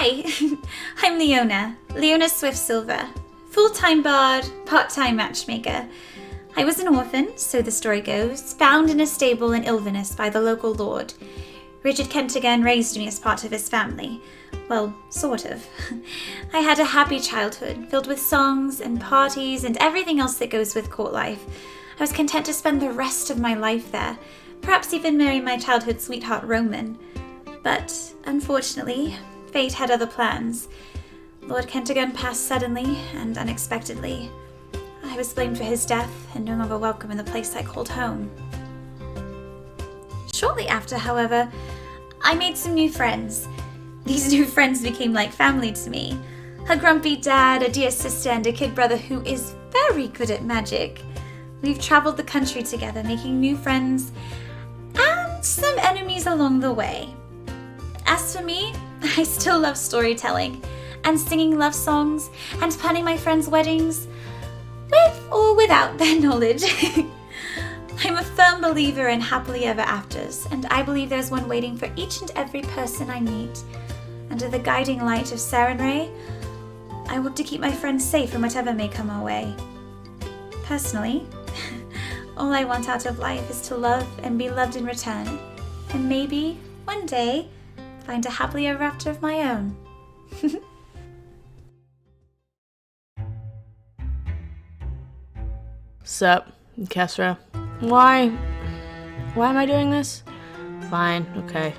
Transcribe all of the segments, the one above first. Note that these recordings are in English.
Hi, I'm Leona Swift-Silver, full-time bard, part-time matchmaker. I was an orphan, so the story goes, found in a stable in Ilvinus by the local lord. Richard Kentigan raised me as part of his family. Well, sort of. I had a happy childhood, filled with songs and parties and everything else that goes with court life. I was content to spend the rest of my life there, perhaps even marry my childhood sweetheart Roman. But, unfortunately, fate had other plans. Lord Kentigan passed suddenly and unexpectedly. I was blamed for his death and no longer welcome in the place I called home. Shortly after, however, I made some new friends. These new friends became like family to me. A grumpy dad, a dear sister, and a kid brother who is very good at magic. We've traveled the country together, making new friends and some enemies along the way. As for me, I still love storytelling and singing love songs and planning my friends' weddings, with or without their knowledge. I'm a firm believer in happily ever afters, and I believe there's one waiting for each and every person I meet. Under the guiding light of Sarenrae, I work to keep my friends safe from whatever may come our way. Personally, all I want out of life is to love and be loved in return, and maybe, one day, find a happily ever after of my own. Sup, Kesra? Why am I doing this? Fine, okay.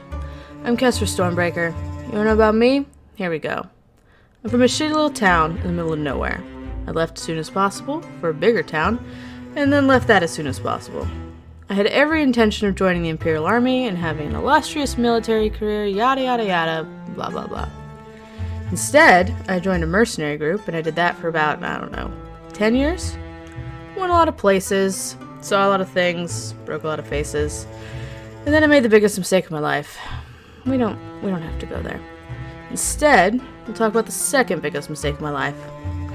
I'm Kesra Stormbreaker. You wanna know about me? Here we go. I'm from a shitty little town in the middle of nowhere. I left as soon as possible for a bigger town, and then left that as soon as possible. I had every intention of joining the Imperial Army and having an illustrious military career, yada yada yada, blah blah blah. Instead, I joined a mercenary group, and I did that for about, 10 years? Went a lot of places, saw a lot of things, broke a lot of faces, and then I made the biggest mistake of my life. We don't have to go there. Instead, we'll talk about the second biggest mistake of my life,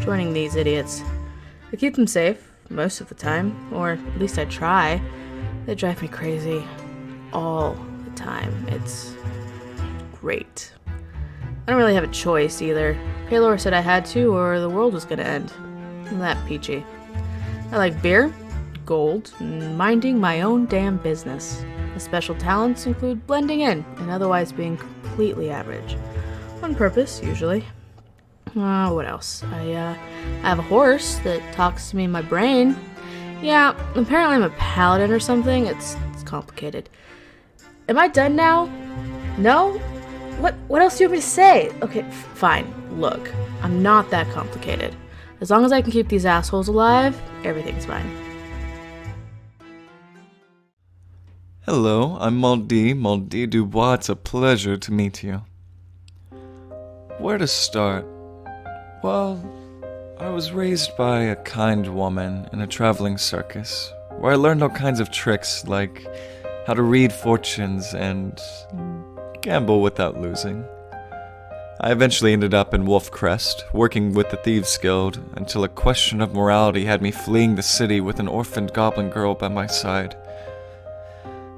joining these idiots. I keep them safe, most of the time, or at least I try. They drive me crazy all the time. It's great. I don't really have a choice either. Paylor said I had to, or the world was gonna end. I'm that peachy. I like beer, gold, and minding my own damn business. My special talents include blending in and otherwise being completely average. On purpose, usually. What else? I have a horse that talks to me in my brain. Yeah, apparently I'm a paladin or something. It's complicated. Am I done now? No? What else do you want me to say? Okay, fine. Look, I'm not that complicated. As long as I can keep these assholes alive, everything's fine. Hello, I'm Maldi Dubois. It's a pleasure to meet you. Where to start? Well, I was raised by a kind woman in a traveling circus, where I learned all kinds of tricks like how to read fortunes and gamble without losing. I eventually ended up in Wolfcrest, working with the Thieves Guild, until a question of morality had me fleeing the city with an orphaned goblin girl by my side.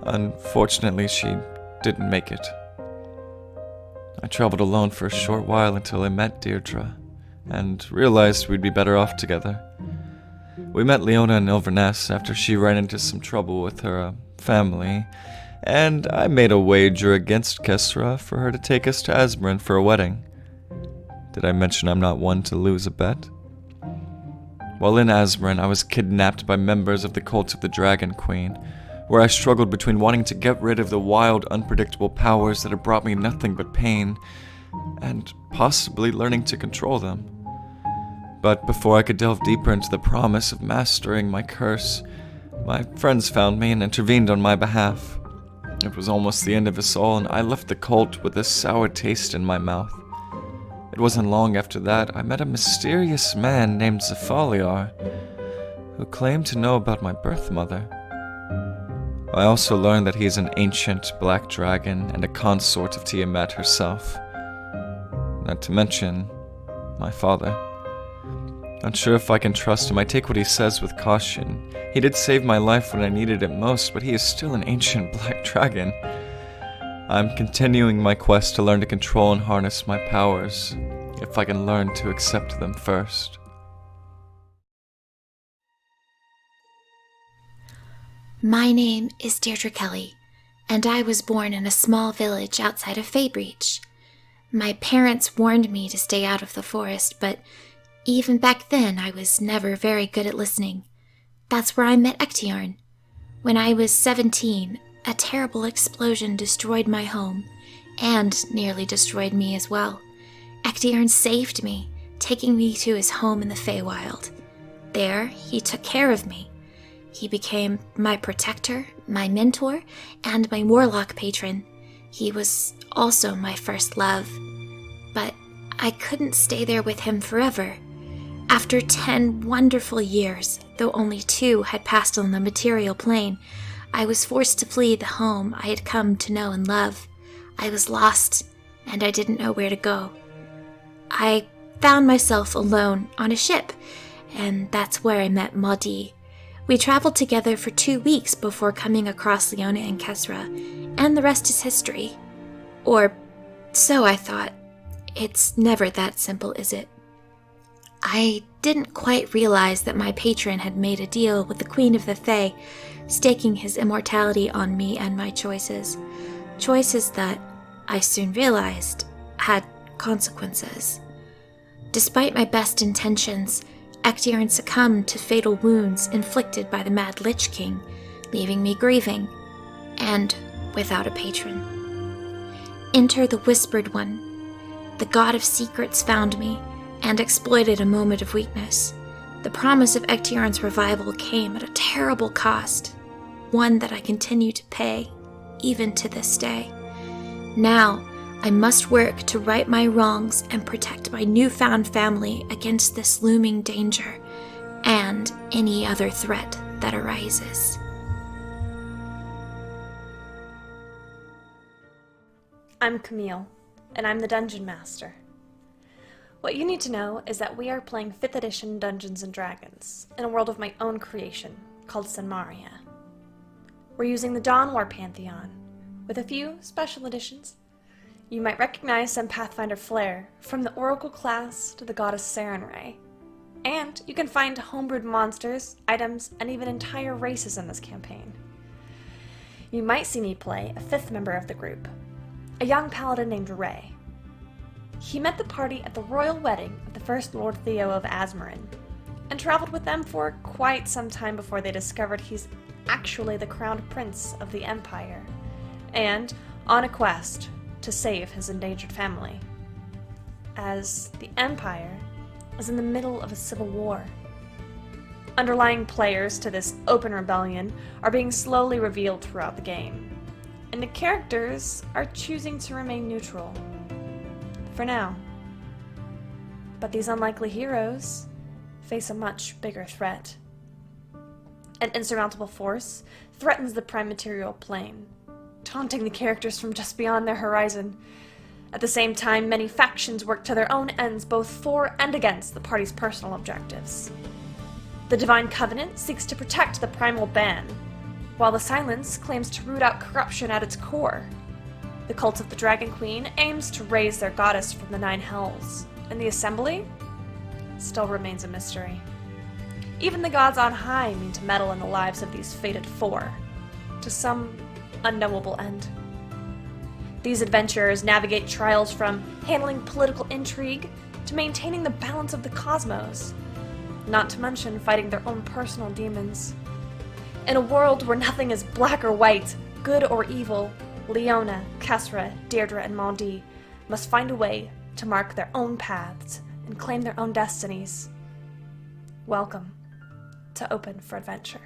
Unfortunately, she didn't make it. I traveled alone for a short while until I met Deirdre, and realized we'd be better off together. We met Leona in Ilverness after she ran into some trouble with her family, and I made a wager against Kesra for her to take us to Asmrin for a wedding. Did I mention I'm not one to lose a bet? While in Asmrin, I was kidnapped by members of the Cult of the Dragon Queen, where I struggled between wanting to get rid of the wild, unpredictable powers that had brought me nothing but pain, and possibly learning to control them. But before I could delve deeper into the promise of mastering my curse, my friends found me and intervened on my behalf. It was almost the end of us all, and I left the cult with a sour taste in my mouth. It wasn't long after that I met a mysterious man named Zephaliar, who claimed to know about my birth mother. I also learned that he is an ancient black dragon and a consort of Tiamat herself. Not to mention my father. Not sure if I can trust him. I take what he says with caution. He did save my life when I needed it most, but he is still an ancient black dragon. I'm continuing my quest to learn to control and harness my powers, if I can learn to accept them first. My name is Deirdre Kelly, and I was born in a small village outside of Faybreach. My parents warned me to stay out of the forest, but even back then I was never very good at listening. That's where I met Ectiarn. When I was 17, a terrible explosion destroyed my home, and nearly destroyed me as well. Ectiarn saved me, taking me to his home in the Feywild. There, he took care of me. He became my protector, my mentor, and my warlock patron. He was also my first love. But I couldn't stay there with him forever. After 10 wonderful years, though only 2 had passed on the material plane, I was forced to flee the home I had come to know and love. I was lost, and I didn't know where to go. I found myself alone on a ship, and that's where I met Maudie. We traveled together for 2 weeks before coming across Leona and Kesra, and the rest is history. Or so I thought. It's never that simple, is it? I didn't quite realize that my patron had made a deal with the Queen of the Fae, staking his immortality on me and my choices. Choices that, I soon realized, had consequences. Despite my best intentions, Ectiarn succumbed to fatal wounds inflicted by the Mad Lich King, leaving me grieving, and without a patron. Enter the Whispered One. The god of secrets found me, and exploited a moment of weakness. The promise of Ectiarn's revival came at a terrible cost, one that I continue to pay, even to this day. Now, I must work to right my wrongs and protect my newfound family against this looming danger, and any other threat that arises. I'm Camille, and I'm the Dungeon Master. What you need to know is that we are playing 5th edition Dungeons & Dragons in a world of my own creation called Sylvarian. We're using the Dawn War Pantheon, with a few special additions. You might recognize some Pathfinder flair, from the Oracle class to the Goddess Sarenrae. And you can find homebrewed monsters, items, and even entire races in this campaign. You might see me play a 5th member of the group, a young paladin named Ray. He met the party at the royal wedding of the first Lord Theo of Azmorin, and traveled with them for quite some time before they discovered he's actually the crowned prince of the Empire, and on a quest to save his endangered family, as the Empire is in the middle of a civil war. Underlying players to this open rebellion are being slowly revealed throughout the game, and the characters are choosing to remain neutral. For now. But these unlikely heroes face a much bigger threat. An insurmountable force threatens the prime material plane, taunting the characters from just beyond their horizon. At the same time, many factions work to their own ends, both for and against the party's personal objectives. The Divine Covenant seeks to protect the primal ban, while the Silence claims to root out corruption at its core. The cult of the Dragon Queen aims to raise their goddess from the 9 hells, and the Assembly still remains a mystery. Even the gods on high mean to meddle in the lives of these fated 4, to some unknowable end. These adventurers navigate trials from handling political intrigue to maintaining the balance of the cosmos, not to mention fighting their own personal demons. In a world where nothing is black or white, good or evil, Leona, Kesra, Deirdre, and Maudie must find a way to mark their own paths and claim their own destinies. Welcome to Open for Adventure.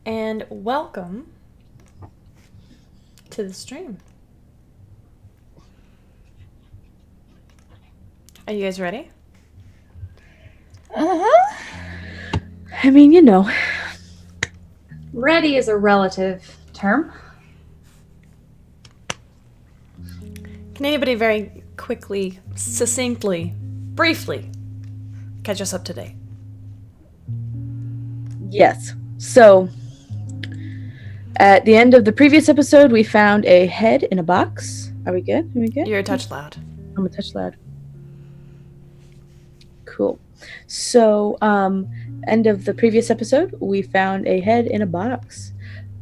And welcome to the stream. Are you guys ready? I mean, you know. Ready is a relative term. Can anybody very quickly, succinctly, briefly catch us up to date? Yes. So, at the end of the previous episode, we found a head in a box. Are we good? Are we good? You're a touch loud. I'm a touch loud. Cool. So, end of the previous episode, we found a head in a box.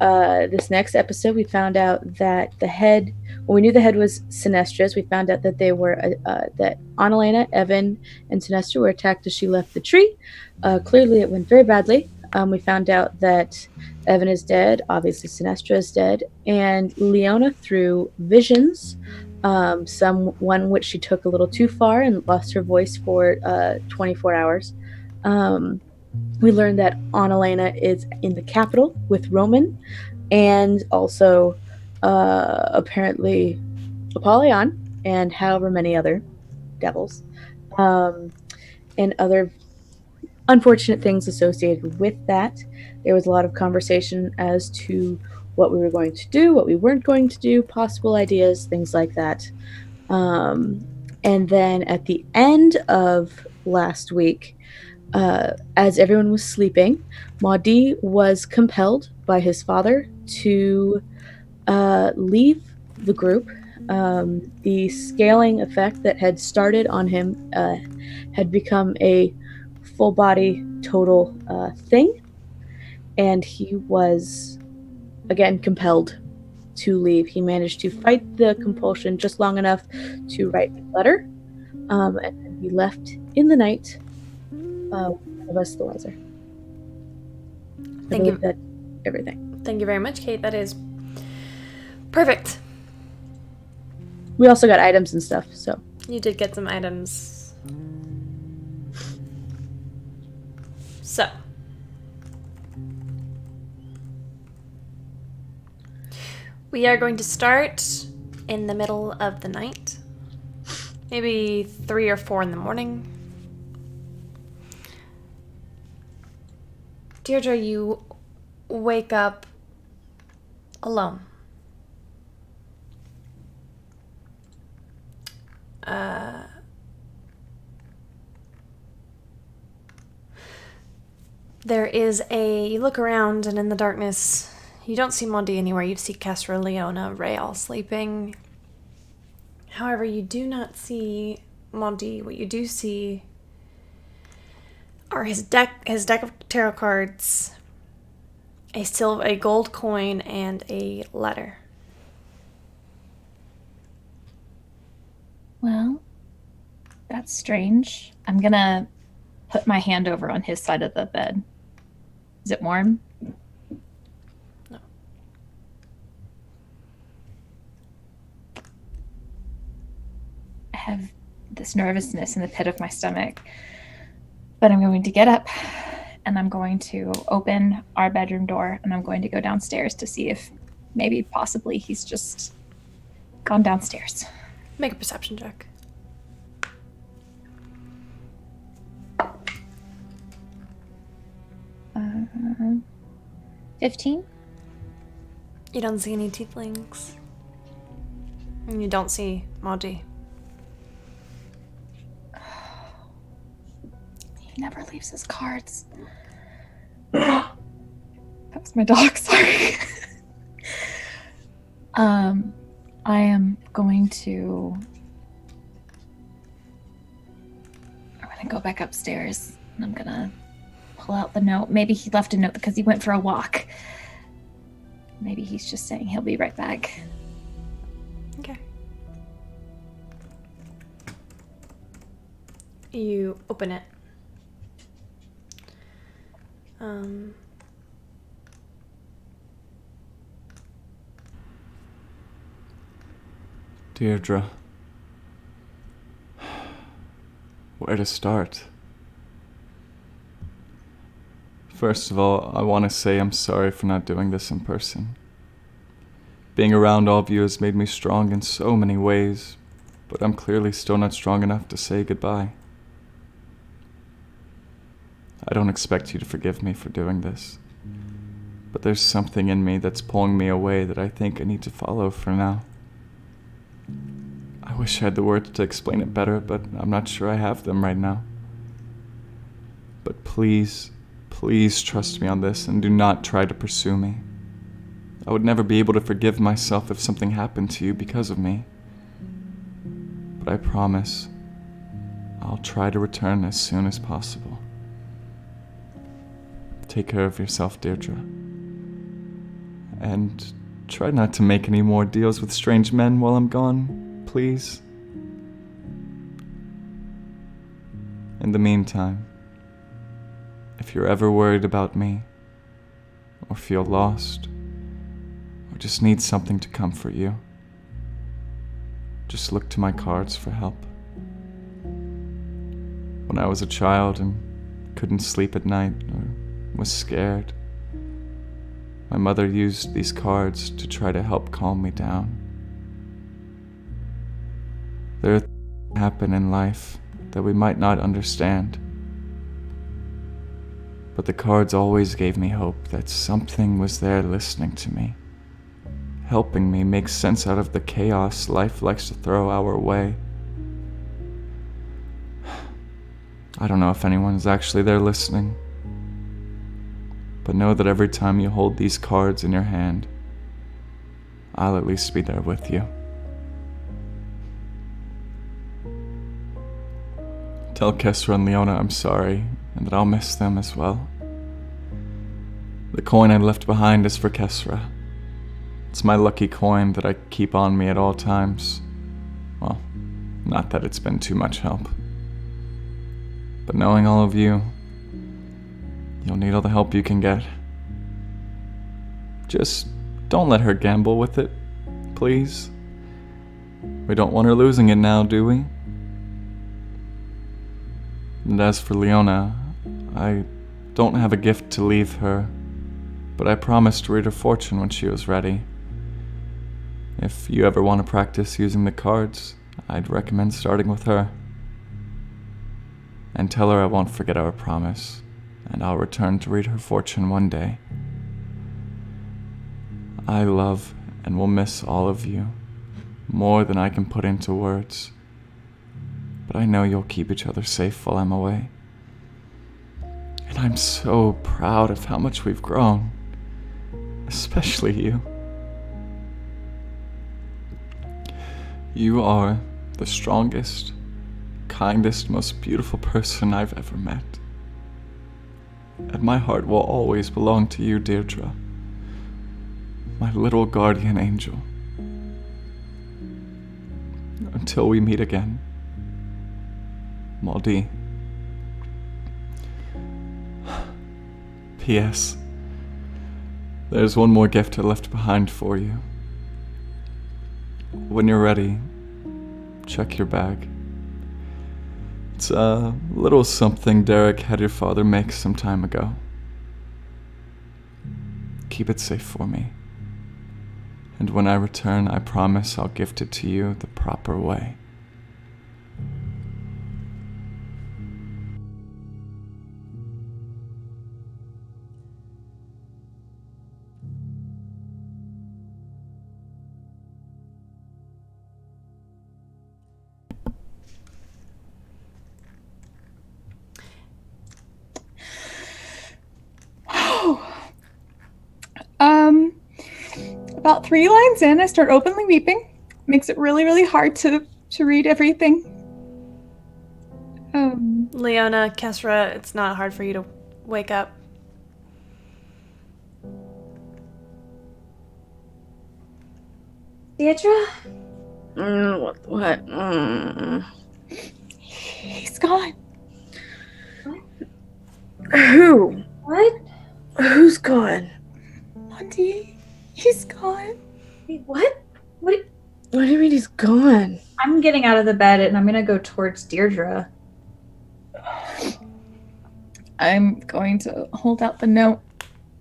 This next episode, we found out that the head, well, we knew the head was Sinestra's. We found out that they were, that Annalena, Evan, and Sinestra were attacked as she left the tree. Clearly, it went very badly. We found out that Evan is dead. Obviously, Sinestra is dead. And Leona, through visions, one which she took a little too far and lost her voice for 24 hours. We learned that Annalena is in the capital with Roman, and also apparently Apollyon, and however many other devils, and other unfortunate things associated with that. There was a lot of conversation as to what we were going to do, what we weren't going to do, possible ideas, things like that. And then at the end of last week, as everyone was sleeping, Maudie was compelled by his father to leave the group. The scaling effect that had started on him had become a full body total thing, and he was again compelled to leave. He managed to fight the compulsion just long enough to write a letter, and then he left in the night. None of us the wiser. Thank you. That everything. Thank you very much, Kate. That is perfect. We also got items and stuff, so. You did get some items. So. We are going to start in the middle of the night. Maybe 3 or 4 in the morning. Deirdre, you wake up alone. You look around, and in the darkness, you don't see Mondi anywhere. You see Kesra, Leona, Ray all sleeping. However, you do not see Mondi. What you do see are his deck of tarot cards, a gold coin, and a letter. Well, that's strange. I'm gonna put my hand over on his side of the bed. Is it warm? No. I have this nervousness in the pit of my stomach. But I'm going to get up and I'm going to open our bedroom door and I'm going to go downstairs to see if maybe possibly he's just gone downstairs. Make a perception check. 15? You don't see any tieflings. And you don't see Mondi. He never leaves his cards. That was my dog, sorry. I am going to go back upstairs and I'm gonna pull out the note. Maybe he left a note because he went for a walk. Maybe he's just saying he'll be right back. Okay. You open it. Deirdre. Where to start? First of all, I want to say I'm sorry for not doing this in person. Being around all of you has made me strong in so many ways, but I'm clearly still not strong enough to say goodbye. I don't expect you to forgive me for doing this. But there's something in me that's pulling me away that I think I need to follow for now. I wish I had the words to explain it better, but I'm not sure I have them right now. But please, please trust me on this and do not try to pursue me. I would never be able to forgive myself if something happened to you because of me. But I promise, I'll try to return as soon as possible. Take care of yourself, Deirdre. And try not to make any more deals with strange men while I'm gone, please. In the meantime, if you're ever worried about me, or feel lost, or just need something to comfort you, just look to my cards for help. When I was a child and couldn't sleep at night or was scared, my mother used these cards to try to help calm me down. There are things that happen in life that we might not understand, but the cards always gave me hope that something was there listening to me, helping me make sense out of the chaos life likes to throw our way. I don't know if anyone is actually there listening, but know that every time you hold these cards in your hand, I'll at least be there with you. Tell Kesra and Leona I'm sorry, and that I'll miss them as well. The coin I left behind is for Kesra. It's my lucky coin that I keep on me at all times. Well, not that it's been too much help. But knowing all of you, you'll need all the help you can get. Just don't let her gamble with it, please. We don't want her losing it now, do we? And as for Leona, I don't have a gift to leave her, but I promised to read her fortune when she was ready. If you ever want to practice using the cards, I'd recommend starting with her. And tell her I won't forget our promise, and I'll return to read her fortune one day. I love and will miss all of you, more than I can put into words. But I know you'll keep each other safe while I'm away. And I'm so proud of how much we've grown, especially you. You are the strongest, kindest, most beautiful person I've ever met. And my heart will always belong to you, Deirdre, my little guardian angel. Until we meet again, Maudie. P.S. There's one more gift I left behind for you. When you're ready, check your bag. It's a little something Derek had your father make some time ago. Keep it safe for me. And when I return, I promise I'll gift it to you the proper way. About 3 lines in, I start openly weeping. Makes it really, really hard to read everything. Leona, Kesra, it's not hard for you to wake up. Deirdre? What? He's gone. Who? What? Who's gone? Monty, he's gone. Wait, what? What do you mean he's gone? I'm getting out of the bed and I'm gonna go towards Deirdre. I'm going to hold out the note.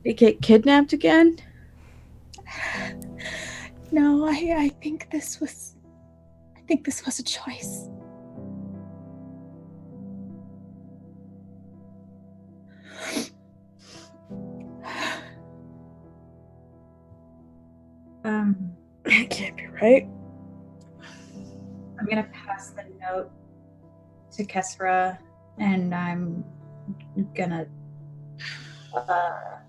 Did he get kidnapped again? No, I think this was a choice. It can't be right. I'm gonna pass the note to Kesra, and I'm gonna hug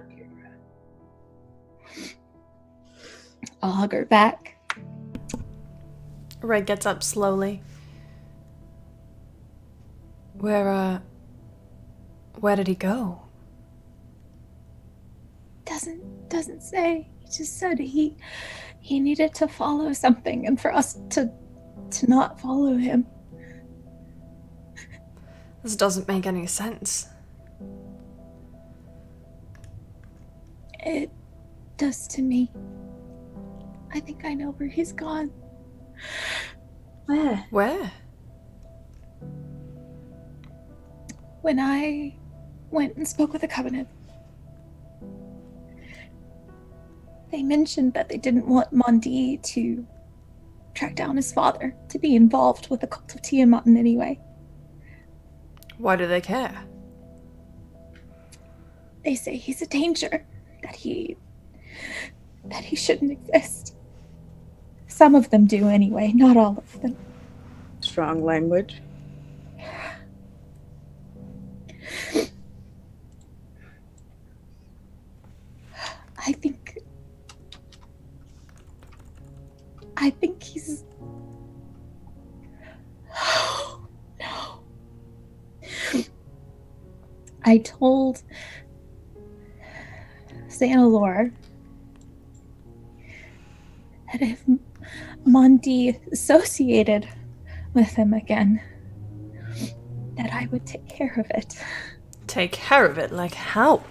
Deirdre. I'll hug her back. Ray gets up slowly. Where did he go? Doesn't say. He just said he needed to follow something, and for us to not follow him. This doesn't make any sense. It does to me. I think I know where he's gone. Where? Where? When I went and spoke with the Covenant, they mentioned that they didn't want Mondi to track down his father, to be involved with the cult of Tiamat in any way. Why do they care? They say he's a danger, that he shouldn't exist. Some of them do anyway, not all of them. Strong language. I think he's... Oh, no. I told Xanalor that if Mondi associated with him again, that I would take care of it. Take care of it? Like how?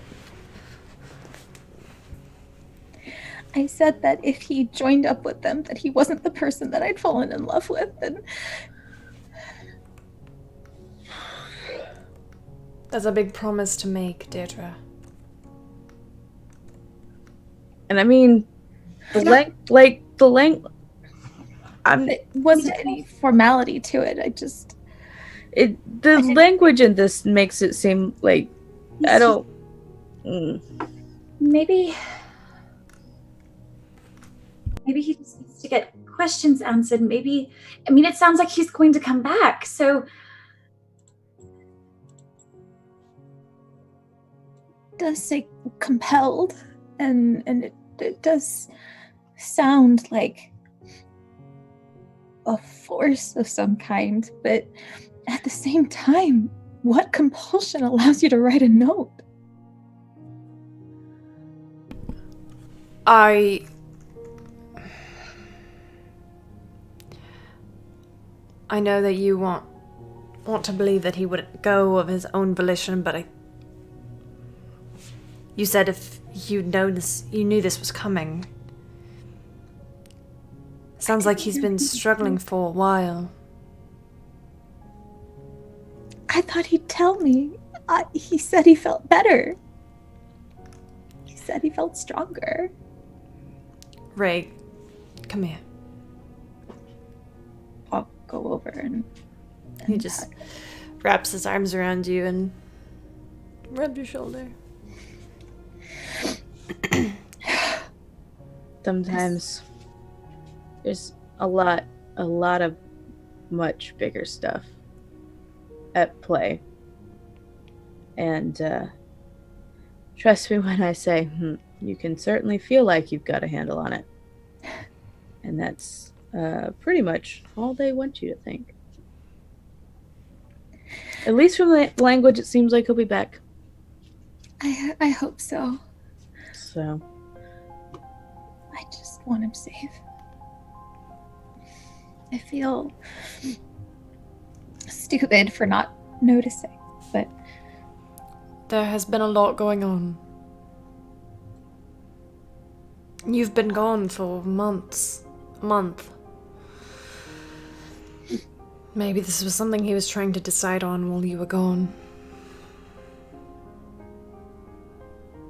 I said that if he joined up with them, that he wasn't the person that I'd fallen in love with, and... That's a big promise to make, Deirdre. And I mean, it wasn't any formality to it. The language in this makes it seem like I don't. Maybe he just needs to get questions answered. Maybe, I mean, it sounds like he's going to come back, so... It does say compelled, and it does sound like a force of some kind, but at the same time, what compulsion allows you to write a note? I know that you want to believe that he would go of his own volition, but you said if you'd known this, you knew this was coming. Sounds like he's been struggling for a while. I thought he'd tell me. He said he felt better. He said he felt stronger. Ray, come here. I'll go over and he just wraps his arms around you and rubs your shoulder. Sometimes there's a lot of much bigger stuff at play. And trust me when I say, you can certainly feel like you've got a handle on it. And that's pretty much all they want you to think. At least from the language, it seems like he'll be back. I hope so. So... I just want him safe. I feel stupid for not noticing, but... There has been a lot going on. You've been gone for months. A month. Maybe this was something he was trying to decide on while you were gone.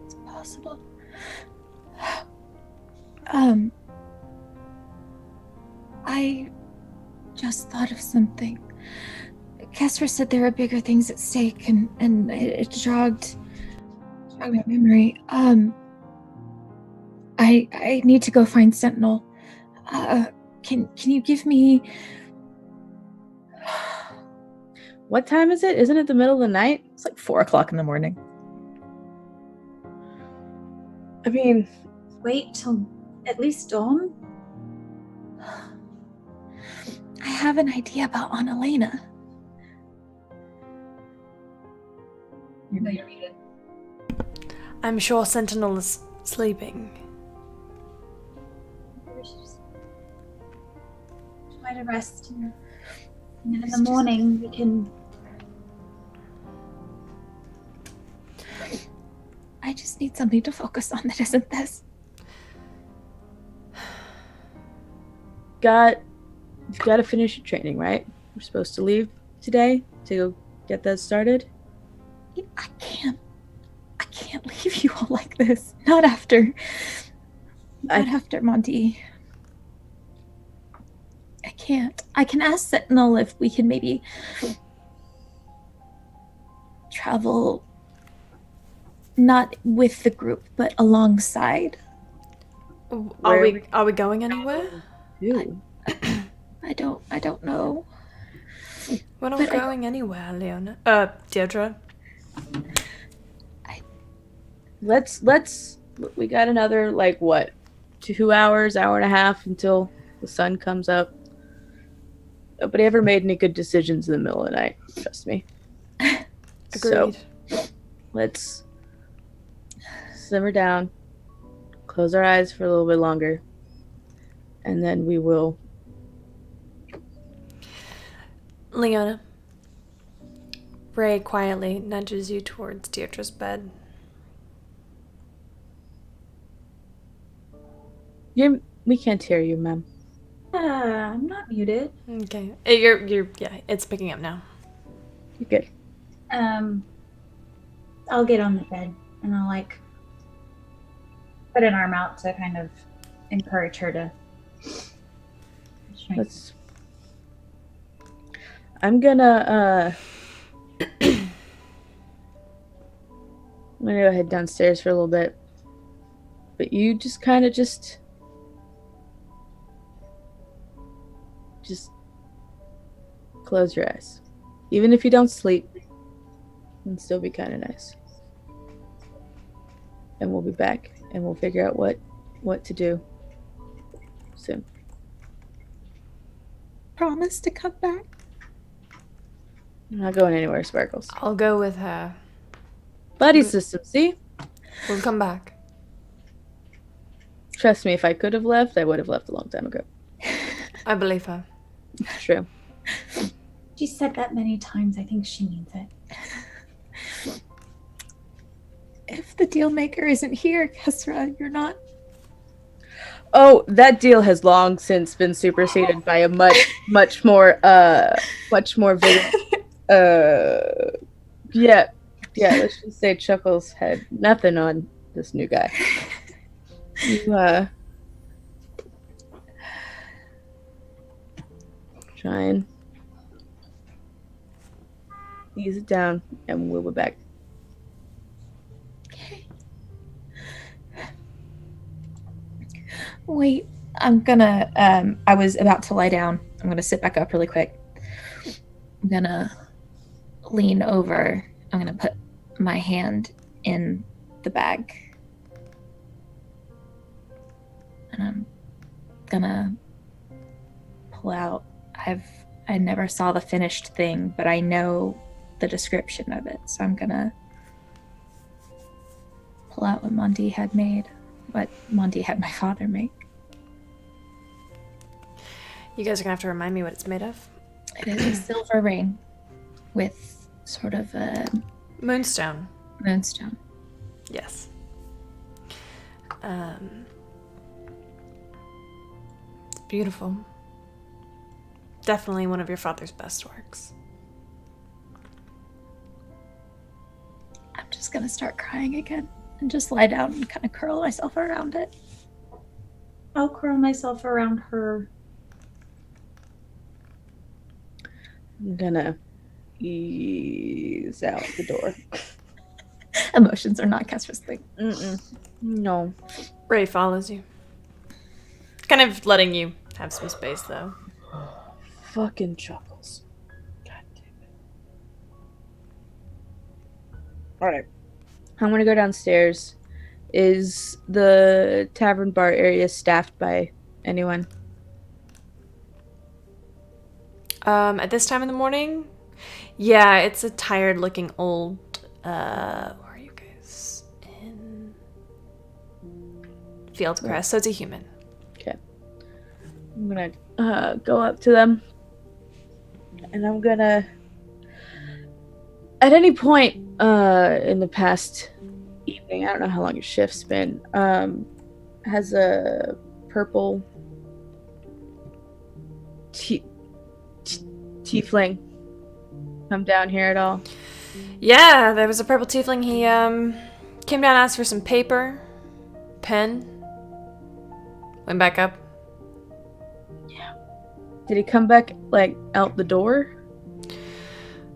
It's possible. I just thought of something. Kesra said there are bigger things at stake, and it jogged my memory. I need to go find Sentinel. Can you give me... What time is it? Isn't it the middle of the night? It's like 4 o'clock in the morning. I mean, Wait till at least dawn? I have an idea about Aunt Elena. I'm sure Sentinel is sleeping. Maybe we should just try to rest. And then in the morning, we can. I just need something to focus on that isn't this. you've got to finish your training, right? We're supposed to leave today to go get that started. I can't leave you all like this. Not after Monty. I can't. I can ask Sentinel if we can maybe travel not with the group, but alongside. Are we going anywhere? Ew. I don't know. We're not But going anywhere, Leona. Deirdre. Let's we got another 2 hours, hour and a half until the sun comes up. Nobody ever made any good decisions in the middle of the night, trust me. Agreed. So let's simmer down, close our eyes for a little bit longer, and then we will. Leona. Ray quietly nudges you towards Deirdre's bed. We can't hear you, ma'am. I'm not muted. Okay. You're yeah, it's picking up now. You're good. I'll get on the bed and I'll put an arm out to kind of encourage her to. I'm gonna go head downstairs for a little bit, but you just kind of just close your eyes. Even if you don't sleep, it'll still be kind of nice. And we'll be back, and we'll figure out what to do soon. Promise to come back. I'm not going anywhere, Sparkles. I'll go with her. Buddy system, see? We'll come back. Trust me, if I could have left, I would have left a long time ago. I believe her. True. She said that many times. I think she means it. If the deal maker isn't here, Kesra, you're not. Oh, that deal has long since been superseded by a much more vigorous. Yeah. Let's just say Chuckles had nothing on this new guy. You try and ease it down, and we'll be back. Wait, I'm gonna, I was about to lie down. I'm gonna sit back up really quick. I'm gonna lean over. I'm gonna put my hand in the bag. And I'm gonna pull out, I never saw the finished thing, but I know the description of it. So I'm gonna pull out what Monty had made. What Monty had my father make. You guys are gonna have to remind me what it's made of. It is a silver ring with sort of a Moonstone. moonstone. Yes. It's beautiful. Definitely one of your father's best works. I'm just gonna start crying again and just lie down and kind of curl myself around it. I'll curl myself around her. I'm gonna ease out the door. Emotions are not Kestra's thing. No. Ray follows you. Kind of letting you have some space, though. Fucking chuckles. God damn it. Alright. I'm gonna go downstairs. Is the tavern bar area staffed by anyone? At this time in the morning? Yeah, it's a tired-looking old, where are you guys? In Fieldcrest, so it's a human. Okay. I'm gonna go up to them. And I'm gonna... At any point in the past evening, I don't know how long your shift's been, has a purple tiefling come down here at all? Yeah, there was a purple tiefling. He, came down and asked for some paper, pen, went back up. Did he come back, like, out the door?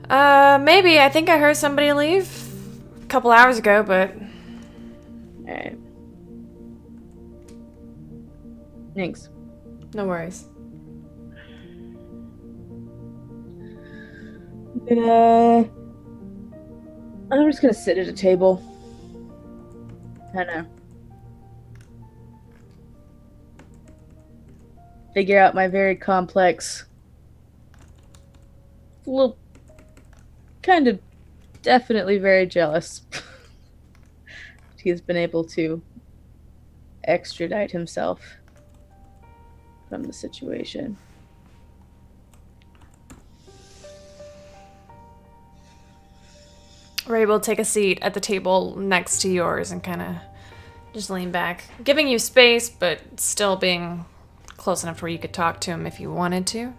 Maybe. I think I heard somebody leave a couple hours ago, but... Alright. Thanks. No worries. I'm just gonna sit at a table. I know. Figure out my very complex, little, kind of, definitely very jealous. He's been able to extradite himself from the situation. Ray will take a seat at the table next to yours and kind of just lean back, giving you space, but still being close enough where you could talk to him if you wanted to.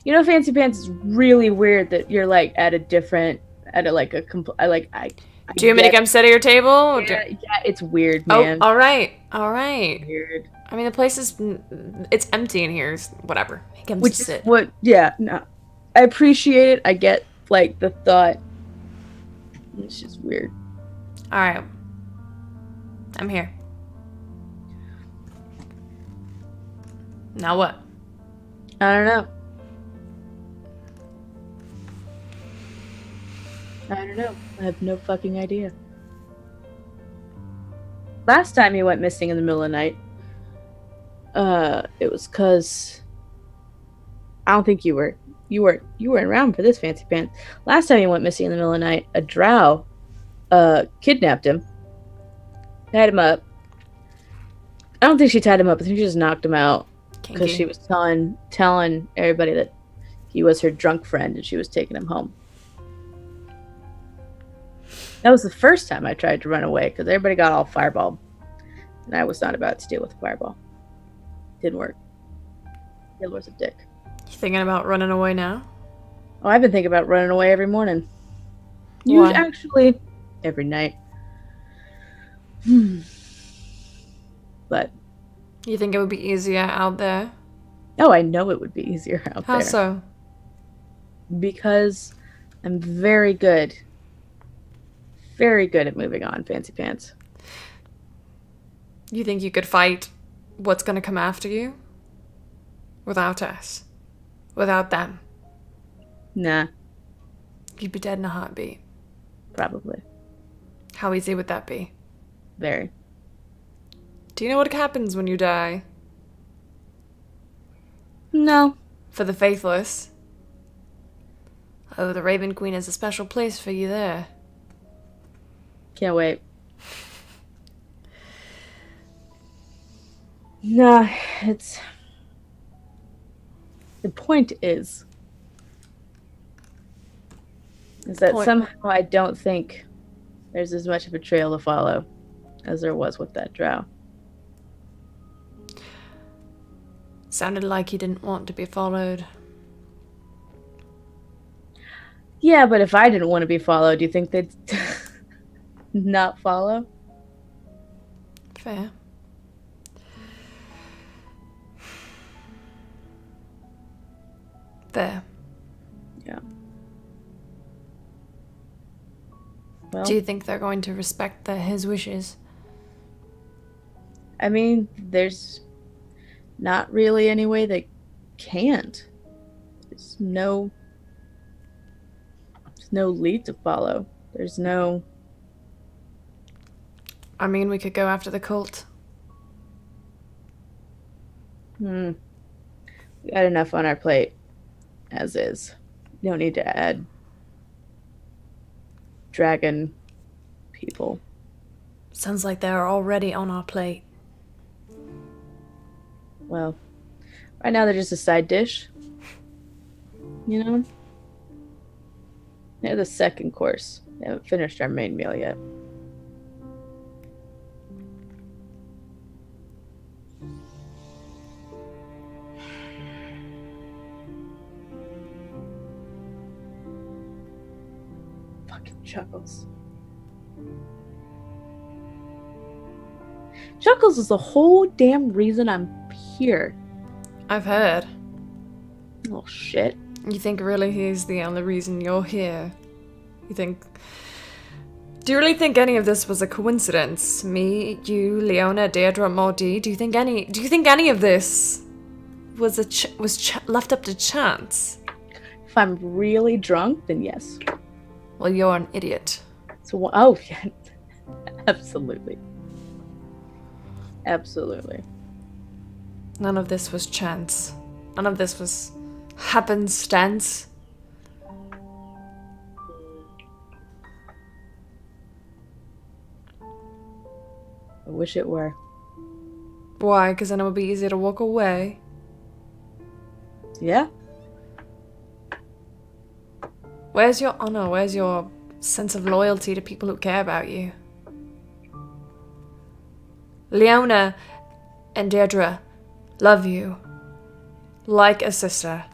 You know, Fancy Pants is really weird that you're like at a different, I Do you want me to come sit at your table? Yeah, it's weird, man. Oh, all right. Weird. I mean, the place is, it's empty in here. Whatever. He comes Which to is sit. what, yeah, no. I appreciate it. I get, like, the thought. It's just weird. All right. I'm here. Now what? I don't know. I have no fucking idea. Last time he went missing in the middle of the night, it was because I don't think you weren't around for this, Fancy Pants. Last time he went missing in the middle of the night, a drow kidnapped him, tied him up. I don't think she tied him up. I think she just knocked him out because she was telling everybody that he was her drunk friend and she was taking him home. That was the first time I tried to run away because everybody got all fireballed. And I was not about to deal with a fireball. Didn't work. It was a dick. You thinking about running away now? Oh, I've been thinking about running away every morning. Why? Actually, every night. But. You think it would be easier out there? Oh, I know it would be easier out there. How so? Because I'm very good at moving on, Fancy Pants. You think you could fight what's going to come after you? Without us? Without them? Nah, You'd be dead in a heartbeat. probably. How easy would that be? Very. Do you know what happens when you die? No. For the faithless. Oh, the Raven Queen has a special place for you there. Can't wait. Nah, it's... The point is that somehow I don't think there's as much of a trail to follow as there was with that drow. Sounded like he didn't want to be followed. Yeah, but if I didn't want to be followed, do you think they'd not follow? Fair. Fair. Yeah. Well, Do you think they're going to respect his wishes? I mean, there's not really any way they can't. There's no lead to follow. There's no... I mean, we could go after the cult. We got enough on our plate, as is. You don't need to add dragon people. Sounds like they're already on our plate. Well, right now they're just a side dish. You know? They're the second course. They haven't finished our main meal yet. Fucking Chuckles. Chuckles is the whole damn reason I'm here. I've heard. Oh shit. You think really he's the only reason you're here? Do you really think any of this was a coincidence? Me, you, Leona, Deirdre, Maudie? Do you think any of this was left up to chance? If I'm really drunk, then yes. Well, you're an idiot. So, oh yeah, absolutely, absolutely. None of this was chance. None of this was happenstance. I wish it were. Why? Because then it would be easier to walk away. Yeah. Where's your honor? Where's your sense of loyalty to people who care about you? Leona and Deirdre love you like a sister.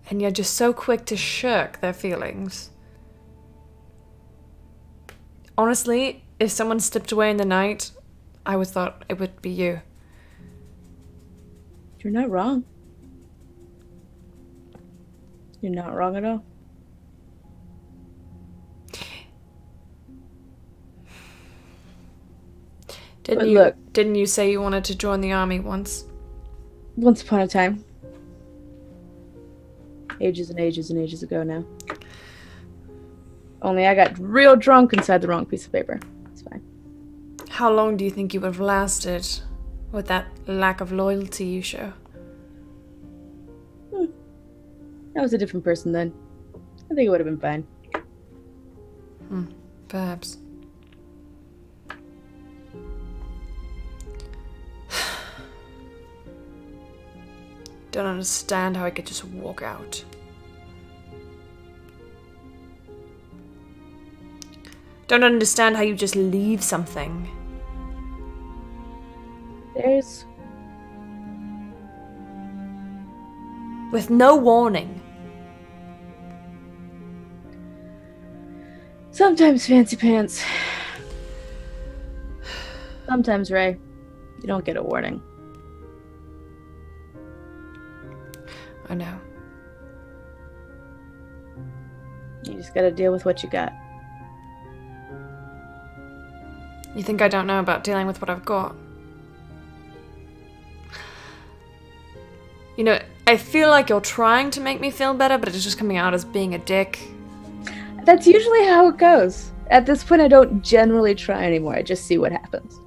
And you're just so quick to shirk their feelings. Honestly, if someone slipped away in the night, I would thought it would be you. You're not wrong. You're not wrong at all. Didn't you say you wanted to join the army once? Once upon a time. Ages and ages and ages ago now. Only I got real drunk inside the wrong piece of paper. It's fine. How long do you think you would have lasted with that lack of loyalty you show? I was a different person then. I think it would have been fine. Perhaps. Don't understand how I could just walk out. Don't understand how you just leave something. There's... With no warning. Sometimes, Fancy Pants. Sometimes, Ray, you don't get a warning. I know. You just gotta deal with what you got. You think I don't know about dealing with what I've got? You know, I feel like you're trying to make me feel better, but it's just coming out as being a dick. That's usually how it goes. At this point, I don't generally try anymore. I just see what happens.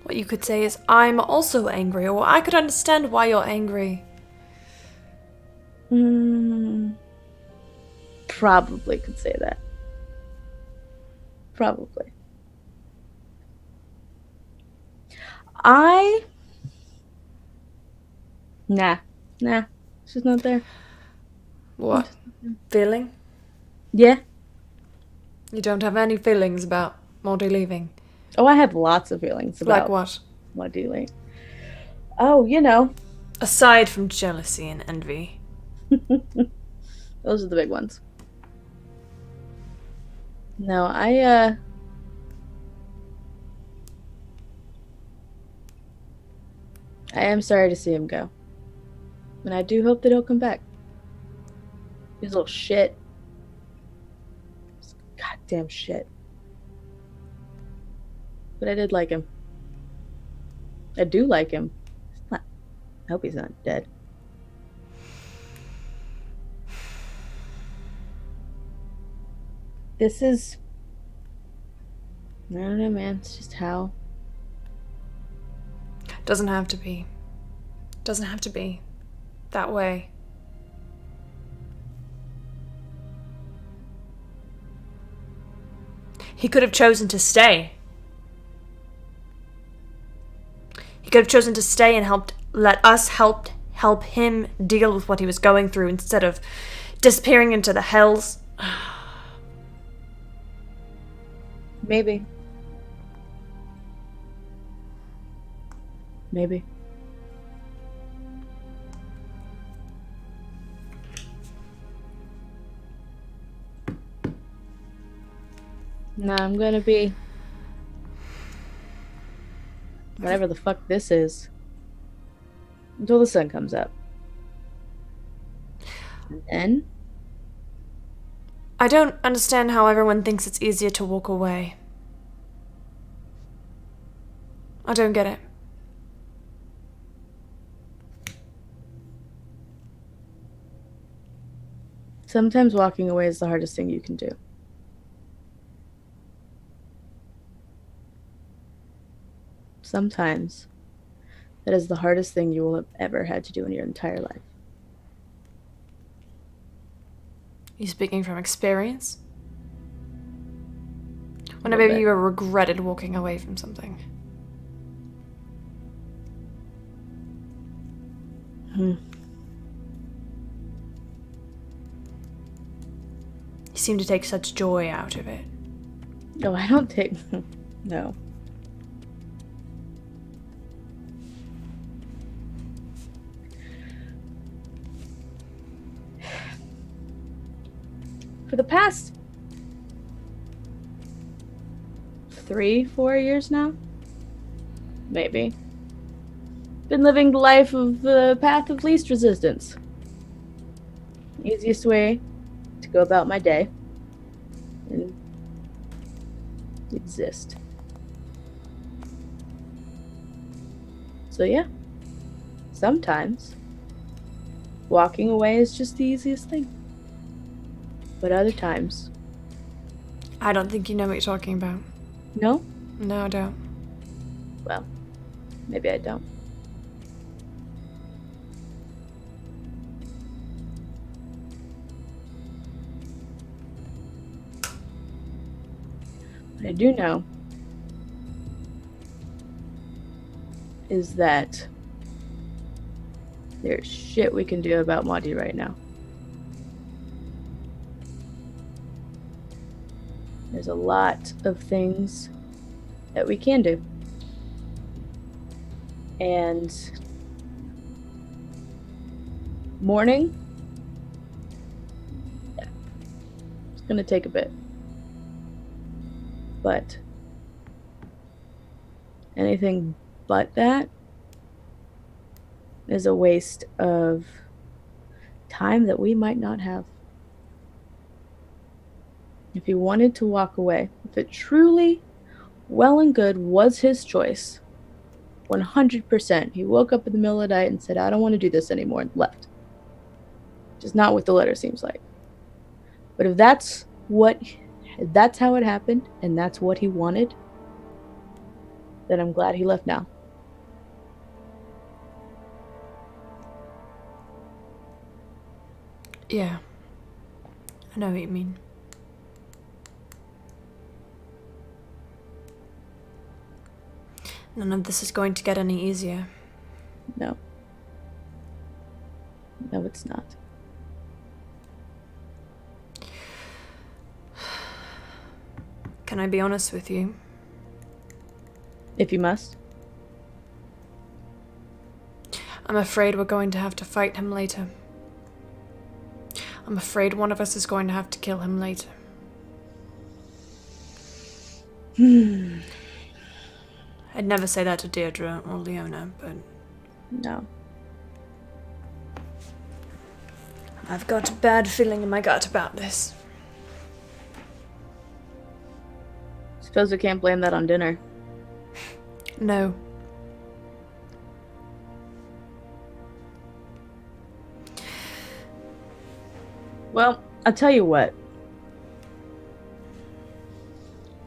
What you could say is, I'm also angry, or I could understand why you're angry. Probably could say that. Probably. Nah. It's just not there. What? Feeling? Yeah. You don't have any feelings about Maudie leaving? Oh, I have lots of feelings about... Like what? What do you like? Oh, you know. Aside from jealousy and envy. Those are the big ones. No, I am sorry to see him go. And I do hope that he'll come back. He's a little shit. goddamn shit. But I did like him. I do like him. I hope he's not dead. This is... I don't know, man. It's just how... Doesn't have to be. Doesn't have to be. That way. He could have chosen to stay. He could have chosen to stay and let us help him deal with what he was going through instead of disappearing into the hells. Maybe. Maybe. Nah, I'm gonna be... whatever the fuck this is. Until the sun comes up. And then... I don't understand how everyone thinks it's easier to walk away. I don't get it. Sometimes walking away is the hardest thing you can do. Sometimes that is the hardest thing you will have ever had to do in your entire life. You speaking from experience? Whenever you ever regretted walking away from something? You seem to take such joy out of it. No, I don't take... No. For the past 3-4 years now, maybe, been living the life of the path of least resistance. Easiest way to go about my day and exist. So yeah, sometimes walking away is just the easiest thing. But other times... I don't think you know what you're talking about. No? No, I don't. Well, maybe I don't. What I do know is that there's shit we can do about Maudie right now. There's a lot of things that we can do. And mourning, yeah, it's gonna take a bit. But anything but that is a waste of time that we might not have. If he wanted to walk away, if it truly, well and good, was his choice, 100%, he woke up in the middle of the night and said, I don't want to do this anymore, and left. Which is not what the letter seems like. But if that's how it happened, and that's what he wanted, then I'm glad he left now. Yeah. I know what you mean. None of this is going to get any easier. No. No, it's not. Can I be honest with you? If you must. I'm afraid we're going to have to fight him later. I'm afraid one of us is going to have to kill him later. I'd never say that to Deirdre or Leona, but... No. I've got a bad feeling in my gut about this. Suppose we can't blame that on dinner. No. Well, I'll tell you what.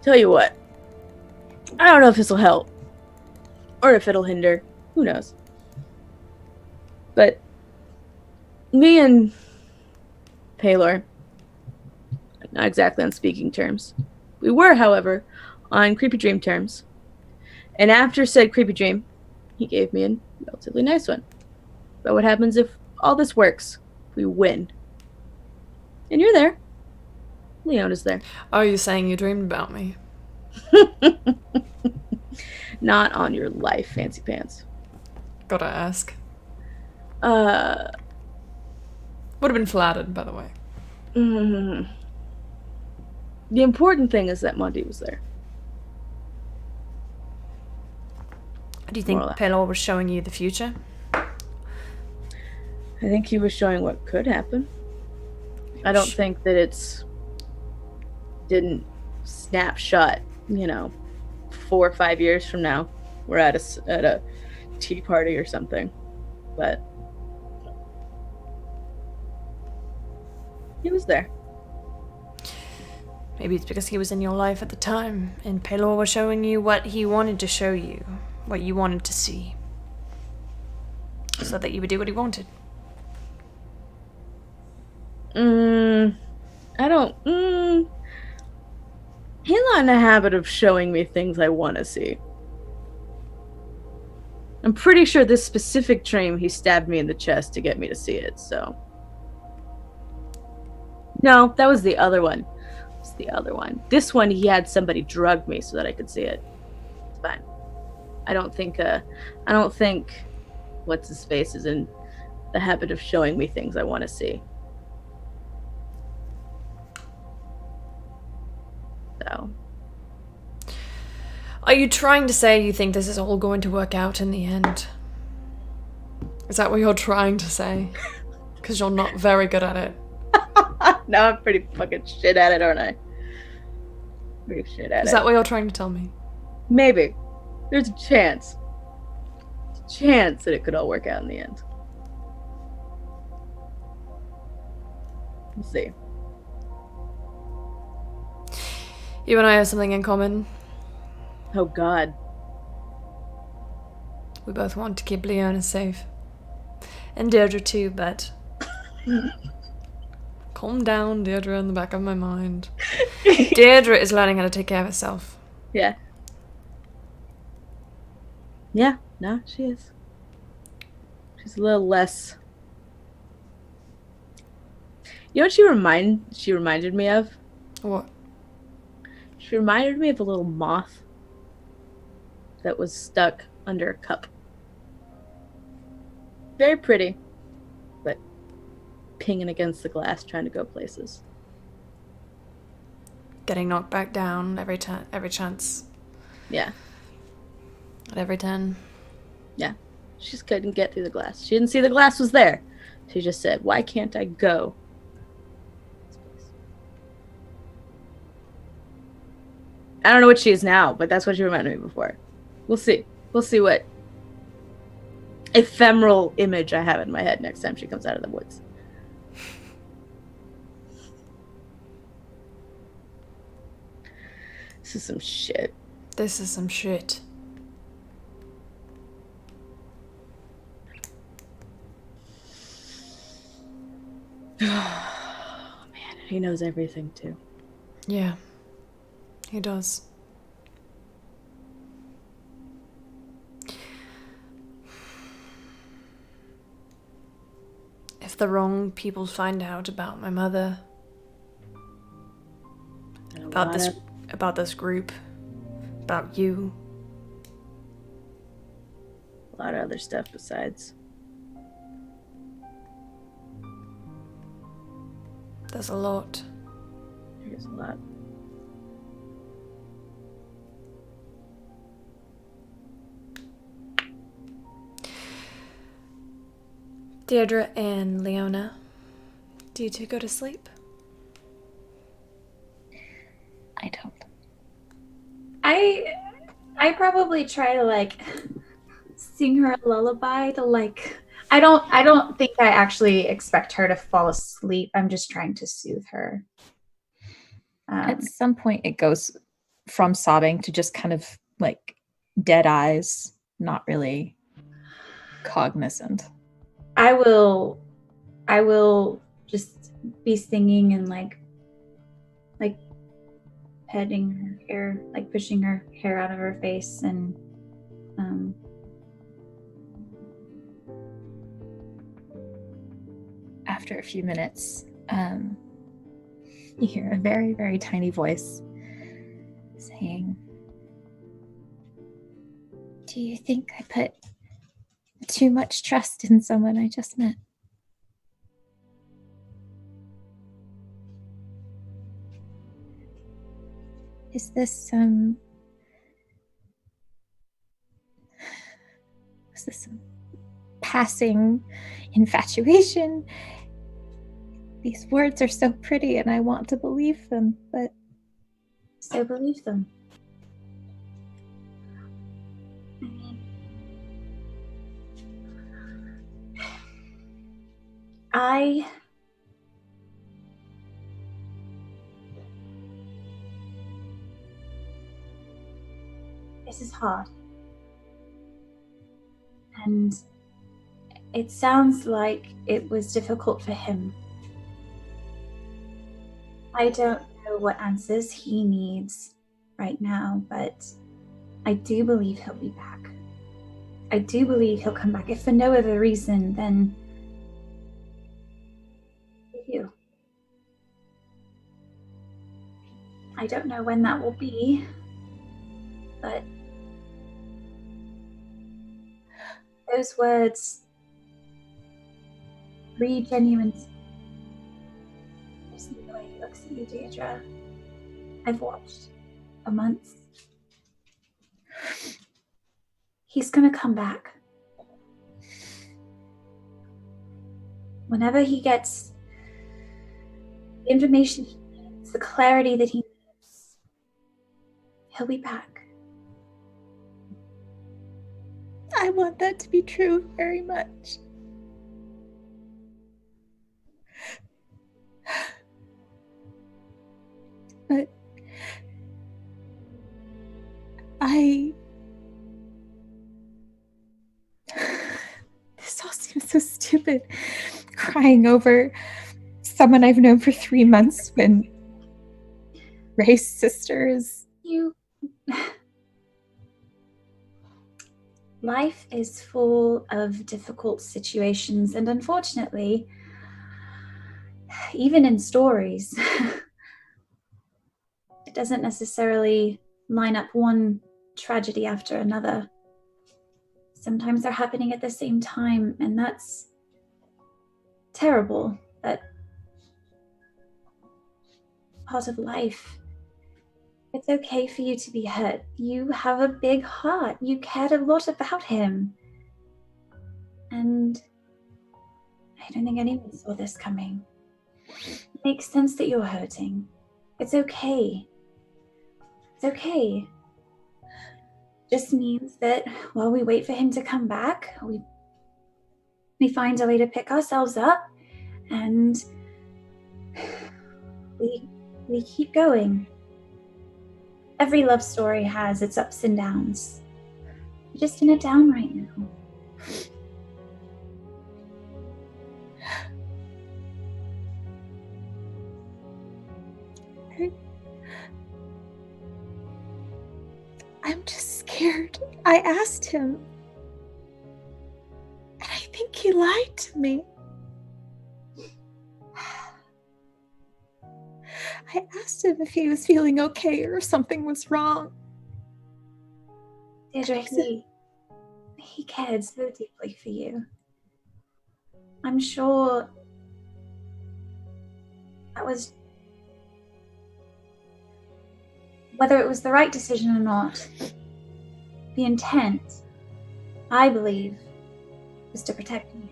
I don't know if this will help. Or if it'll hinder. Who knows? But me and Paylor, not exactly on speaking terms. We were, however, on creepy dream terms. And after said creepy dream, he gave me a relatively nice one. But what happens if all this works? We win. And you're there. Leona's there. Are you saying you dreamed about me? Not on your life, fancy pants. Gotta ask. Uh, Would have been flattered, by the way. The important thing is that Monty was there. Do you think More or less. Pelor was showing you the future? I think he was showing what could happen. I don't think that didn't snap shut, 4 or 5 years from now. We're at a tea party or something. But he was there. Maybe it's because he was in your life at the time, and Pelor was showing you what he wanted to show you, what you wanted to see, so that you would do what he wanted. I don't. He's not in the habit of showing me things I want to see. I'm pretty sure this specific dream he stabbed me in the chest to get me to see it, so. No, that was the other one. It's the other one. This one, he had somebody drug me so that I could see it. It's fine. I don't think what's his face is in the habit of showing me things I want to see. So. Are you trying to say you think this is all going to work out in the end? Is that what you're trying to say? Because you're not very good at it. No, I'm pretty fucking shit at it, aren't I? Pretty shit at it. Is that what you're trying to tell me? Maybe. There's a chance. That it could all work out in the end. We'll see. You and I have something in common. Oh, God. We both want to keep Leona safe. And Deirdre too, but... Calm down, Deirdre, in the back of my mind. Deirdre is learning how to take care of herself. Yeah. Yeah, no, she is. She's a little less... You know what she reminded me of? What? She reminded me of a little moth that was stuck under a cup. Very pretty, but pinging against the glass trying to go places. Getting knocked back down every chance. Yeah. At every turn. Yeah. She just couldn't get through the glass. She didn't see the glass was there. She just said, why can't I go? I don't know what she is now, but that's what she reminded me before. We'll see. We'll see what ephemeral image I have in my head next time she comes out of the woods. This is some shit. This is some shit. Oh, man, he knows everything too. Yeah. He does. If the wrong people find out about my mother, about this group, about you, a lot of other stuff besides. there's a lot. There's a lot. Deirdre and Leona, do you two go to sleep? I don't. I probably try to like sing her a lullaby to like I don't think I actually expect her to fall asleep. I'm just trying to soothe her. At some point, it goes from sobbing to just kind of like dead eyes, not really cognizant. I will just be singing and like petting her hair, like pushing her hair out of her face and After a few minutes, you hear a very, very tiny voice saying, "Do you think I put too much trust in someone I just met?" Is this some passing infatuation? These words are so pretty and I want to believe them, but so believe them. I mean, this is hard. And it sounds like it was difficult for him. I don't know what answers he needs right now, but I do believe he'll be back. I do believe he'll come back, if for no other reason than you. I don't know when that will be, but those words read genuine. I see the way he looks at you, Deirdre. I've watched for months. He's gonna come back. Whenever he gets the information he needs, the clarity that he needs, he'll be back. I want that to be true very much. But this all seems so stupid. Crying over someone I've known for 3 months when Ray's sister is... Life is full of difficult situations, and unfortunately, even in stories, it doesn't necessarily line up one tragedy after another. Sometimes they're happening at the same time, and that's terrible, but part of life. It's okay for you to be hurt. You have a big heart. You cared a lot about him. And I don't think anyone saw this coming. It makes sense that you're hurting. It's okay. It's okay. Just means that while we wait for him to come back, we find a way to pick ourselves up and we keep going. Every love story has its ups and downs. You're just in a down right now. I'm just scared. I asked him, and I think he lied to me. I asked him if he was feeling okay or if something was wrong. Deirdre, he cared so deeply for you. I'm sure that was... Whether it was the right decision or not, the intent, I believe, was to protect you.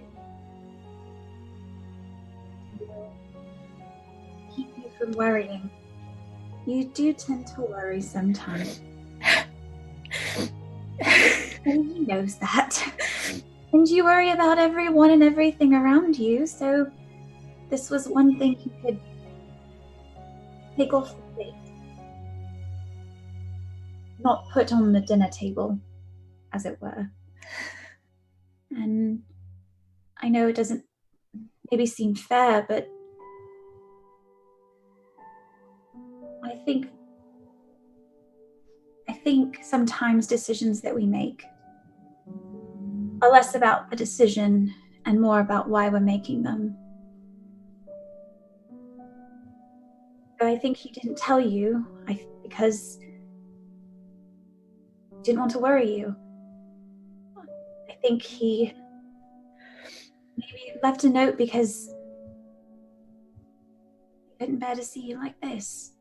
Keep you from worrying. You do tend to worry sometimes. And he knows that. And you worry about everyone and everything around you, so this was one thing he could take off the plate. Not put on the dinner table, as it were. And I know it doesn't maybe seem fair, but I think sometimes decisions that we make are less about the decision and more about why we're making them. So I think he didn't tell you because he didn't want to worry you. I think he maybe left a note because he couldn't bear to see you like this.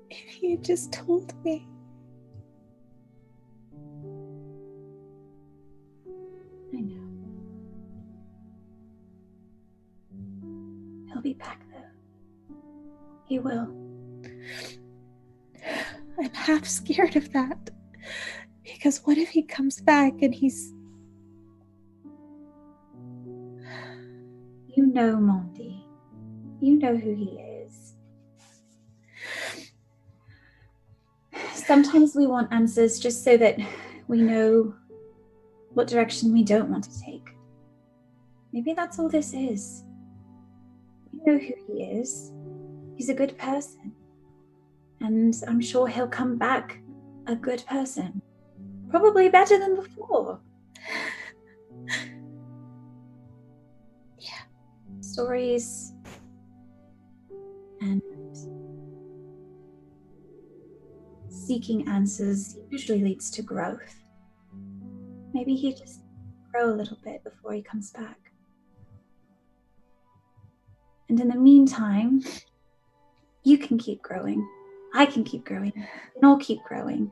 If he had just told me. I know. He'll be back though. He will. I'm half scared of that. Because what if he comes back and he's... You know Monty. You know who he is. Sometimes we want answers just so that we know what direction we don't want to take. Maybe that's all this is. We know who he is. He's a good person. And I'm sure he'll come back a good person. Probably better than before. Yeah. Stories and seeking answers usually leads to growth. Maybe he just grow a little bit before he comes back. And in the meantime, you can keep growing. I can keep growing. We can all keep growing.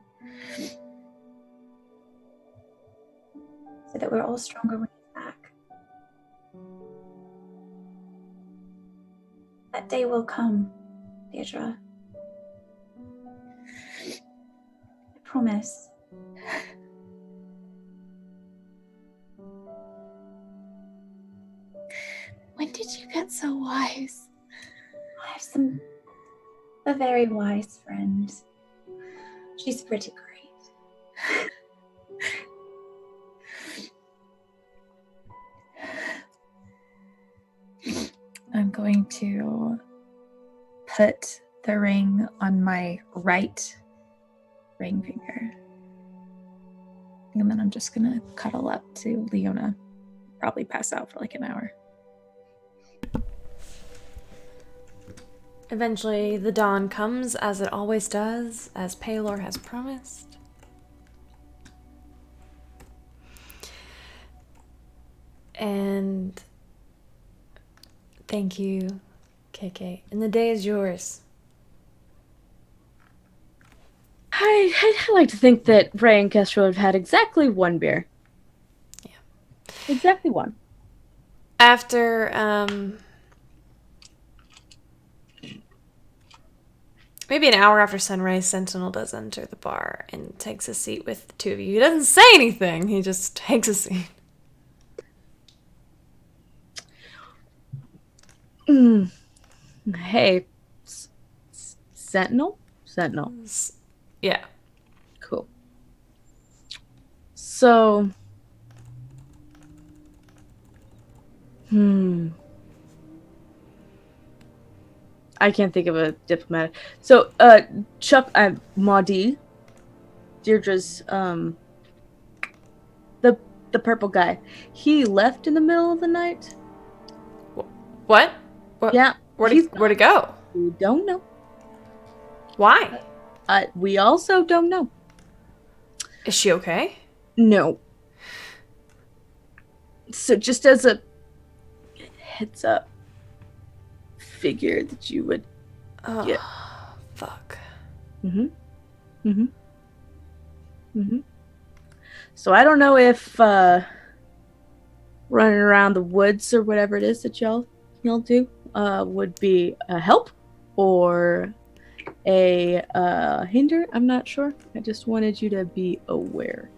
So that we're all stronger when he's back. That day will come, Deirdre. I promise. When did you get so wise? I have a very wise friend. She's pretty great. I'm going to put the ring on my right ring finger. And then I'm just going to cuddle up to Leona. Probably pass out for like an hour. Eventually, the dawn comes, as it always does, as Paylor has promised. And thank you, KK. And the day is yours. I'd like to think that Ray and Kestrel have had exactly one beer. Yeah. Exactly one. After, maybe an hour after sunrise, Sentinel does enter the bar and takes a seat with the two of you. He doesn't say anything. He just takes a seat. Hey, Sentinel? Sentinel. Yeah. Cool. So, I can't think of a diplomatic. So, Chuck, Maudie, Deirdre's, the purple guy, he left in the middle of the night? What? Yeah. Where'd it go? We don't know. Why? We also don't know. Is she okay? No. So just as a heads up, figured that you would get. Fuck. So I don't know if running around the woods or whatever it is that y'all do would be a help, or a hinder. I'm not sure. I just wanted you to be aware.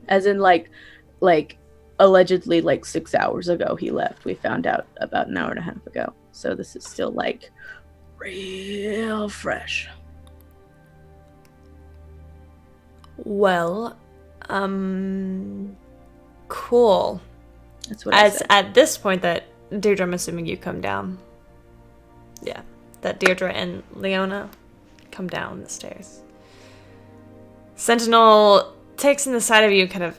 As in, like allegedly, like 6 hours ago he left. We found out about an hour and a half ago. So this is still like real fresh. Well, cool. That's what I As said. at this point that Deirdre, I'm assuming you come down. Yeah, that Deirdre and Leona come down the stairs. Sentinel takes in the side of you, kind of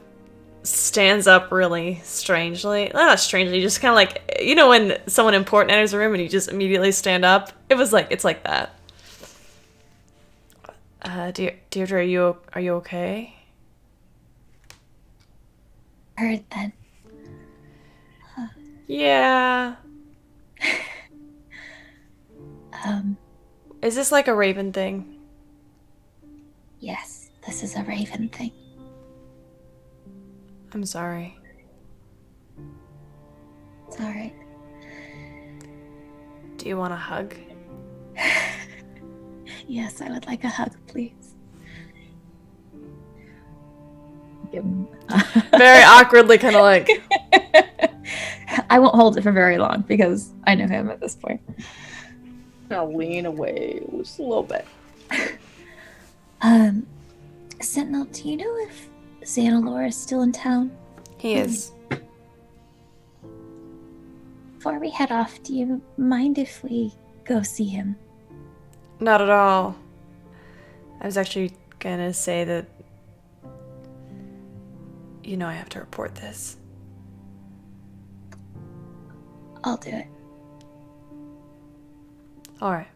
stands up really strangely. Not strangely, just kind of like, you know when someone important enters a room and you just immediately stand up? It's like that. Deirdre, are you okay? Heard that. Yeah. Is this like a Raven thing? Yes, this is a Raven thing. I'm sorry. It's alright. Do you want a hug? Yes, I would like a hug, please. Give him- Very awkwardly, kind of like. I won't hold it for very long because I know him at this point. I'll lean away just a little bit. Sentinel, do you know if Xanalor is still in town? He is. Before we head off, do you mind if we go see him? Not at all. I was actually gonna say that. You know I have to report this. I'll do it. Alright.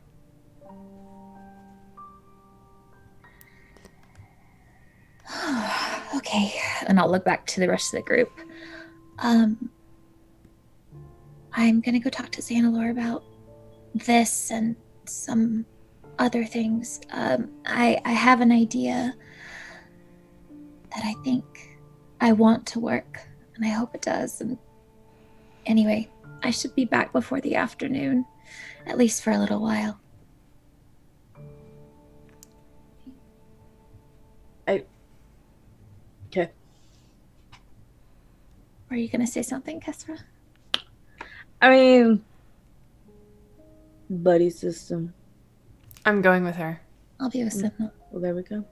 Okay, and I'll look back to the rest of the group. I'm gonna go talk to Xanalor about this and some other things. I have an idea that I think I want to work, and I hope it does. And anyway, I should be back before the afternoon, at least for a little while. Okay. Were you gonna say something, Kesra? I mean, buddy system. I'm going with her. I'll be with Sentinel. Well, there we go.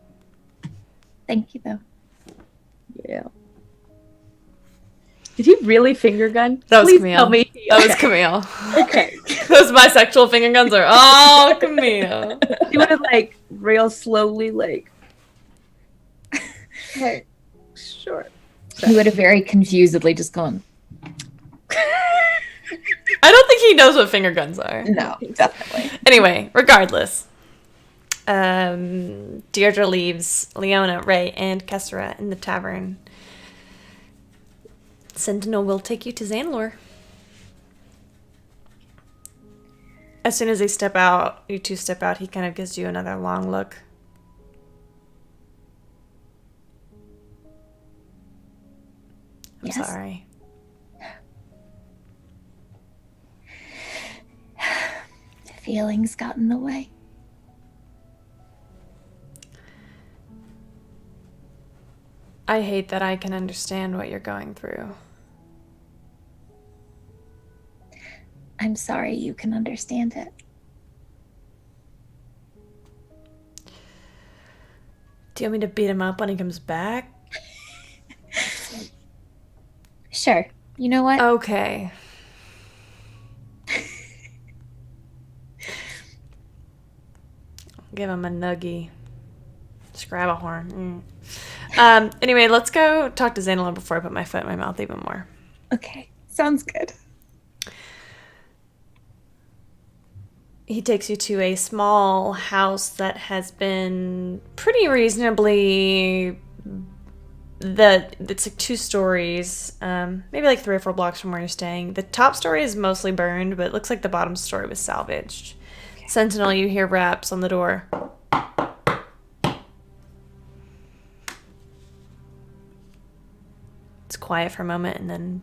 Thank you, though. Yeah. Did he really finger gun? That was Please Camille. tell me. That was Camille. Okay. Those bisexual finger guns are all Camille. He would have like real slowly like. Okay. Sure. He would have very confusedly just gone, I don't think he knows what finger guns are. no, definitely. Anyway, regardless. Deirdre leaves Leona, Ray, and Kessera in the tavern. Sentinel will take you to Xanalor. As soon as they step out, you two step out, he kind of gives you another long look. I'm Yes. sorry. Feelings got in the way. I hate that I can understand what you're going through. I'm sorry you can understand it. Do you want me to beat him up when he comes back? Sure. You know what? Okay. Give him a nuggie. Just grab a horn. Anyway, let's go talk to Xanalor before I put my foot in my mouth even more. Okay. Sounds good. He takes you to a small house that has been pretty reasonably... It's like 2 stories, maybe like 3 or 4 blocks from where you're staying. The top story is mostly burned, but it looks like the bottom story was salvaged. Okay. Sentinel, you hear raps on the door. It's quiet for a moment, and then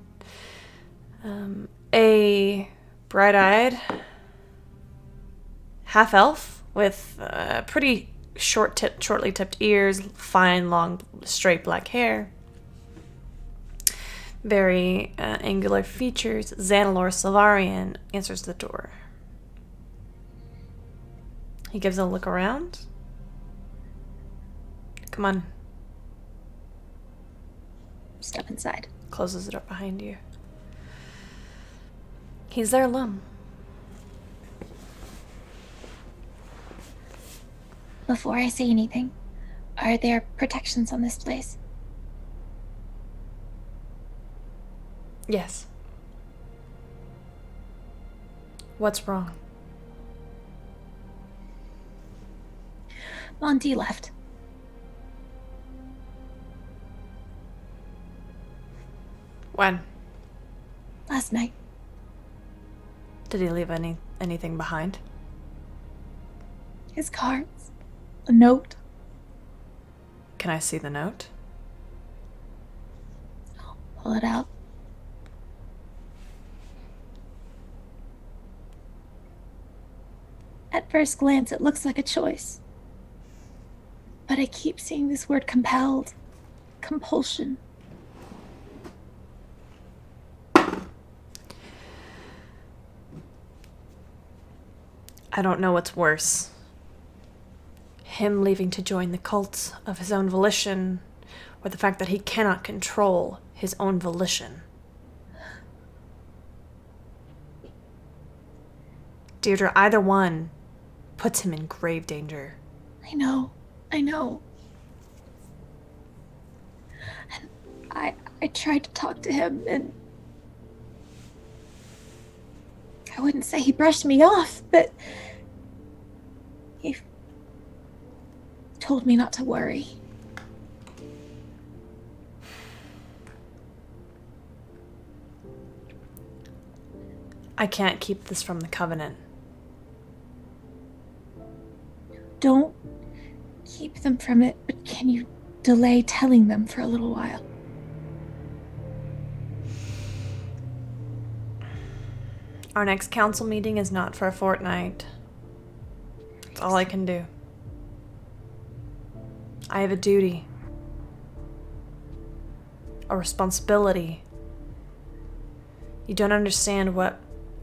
a bright-eyed, half-elf with pretty shortly tipped ears, fine, long, straight black hair. Very angular features. Xanalor Sylvarian answers the door. He gives a look around. Come on. Step inside. Closes the door behind you. He's there alone. Before I say anything, are there protections on this place? Yes. What's wrong? Monty left. When? Last night. Did he leave anything behind? His cards. A note. Can I see the note? I'll pull it out. At first glance, it looks like a choice. But I keep seeing this word compelled. Compulsion. I don't know what's worse. Him leaving to join the cult of his own volition, or the fact that he cannot control his own volition. Deirdre, either one puts him in grave danger. I know. And I tried to talk to him, and I wouldn't say he brushed me off, but he told me not to worry. I can't keep this from the Covenant. Don't keep them from it, but can you delay telling them for a little while? Our next council meeting is not for a fortnight. That's all I can do. I have a duty. A responsibility. You don't understand what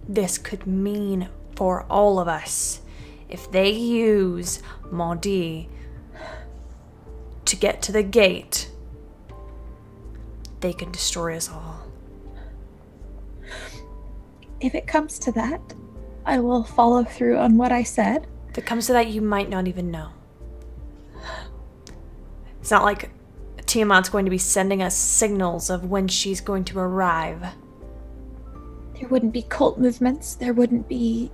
this could mean for all of us if they use Maudie to get to the gate. They can destroy us all. If it comes to that, I will follow through on what I said. If it comes to that, you might not even know. It's not like Tiamat's going to be sending us signals of when she's going to arrive. There wouldn't be cult movements. There wouldn't be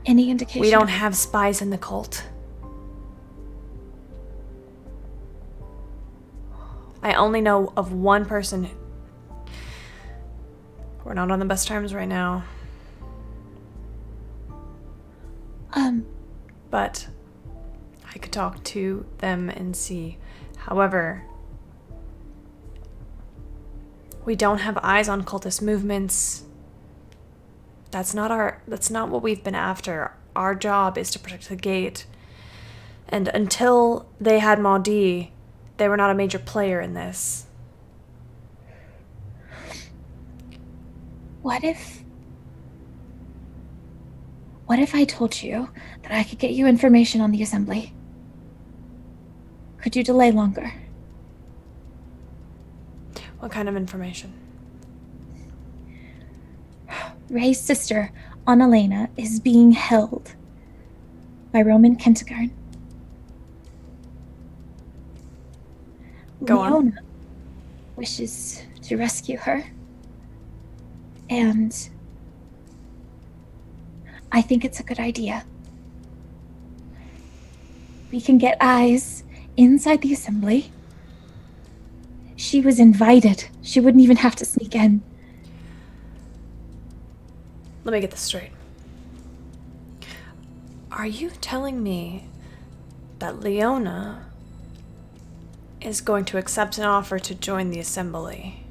any indication. We don't have spies in the cult. I only know of one person. We're not on the best terms right now. But I could talk to them and see. However, we don't have eyes on cultist movements. That's not what we've been after. Our job is to protect the gate. And until they had Maudie, they were not a major player in this. What if I told you that I could get you information on the assembly? Could you delay longer? What kind of information? Ray's sister, Annalena, is being held by Roman Kentigern. Go on. Leona wishes to rescue her. And I think it's a good idea. We can get eyes inside the assembly. She was invited. She wouldn't even have to sneak in. Let me get this straight. Are you telling me that Leona is going to accept an offer to join the assembly?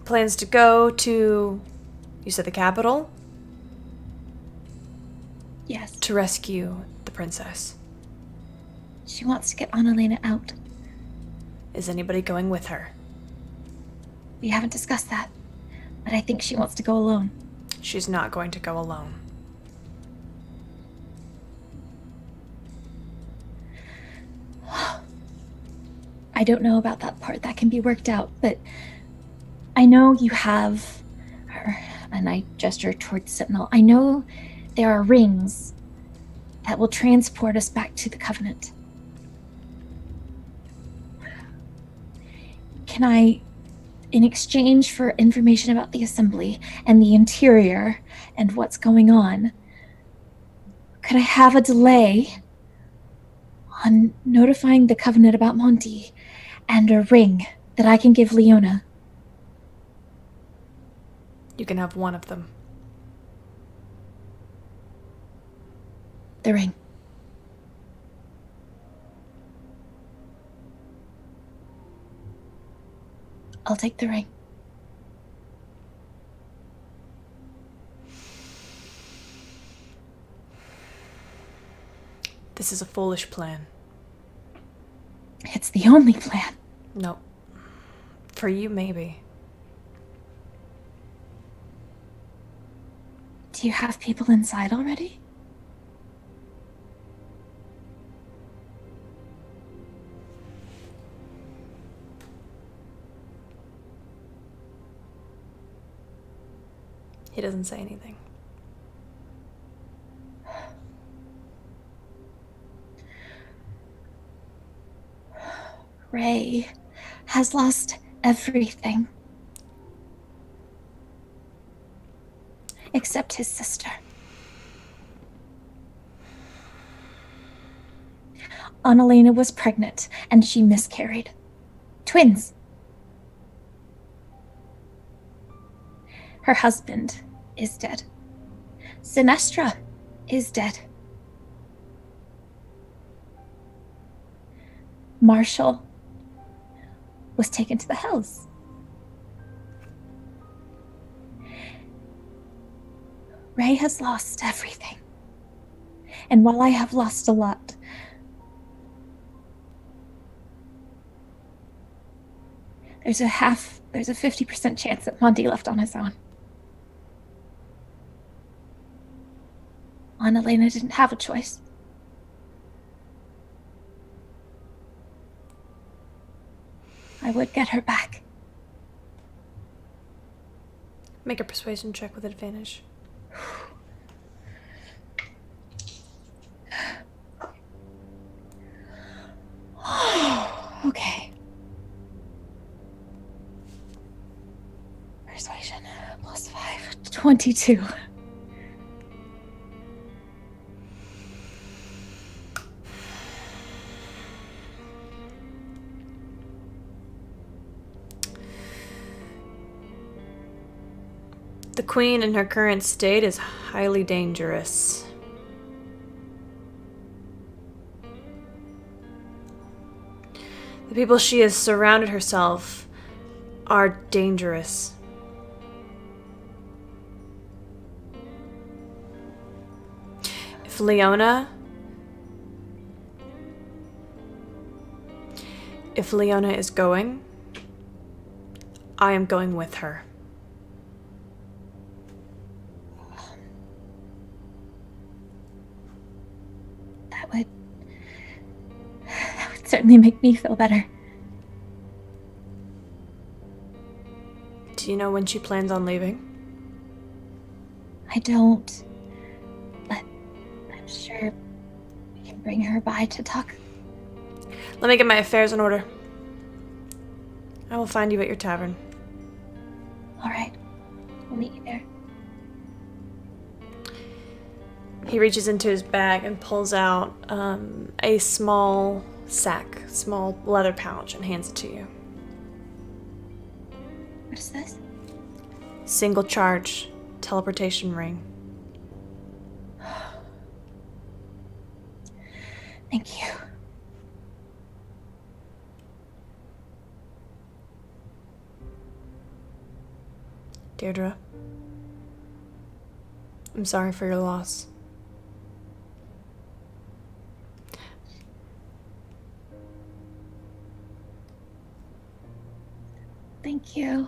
Plans to go to, you said the capital? Yes. to rescue the princess. She wants to get Annalena out. Is anybody going with her? We haven't discussed that, but I think she wants to go alone. She's not going to go alone. I don't know about that part. That can be worked out, but I know you have her, and I gesture towards Sentinel. I know there are rings that will transport us back to the Covenant. Can I, in exchange for information about the Assembly and the interior and what's going on, could I have a delay on notifying the Covenant about Monty and a ring that I can give Leona? You can have one of them. The ring. I'll take the ring. This is a foolish plan. It's the only plan. No. For you, maybe. Do you have people inside already? He doesn't say anything. Ray has lost everything. Except his sister. Annalena was pregnant and she miscarried. Twins. Her husband is dead. Sinestra is dead. Marshall was taken to the Hells. Ray has lost everything. And while I have lost a lot, there's a 50% chance that Monty left on his own. Annalena didn't have a choice. I would get her back. Make a persuasion check with advantage. Okay. Persuasion +5. 22. The queen in her current state is highly dangerous. The people she has surrounded herself are dangerous. If Leona is going, I am going with her. That would certainly make me feel better. Do you know when she plans on leaving? I don't, but I'm sure we can bring her by to talk. Let me get my affairs in order. I will find you at your tavern. All right, we'll meet you there. He reaches into his bag and pulls out a small leather pouch, and hands it to you. What is this? Single charge teleportation ring. Thank you. Deirdre, I'm sorry for your loss. Thank you.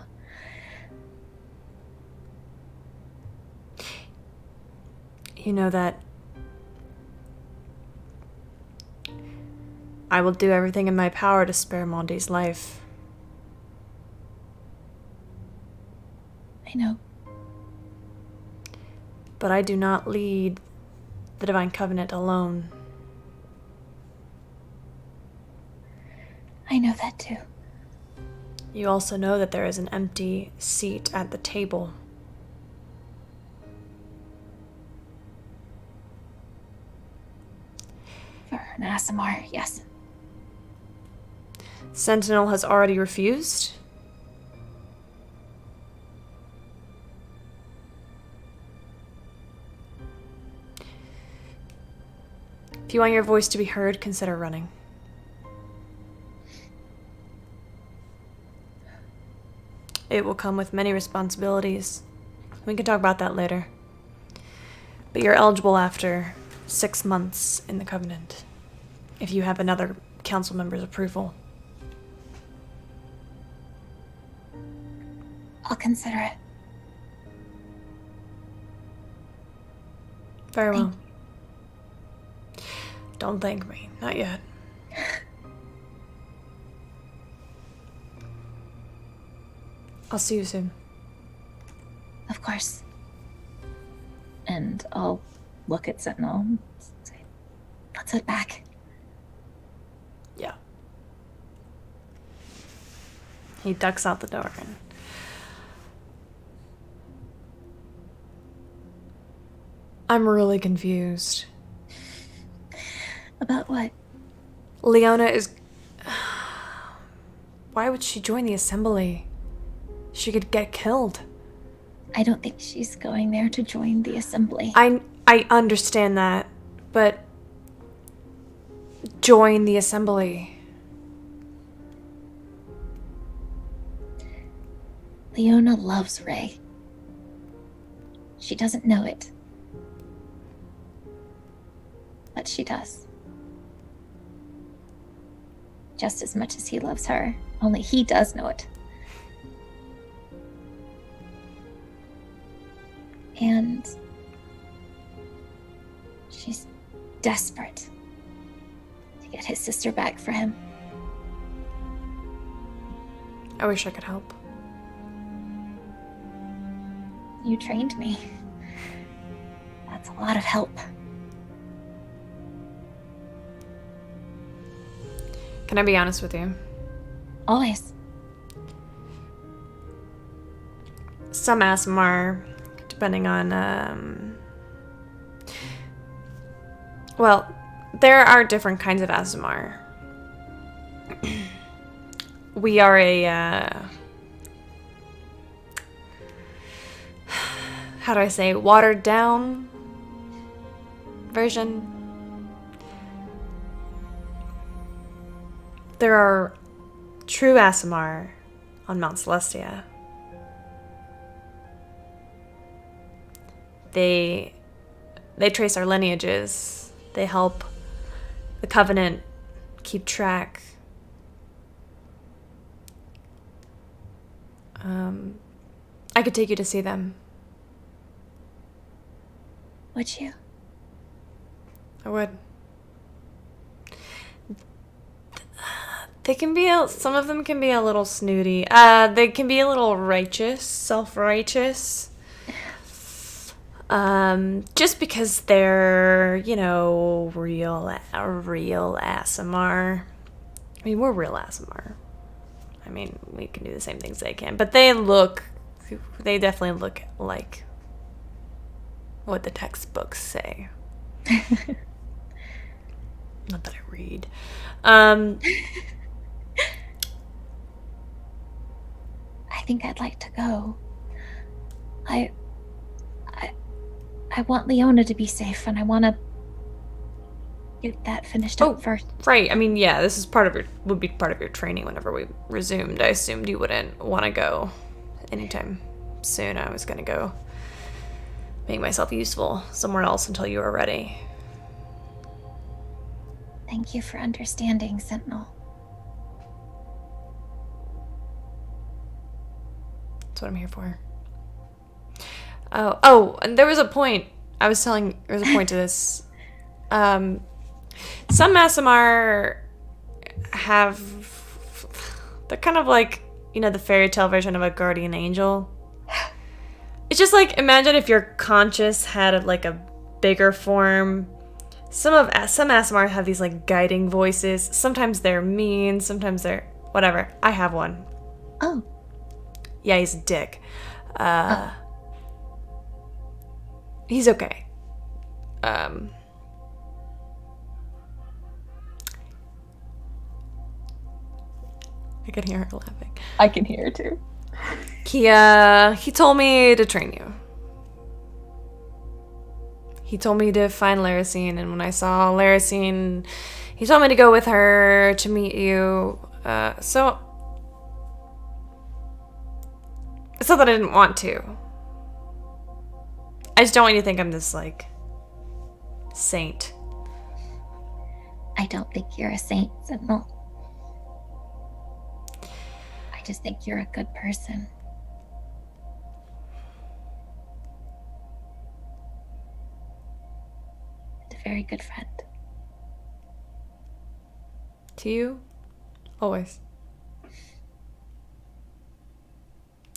You know that I will do everything in my power to spare Monty's life. I know. But I do not lead the Divine Covenant alone. I know that too. You also know that there is an empty seat at the table. For an ASMR, yes. Sentinel has already refused. If you want your voice to be heard, consider running. It will come with many responsibilities. We can talk about that later. But you're eligible after 6 months in the Covenant, if you have another council member's approval. I'll consider it. Very well. Don't thank me. Not yet. I'll see you soon. Of course. And I'll look at Sentinel and say, let's head back. Yeah. He ducks out the door and I'm really confused. About what? Leona is... Why would she join the assembly? She could get killed. I don't think she's going there to join the assembly. I understand that, but... Join the assembly. Leona loves Ray. She doesn't know it. But she does. Just as much as he loves her, only he does know it. And she's desperate to get his sister back for him. I wish I could help. You trained me. That's a lot of help. Can I be honest with you? Always. Some ASMR, depending on, well, there are different kinds of ASMR. We are a, how do I say, watered down version. There are true ASMR on Mount Celestia. They trace our lineages. They help the Covenant keep track. I could take you to see them. Would you? I would. They can be some of them can be a little snooty. They can be a little righteous, self-righteous. Just because they're, you know, real ASMR. I mean, we're real ASMR. I mean, we can do the same things they can, but they definitely look like what the textbooks say. Not that I read. I think I'd like to go. I want Leona to be safe, and I want to get that finished up first. Right. I mean, yeah, this is would be part of your training whenever we resumed. I assumed you wouldn't want to go anytime soon. I was going to go make myself useful somewhere else until you were ready. Thank you for understanding, Sentinel. what I'm here for. Oh, and there was a point. There's a point to this. Some Asimar they're kind of like, the fairy tale version of a guardian angel. It's just like, imagine if your conscious had a bigger form. Some Asimar have these like guiding voices. Sometimes they're mean, sometimes they're whatever. I have one. Oh. Yeah, he's a dick. He's okay. I can hear her laughing. I can hear it too. He told me to train you. He told me to find Laracine, and when I saw Laracine, he told me to go with her to meet you. So it's not that I didn't want to. I just don't want you to think I'm this, saint. I don't think you're a saint, Sentinel. I just think you're a good person. And a very good friend. To you? Always.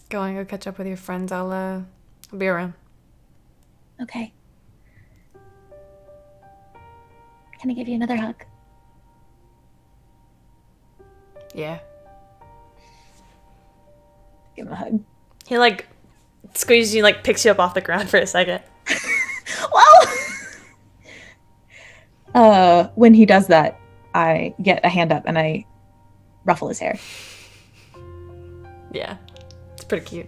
Go on, go catch up with your friends. I'll be around. Okay. Can I give you another hug? Yeah. Give him a hug. He squeezes you, picks you up off the ground for a second. Well, when he does that, I get a hand up and I ruffle his hair. Yeah. It's pretty cute.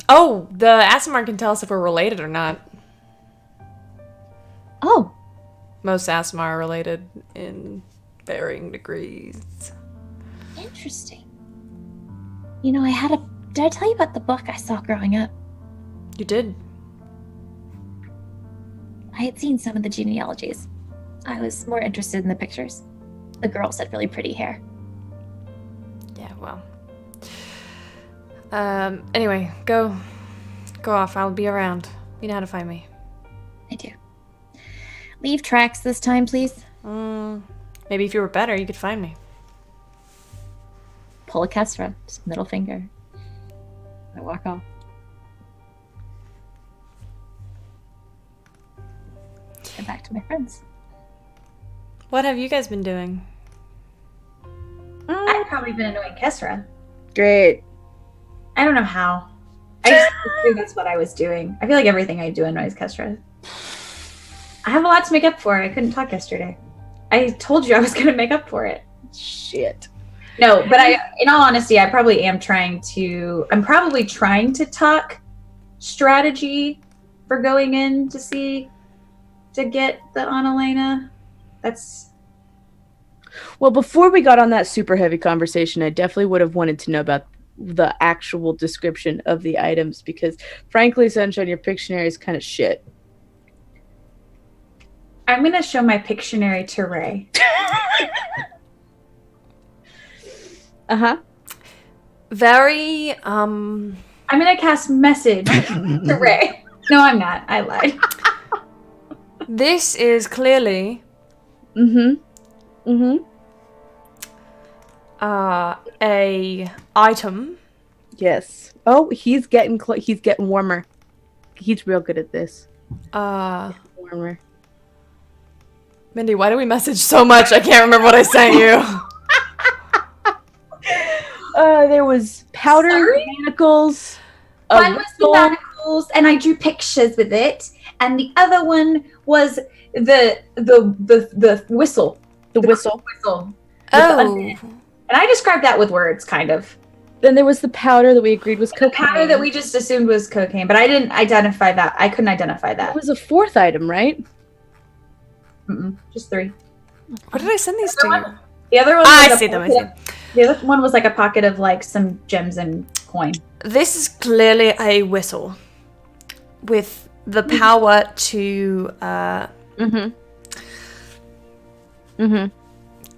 Oh, the Asimar can tell us if we're related or not. Oh. Most Asimar are related in varying degrees. Interesting. Did I tell you about the book I saw growing up? You did? I had seen some of the genealogies. I was more interested in the pictures. The girls had really pretty hair. Yeah, well. Anyway, go off. I'll be around. You know how to find me. I do. Leave tracks this time, please. Maybe if you were better, you could find me. Pull a Kestra. Just middle finger. I walk off. Get back to my friends. What have you guys been doing? I've probably been annoying Kesra. Great. I don't know how. I just assumed that's what I was doing. I feel like everything I do annoys Kesra. I have a lot to make up for. I couldn't talk yesterday. I told you I was going to make up for it. Shit. No, but in all honesty, I'm probably trying to talk strategy for going in to get the Annalena. Well, before we got on that super heavy conversation, I definitely would have wanted to know about the actual description of the items because, frankly, Sunshine, your Pictionary is kind of shit. I'm going to show my Pictionary to Ray. Uh-huh. Very, I'm going to cast message to Ray. No, I'm not. I lied. This is clearly a item. Yes. Oh, he's getting warmer. He's real good at this. Warmer. Mindy, why do we message so much? I can't remember what I sent you. There was powder, manacles. One was the manacles, and I drew pictures with it, and the other one was the whistle. The whistle. Whistle. Oh. And I described that with words, kind of. Then there was the powder that we agreed was cocaine. The powder that we just assumed was cocaine, but I didn't identify that. I couldn't identify that. It was a fourth item, right? Just 3. What did I send these to you? The other one. I see them. The other one was like a pocket of some gems and coin. This is clearly a whistle with the power to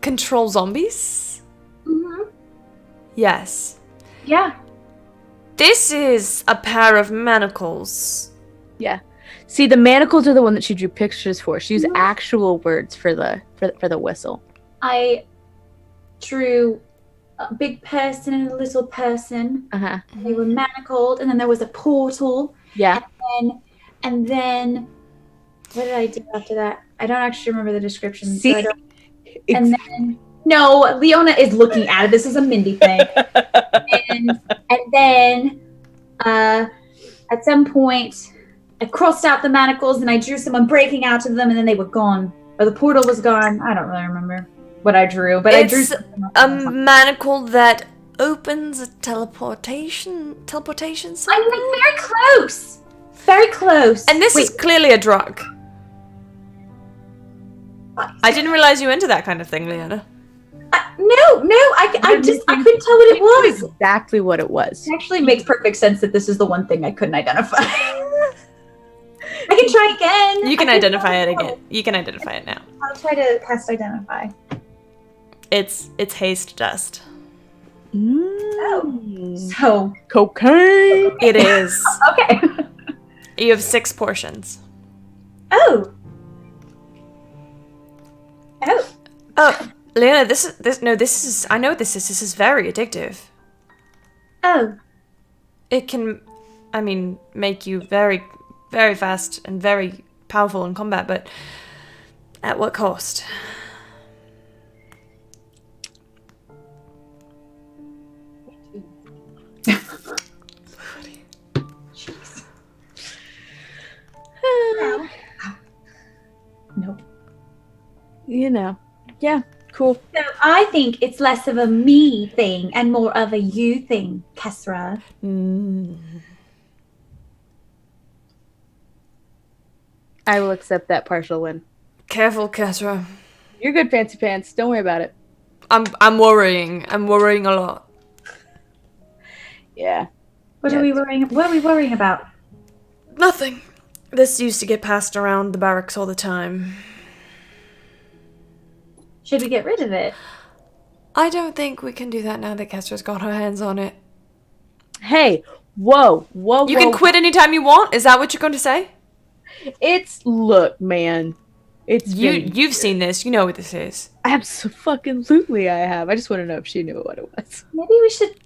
control zombies. Yes. Yeah. This is a pair of manacles. Yeah. See, the manacles are the one that she drew pictures for. She used actual words for the whistle. I drew a big person and a little person. Uh-huh. They were manacled, and then there was a portal. Yeah. And then what did I do after that? I don't actually remember the description. See? So I don't. And then no, Leona is looking at it. This is a Mindy thing. and then at some point I crossed out the manacles and I drew someone breaking out of them, and then they were gone. Or the portal was gone. I don't really remember what I drew, but I drew a manacle that opens a teleportation something. I'm like very close. Very close. And this is clearly a drug. I didn't realize you into that kind of thing, Leona. No, I couldn't tell what it was. Exactly what it was. It actually makes perfect sense that this is the one thing I couldn't identify. I can try again. You can identify it again. You can identify it now. I'll try to cast identify. It's haste dust. So cocaine. It is. Okay. You have 6 portions. Oh, Leona, this is I know what this is very addictive. Oh. It can, make you very, very fast and very powerful in combat, but at what cost? Nope. You know. Yeah, cool. So I think it's less of a me thing and more of a you thing, Kesra. I will accept that partial win. Careful, Kesra. You're good, Fancy Pants. Don't worry about it. I'm worrying. I'm worrying a lot. Yeah. What are we worrying about? Nothing. This used to get passed around the barracks all the time. Should we get rid of it? I don't think we can do that now that Kestra's got her hands on it. Hey, whoa. You can quit anytime you want? Is that what you're going to say? Look, man. You've seen this. You know what this is. Absolutely I have. I just want to know if she knew what it was. Maybe we should.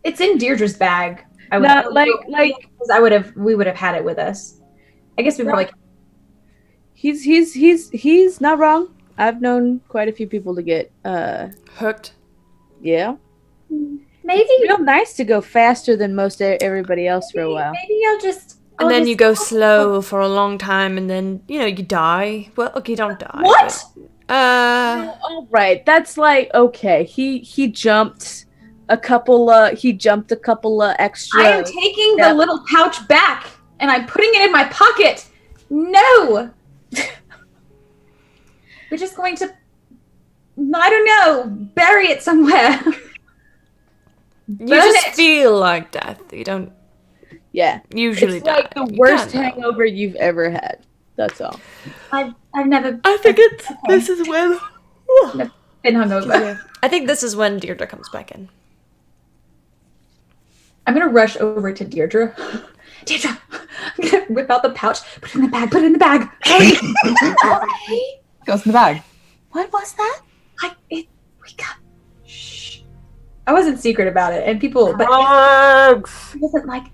It's in Deirdre's bag. We would have had it with us. I guess we probably. He's not wrong. I've known quite a few people to get hooked. Yeah. Maybe it's real nice to go faster than most everybody else for a while. Maybe I'll just. And then you go slow for a long time, and then you die. Well, okay, you don't die. What? All right. That's like okay. He jumped a couple. He jumped a couple extra. I am taking the little pouch back, and I'm putting it in my pocket. No. We're just going to. I don't know. Bury it somewhere. You just feel like death. You don't. Yeah. Usually it's like the worst hangover you've ever had. That's all. I've never. I think this is when. Been hungover. I think this is when Deirdre comes back in. I'm gonna rush over to Deirdre. Deirdre, I'm gonna whip out the pouch. Put it in the bag. Put it in the bag. Okay. Goes in the bag. What was that? Shh. I wasn't secret about it, and people. But it wasn't like.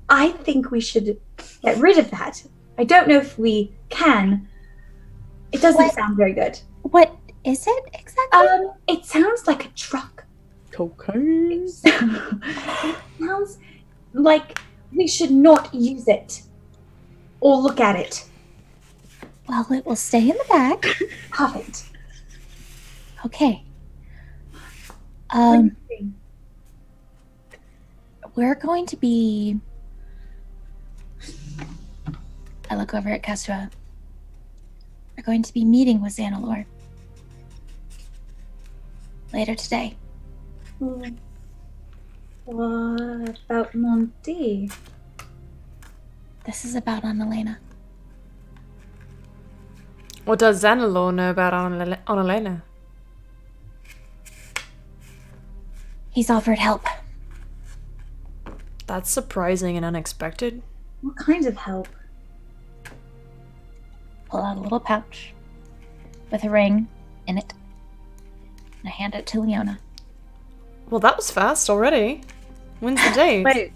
I think we should get rid of that. I don't know if we can. It doesn't sound very good. What is it exactly? It sounds like a truck. Cocaine. It sounds like we should not use it or look at it. Well, it will stay in the bag. Perfect. Okay. We're going to be. I look over at Kestra. We're going to be meeting with Xanalor later today. What about Monty? This is about Annalena. What does Xanalor know about Annalena? He's offered help. That's surprising and unexpected. What kind of help? Pull out a little pouch with a ring in it. And I hand it to Leona. Well, that was fast already. When's the date? Wait.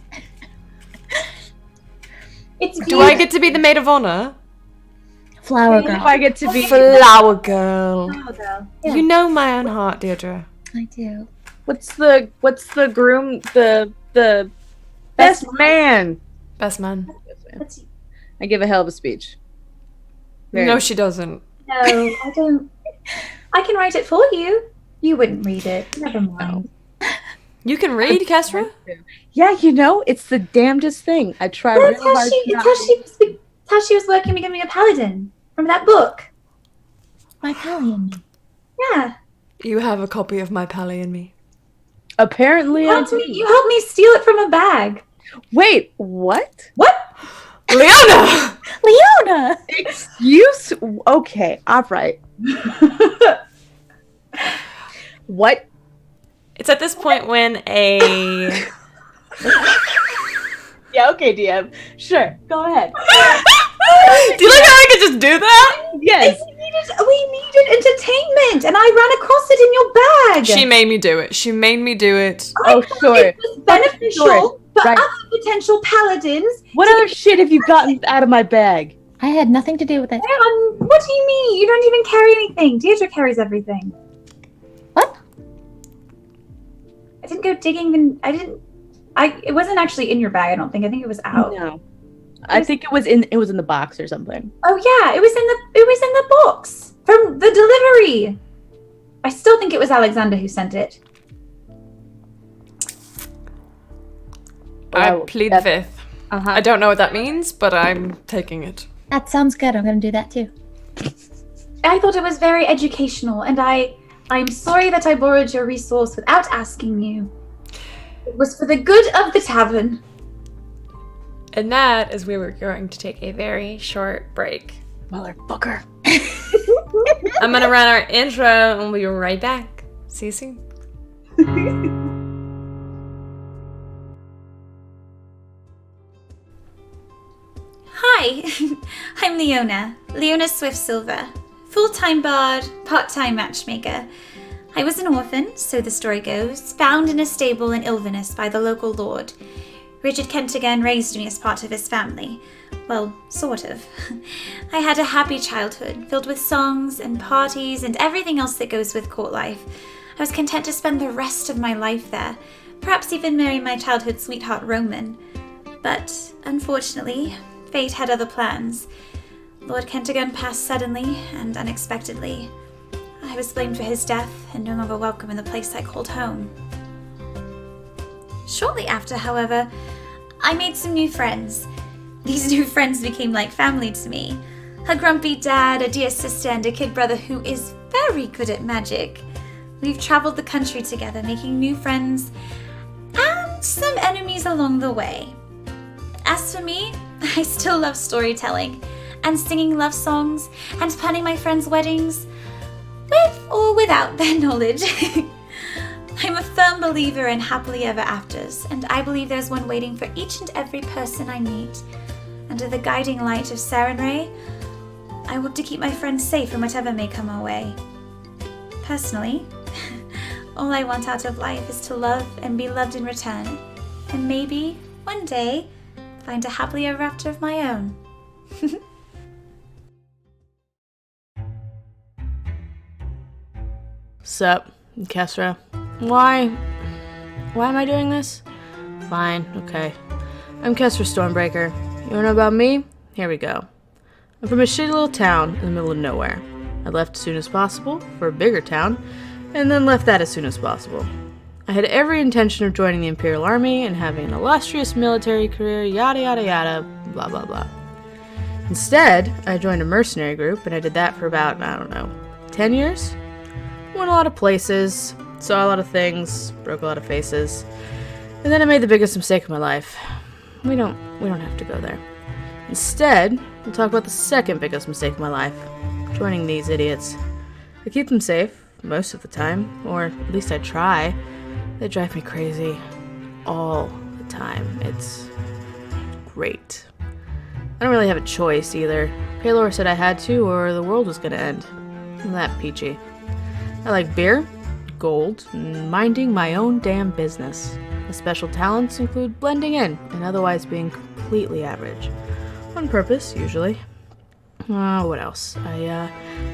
It's Do I get to be the maid of honor? Flower If girl. I get to be Flower girl. Oh, girl. You know my own heart, Deirdre. I do. what's the groom the best man? Best man. What's- I give a hell of a speech. No, she doesn't. No, I don't. I can write it for you. You wouldn't read it. Never mind. You can read, Kestra? Yeah, you know, it's the damnedest thing. I try Well, really hard to not it's how she was working becoming a paladin. From that book. My Pally and me. Yeah. You have a copy of my Pally and me. Apparently I do. You helped me steal it from a bag. Wait, what? What? Leona! Leona! Excuse? Okay, alright. What? It's at this point when a... Yeah, okay, DM. Sure, go ahead. Do you like how I could just do that? Yes. We needed entertainment, and I ran across it in your bag. She made me do it. She made me do it. Oh, sure. It was beneficial Sure. for Right. other potential paladins. What other shit have you gotten out of my bag? I had nothing to do with it. What do you mean? You don't even carry anything. Deirdre carries everything. What? I didn't go digging. It wasn't actually in your bag. I don't think. I think it was out. No. I think it was in the box or something. Oh yeah, it was in the box from the delivery. I still think it was Alexander who sent it. I Oh, plead that- fifth. Uh-huh. I don't know what that means, but I'm taking it. That sounds good. I'm going to do that too. I thought it was very educational, and I'm sorry that I borrowed your resource without asking you. It was for the good of the tavern. And that is where we're going to take a very short break. Motherfucker. I'm gonna run our intro and we'll be right back. See you soon. Hi, I'm Leona Swift Silver, full-time bard, part-time matchmaker. I was an orphan, so the story goes, found in a stable in Ilvinus by the local lord. Richard Kentigan raised me as part of his family. Well, sort of. I had a happy childhood, filled with songs and parties and everything else that goes with court life. I was content to spend the rest of my life there, perhaps even marry my childhood sweetheart Roman. But, unfortunately, fate had other plans. Lord Kentigan passed suddenly and unexpectedly. I was blamed for his death and no longer welcome in the place I called home. Shortly after, however, I made some new friends. These new friends became like family to me. A grumpy dad, a dear sister, and a kid brother who is very good at magic. We've traveled the country together, making new friends and some enemies along the way. As for me, I still love storytelling and singing love songs and planning my friends' weddings, with or without their knowledge. I'm a firm believer in happily ever afters, and I believe there's one waiting for each and every person I meet. Under the guiding light of Sarenrae, I hope to keep my friends safe from whatever may come our way. Personally, all I want out of life is to love and be loved in return, and maybe, one day, find a happily ever after of my own. Sup, Kesra? Why am I doing this? Fine, okay. I'm Kesra Stormbreaker. You wanna know about me? Here we go. I'm from a shitty little town in the middle of nowhere. I left as soon as possible for a bigger town, and then left that as soon as possible. I had every intention of joining the Imperial Army and having an illustrious military career, yada yada yada, blah blah blah. Instead, I joined a mercenary group, and I did that for about, 10 years? Went a lot of places, saw a lot of things, broke a lot of faces, and then I made the biggest mistake of my life. We don't have to go there. Instead, we'll talk about the second biggest mistake of my life, joining these idiots. I keep them safe, most of the time, or at least I try, They drive me crazy all the time. It's great. I don't really have a choice either. Paylor said I had to or the world was gonna end. I'm that peachy. I like beer, gold, and minding my own damn business. My special talents include blending in and otherwise being completely average. On purpose, usually. What else? I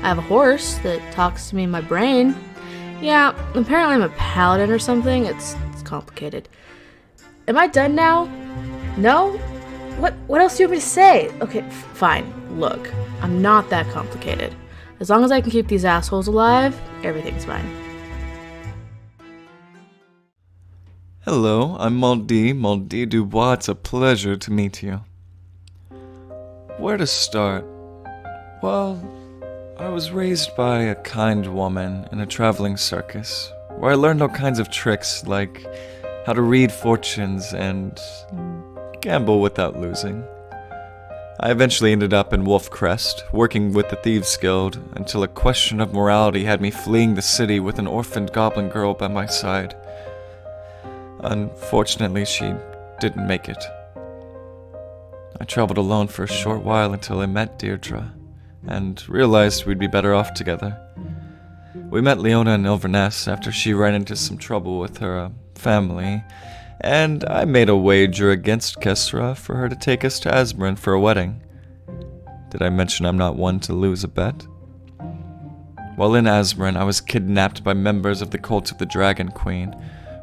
have a horse that talks to me in my brain. Yeah, apparently I'm a paladin or something. It's complicated. Am I done now? No? What else do you want me to say? Okay, fine. Look, I'm not that complicated. As long as I can keep these assholes alive, everything's fine. Hello, I'm Maldi Dubois. It's a pleasure to meet you. Where to start? Well, I was raised by a kind woman in a traveling circus, where I learned all kinds of tricks like how to read fortunes and gamble without losing. I eventually ended up in Wolf Crest, working with the Thieves Guild, until a question of morality had me fleeing the city with an orphaned goblin girl by my side. Unfortunately, she didn't make it. I traveled alone for a short while until I met Deirdre, and realized we'd be better off together. We met Leona in Inverness after she ran into some trouble with her family, and I made a wager against Kesra for her to take us to Asbrin for a wedding. Did I mention I'm not one to lose a bet? While in Asbrin, I was kidnapped by members of the Cult of the Dragon Queen,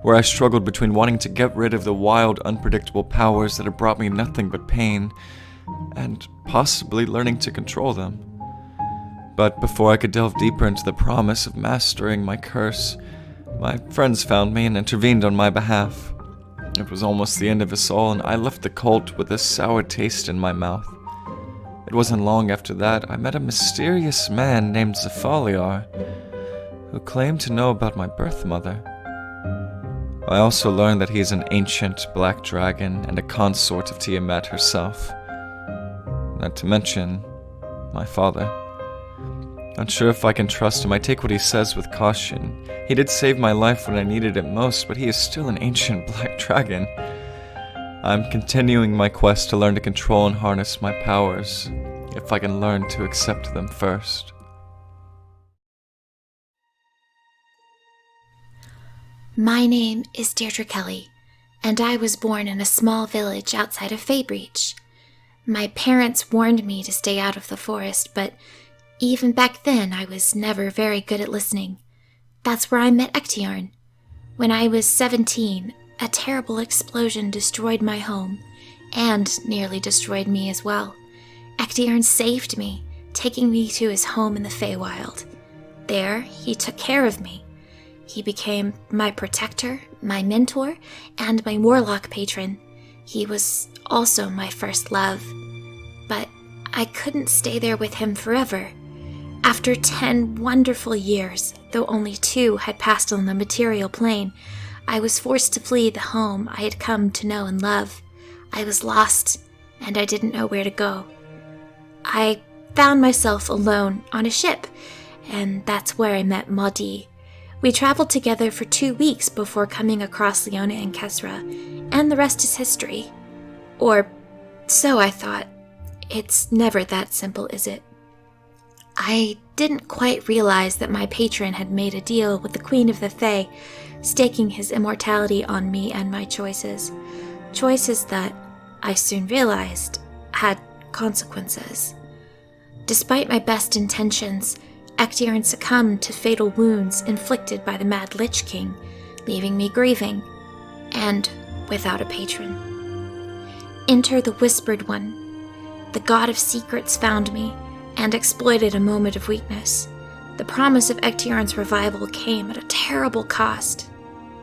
where I struggled between wanting to get rid of the wild, unpredictable powers that had brought me nothing but pain, and possibly learning to control them. But before I could delve deeper into the promise of mastering my curse, my friends found me and intervened on my behalf. It was almost the end of us all, and I left the cult with a sour taste in my mouth. It wasn't long after that I met a mysterious man named Zafaliar, who claimed to know about my birth mother. I also learned that he is an ancient black dragon and a consort of Tiamat herself. Not to mention, my father. Unsure if I can trust him, I take what he says with caution. He did save my life when I needed it most, but he is still an ancient black dragon. I'm continuing my quest to learn to control and harness my powers, if I can learn to accept them first. My name is Deirdre Kelly, and I was born in a small village outside of Faybreach. My parents warned me to stay out of the forest, but even back then I was never very good at listening. That's where I met Ectiarn. When I was 17, a terrible explosion destroyed my home, and nearly destroyed me as well. Ectiarn saved me, taking me to his home in the Feywild. There, he took care of me. He became my protector, my mentor, and my warlock patron. He was also my first love. But I couldn't stay there with him forever. After 10 wonderful years, though only 2 had passed on the material plane, I was forced to flee the home I had come to know and love. I was lost, and I didn't know where to go. I found myself alone on a ship, and that's where I met Maudie. We traveled together for 2 weeks before coming across Leona and Kesra, and the rest is history. Or so I thought. It's never that simple, is it? I didn't quite realize that my patron had made a deal with the Queen of the Fae, staking his immortality on me and my choices. Choices that, I soon realized, had consequences. Despite my best intentions, Ectiarn succumbed to fatal wounds inflicted by the Mad Lich King, leaving me grieving, and without a patron. Enter the Whispered One. The God of Secrets found me, and exploited a moment of weakness. The promise of Ectiarn's revival came at a terrible cost,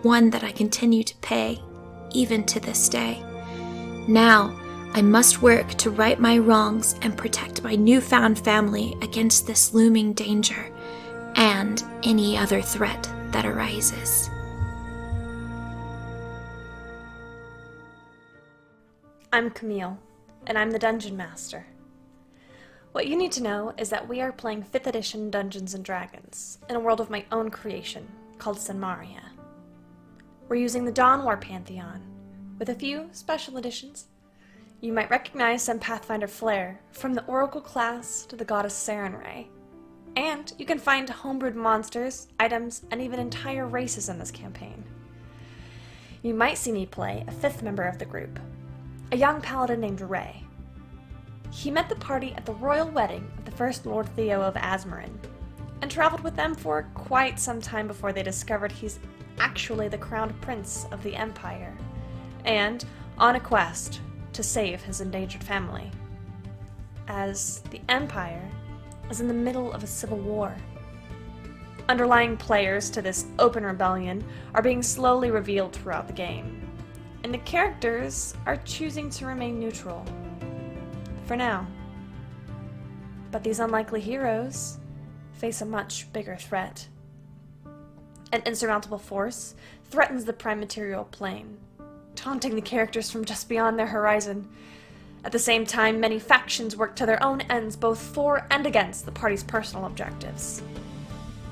one that I continue to pay, even to this day. Now, I must work to right my wrongs and protect my newfound family against this looming danger, and any other threat that arises. I'm Camille, and I'm the Dungeon Master. What you need to know is that we are playing 5th edition Dungeons & Dragons in a world of my own creation called Sylvarian. we're using the Dawn War Pantheon, with a few special additions. You might recognize some Pathfinder flair, from the Oracle class to the Goddess Sarenrae. And you can find homebrewed monsters, items, and even entire races in this campaign. You might see me play a 5th member of the group, a young paladin named Ray. He met the party at the royal wedding of the first Lord Theo of Azmarin, and traveled with them for quite some time before they discovered he's actually the crowned prince of the Empire, and on a quest to save his endangered family, as the Empire is in the middle of a civil war. Underlying players to this open rebellion are being slowly revealed throughout the game, and the characters are choosing to remain neutral. For now. But these unlikely heroes face a much bigger threat. An insurmountable force threatens the prime material plane, taunting the characters from just beyond their horizon. At the same time, many factions work to their own ends, both for and against the party's personal objectives.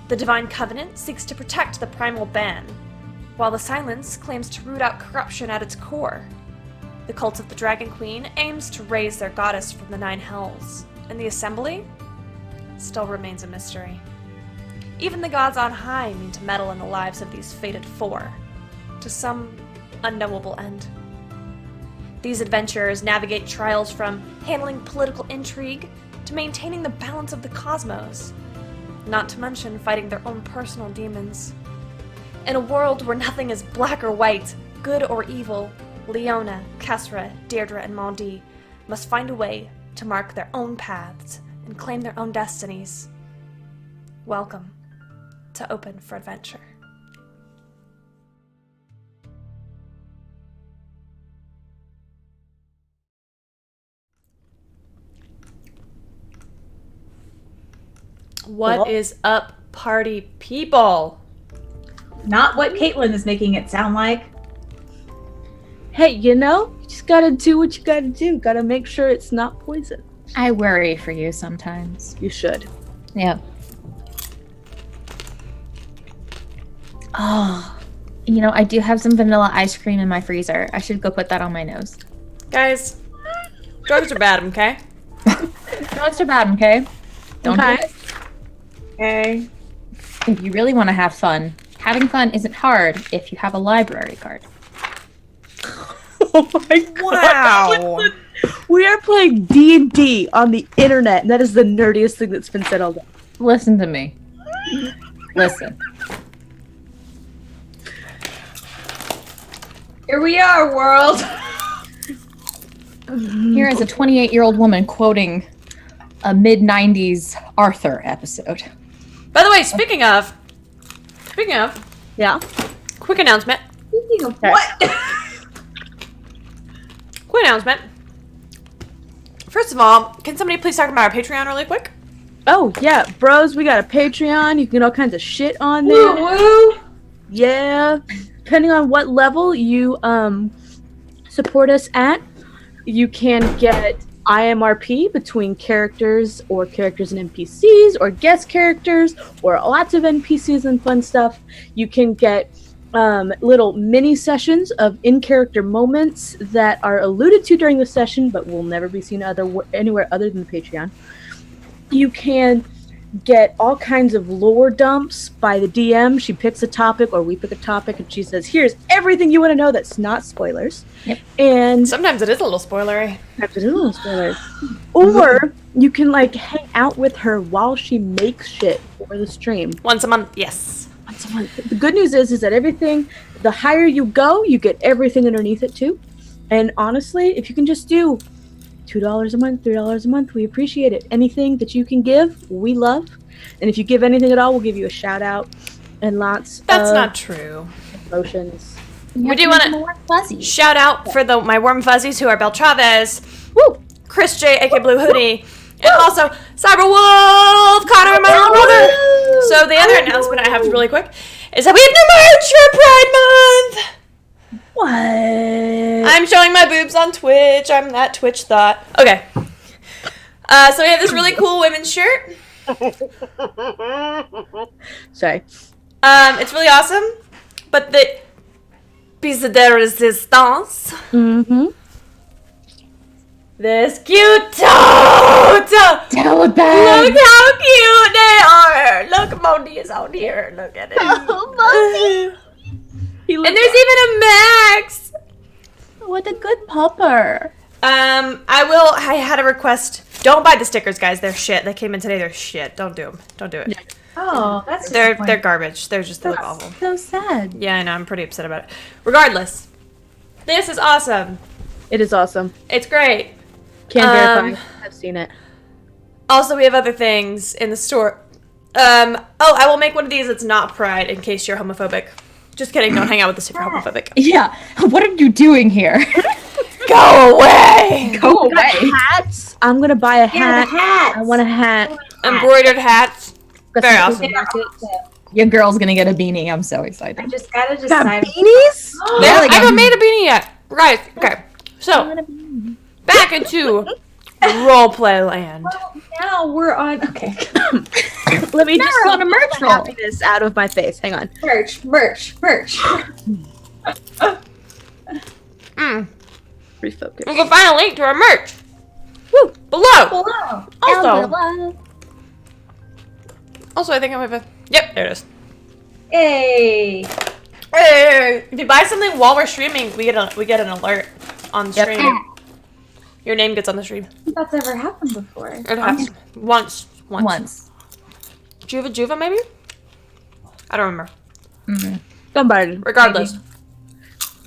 The Divine Covenant seeks to protect the Primal Ban, while the Silence claims to root out corruption at its core. The Cult of the Dragon Queen aims to raise their goddess from the 9 hells, and the Assembly still remains a mystery. Even the gods on high mean to meddle in the lives of these fated 4, to some unknowable end. These adventurers navigate trials from handling political intrigue to maintaining the balance of the cosmos, not to mention fighting their own personal demons. In a world where nothing is black or white, good or evil, Leona, Kesra, Deirdre, and Mondi must find a way to mark their own paths and claim their own destinies. Welcome to Open for Adventure. What is up, party people? Not what Caitlin is making it sound like. Hey, you just gotta do what you gotta do. Gotta make sure it's not poison. I worry for you sometimes. You should. Yep. Oh, I do have some vanilla ice cream in my freezer. I should go put that on my nose. Guys, drugs are bad, okay? Drugs are bad, okay? Don't do it. Okay. If you really want to have fun, having fun isn't hard if you have a library card. Oh my god. Wow. We are playing D&D on the internet, and that is the nerdiest thing that's been said all day. Listen to me. Listen. Here we are, world. Here is a 28-year-old woman quoting a mid-90s Arthur episode. By the way, speaking of, Yeah? quick announcement. What? Quick announcement. First of all, can somebody please talk about our Patreon really quick? Oh, yeah, bros, we got a Patreon. You can get all kinds of shit on there. Woo woo. Yeah. Depending on what level you support us at, you can get IMRP between characters or characters and NPCs or guest characters or lots of NPCs and fun stuff. You can get little mini sessions of in-character moments that are alluded to during the session but will never be seen anywhere other than the Patreon. You can get all kinds of lore dumps by the DM. She picks a topic or we pick a topic and she says, here's everything you want to know that's not spoilers. Yep. And Sometimes it is a little spoilery. sometimes it is a little spoilers. Or you can hang out with her while she makes shit for the stream. Once a month, yes. Once a month. The good news is that everything, the higher you go, you get everything underneath it too. And honestly, if you can just do $2 a month, $3 a month, we appreciate it. Anything that you can give, we love. And if you give anything at all, we'll give you a shout out and lots That's of not true. promotions. We do want to shout out for my warm fuzzies who are Beltravez, Woo! Chris J, aka Blue Hoodie, and also Cyberwolf, Connor, and my little brother. So the other announcement I have really quick is that we have new merch for Pride Month. What? I'm showing my boobs on Twitch. I'm that Twitch thought. Okay. So we have this really cool women's shirt. Sorry. It's really awesome, but piece de resistance. Mm-hmm. This cute toad! Toad Look bag. how cute they are! Look, Moni is out here. Look at it. And there's even a Max! What a good pupper. I had a request. Don't buy the stickers, guys. They're shit. They came in today. They're shit. Don't do them. Don't do it. Oh, that's They're disappointing. garbage. They look awful. So sad. Yeah, I know. I'm pretty upset about it. Regardless, this is awesome. It is awesome. It's great. Can't verify. I've seen it. Also, we have other things in the store. I will make one of these that's not Pride in case you're homophobic. Just kidding. Don't hang out with us if you're homophobic. Yeah. What are you doing here? Go away! Go away. Hats. I'm gonna buy a hat. I want a hat. Embroidered hats. Very awesome. Your girl's gonna get a beanie. I'm so excited. I just gotta Got decide. beanies? I haven't made a beanie yet. Right. Okay. So, back into roleplay land. Now we're on. Okay. Let me just we're on a merch the roll. happiness out of my face. Hang on. merch. Refocus. You can find a link to our merch. Woo! Below. Hello. Also, I think I have a. Yep, there it is. Hey. Hey, if you buy something while we're streaming, we get an alert on the stream. Your name gets on the stream. That's ever happened before. It has once. Juva, maybe? I don't remember. Somebody. Regardless,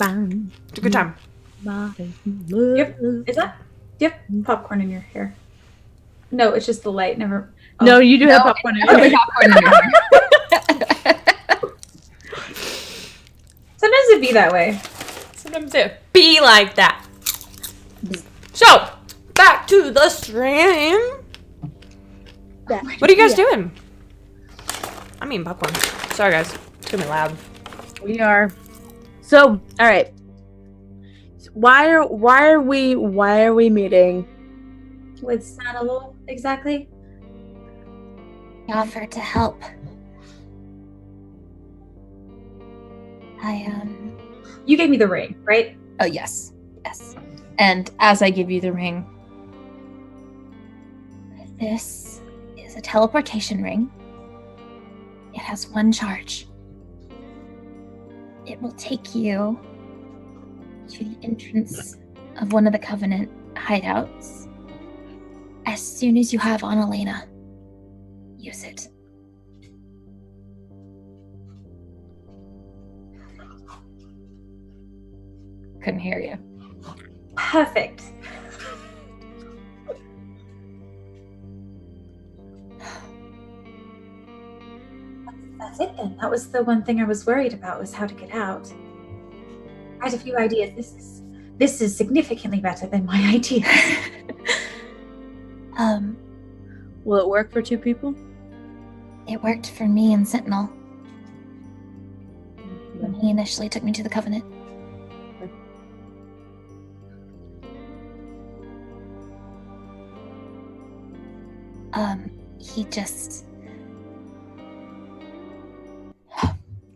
it's a good time. Yep. Is that? Yep. Popcorn in your hair. No, it's just the light. Never. Oh. No, you do have popcorn in your Probably hair. popcorn in your hair. Sometimes it'd be that way. Sometimes it be like that. So, back to the stream. What are you guys doing? I'm eating popcorn. Sorry, guys. It's gonna be loud. We are. So, all right. Why are we meeting? With Sanalo, exactly. He offered to help. You gave me the ring, right? Oh, yes. Yes. And as I give you the ring, this is a teleportation ring. It has one charge. It will take you to the entrance of one of the Covenant hideouts. As soon as you have on Elena, use it. Couldn't hear you. Perfect. That's it then. That was the one thing I was worried about, was how to get out. I had a few ideas. This is significantly better than my idea. Will it work for two people? It worked for me and Sentinel when he initially took me to the Covenant. He just...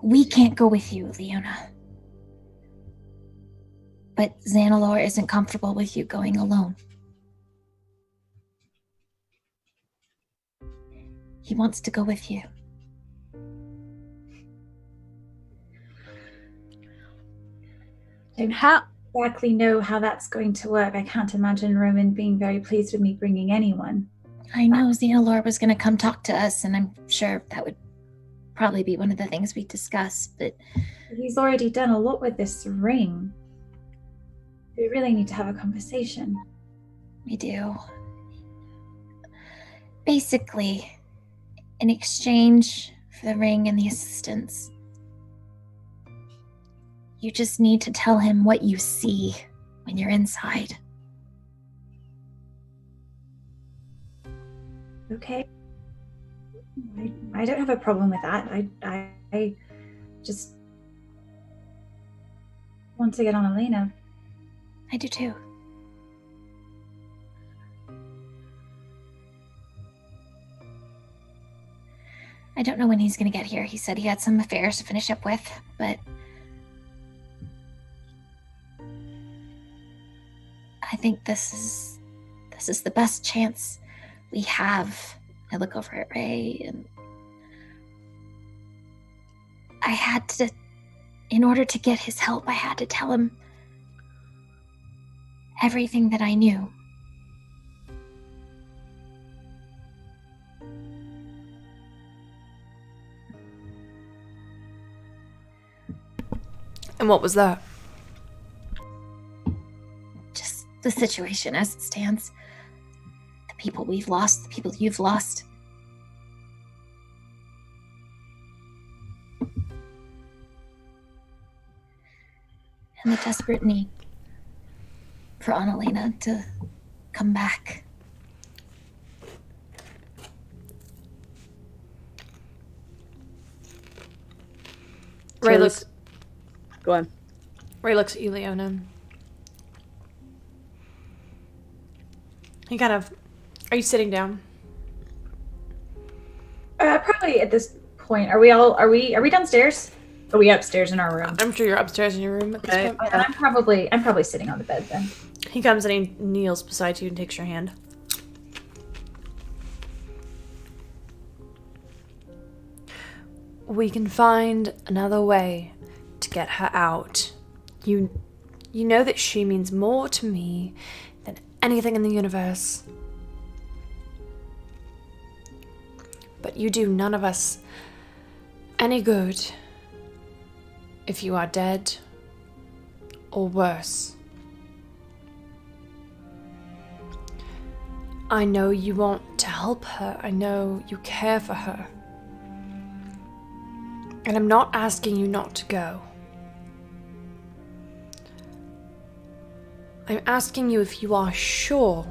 We can't go with you, Leona. But Xanalor isn't comfortable with you going alone. He wants to go with you. I don't exactly know how that's going to work. I can't imagine Roman being very pleased with me bringing anyone. I know Xanalor was going to come talk to us, and I'm sure that would probably be one of the things we discuss, but... He's already done a lot with this ring. We really need to have a conversation. We do. Basically, in exchange for the ring and the assistance, you just need to tell him what you see when you're inside. Okay. I don't have a problem with that. I just want to get on Elena. I do too. I don't know when he's going to get here. He said he had some affairs to finish up with, but I think this is the best chance we have. I look over at Ray, and I had to, in order to get his help, I had to tell him everything that I knew. And what was that? Just the situation as it stands. The people we've lost, the people you've lost. And the desperate need for Annalena to come back. Ray looks Go on. at you, Leona. He kind of... Are you sitting down? Probably at this point. Are we downstairs? Are we upstairs in our room? I'm sure you're upstairs in your room at this point. And I'm probably sitting on the bed then. He comes and he kneels beside you and takes your hand. We can find another way to get her out. You know that she means more to me than anything in the universe. But you do none of us any good if you are dead or worse. I know you want to help her. I know you care for her. And I'm not asking you not to go. I'm asking you if you are sure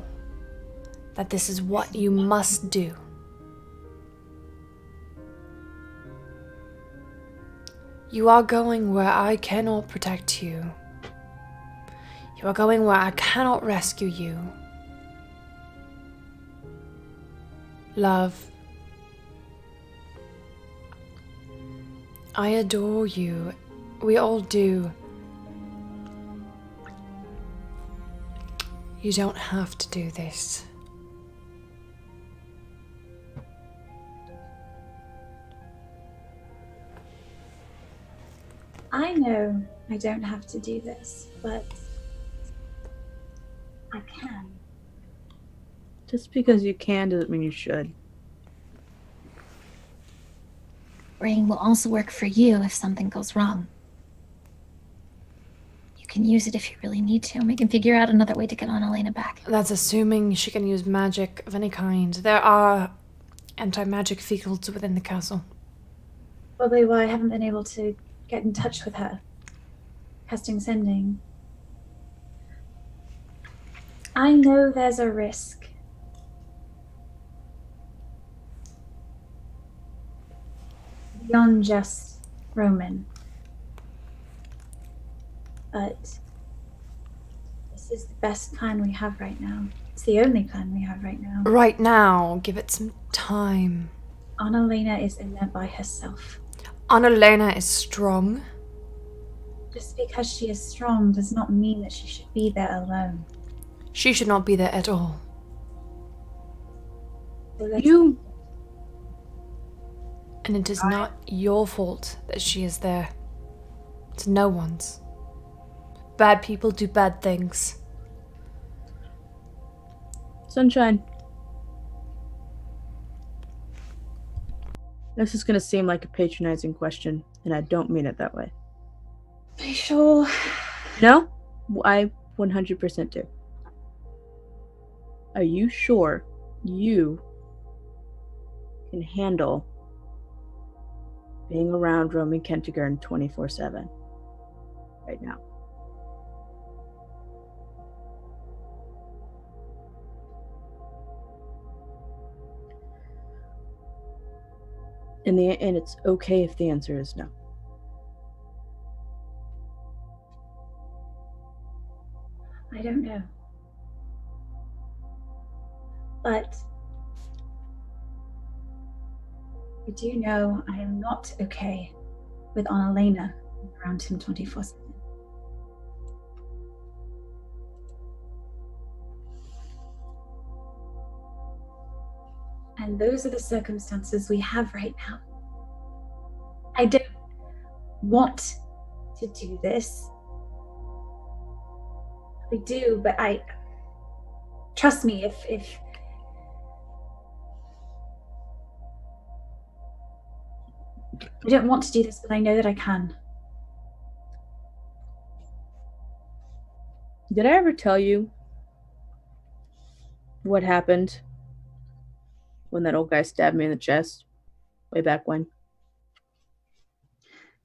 that this is what you must do. You are going where I cannot protect you. You are going where I cannot rescue you. Love, I adore you. We all do. You don't have to do this. I know I don't have to do this, but I can. Just because you can doesn't mean you should. Ring will also work for you if something goes wrong. You can use it if you really need to. We can figure out another way to get Annalena back. That's assuming she can use magic of any kind. There are anti-magic fields within the castle. Probably why I haven't been able to get in touch with her. Casting sending. I know there's a risk. Beyond just Roman. But this is the best plan we have right now. It's the only plan we have right now. Right now, give it some time. Annalena is in there by herself. Annalena is strong. Just because she is strong does not mean that she should be there alone. She should not be there at all. So let's- And it is not your fault that she is there. It's no one's. Bad people do bad things. Sunshine. This is going to seem like a patronizing question, and I don't mean it that way. Are you sure? No, I 100% do. Are you sure you can handle being around Roman Kentigern 24/7 right now? And it's okay if the answer is no. I don't know. But I do know I am not okay with Annalena around him 24/7. And those are the circumstances we have right now. I don't want to do this. I do, but trust me, if I don't want to do this, but I know that I can. Did I ever tell you what happened when that old guy stabbed me in the chest way back when?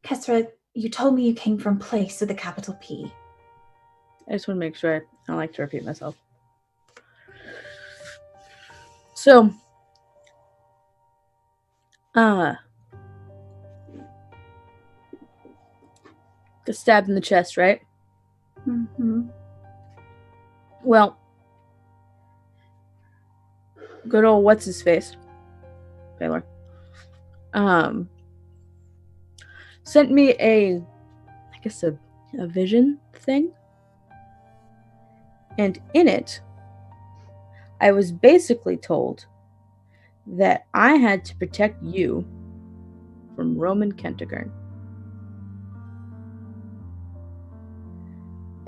Kesra, you told me you came from place with a capital P. I just want to make sure I don't like to repeat myself. So, got stabbed in the chest, right? Mm-hmm. Well, good old what's his face, Taylor, sent me a vision thing, and in it, I was basically told that I had to protect you from Roman Kentigern.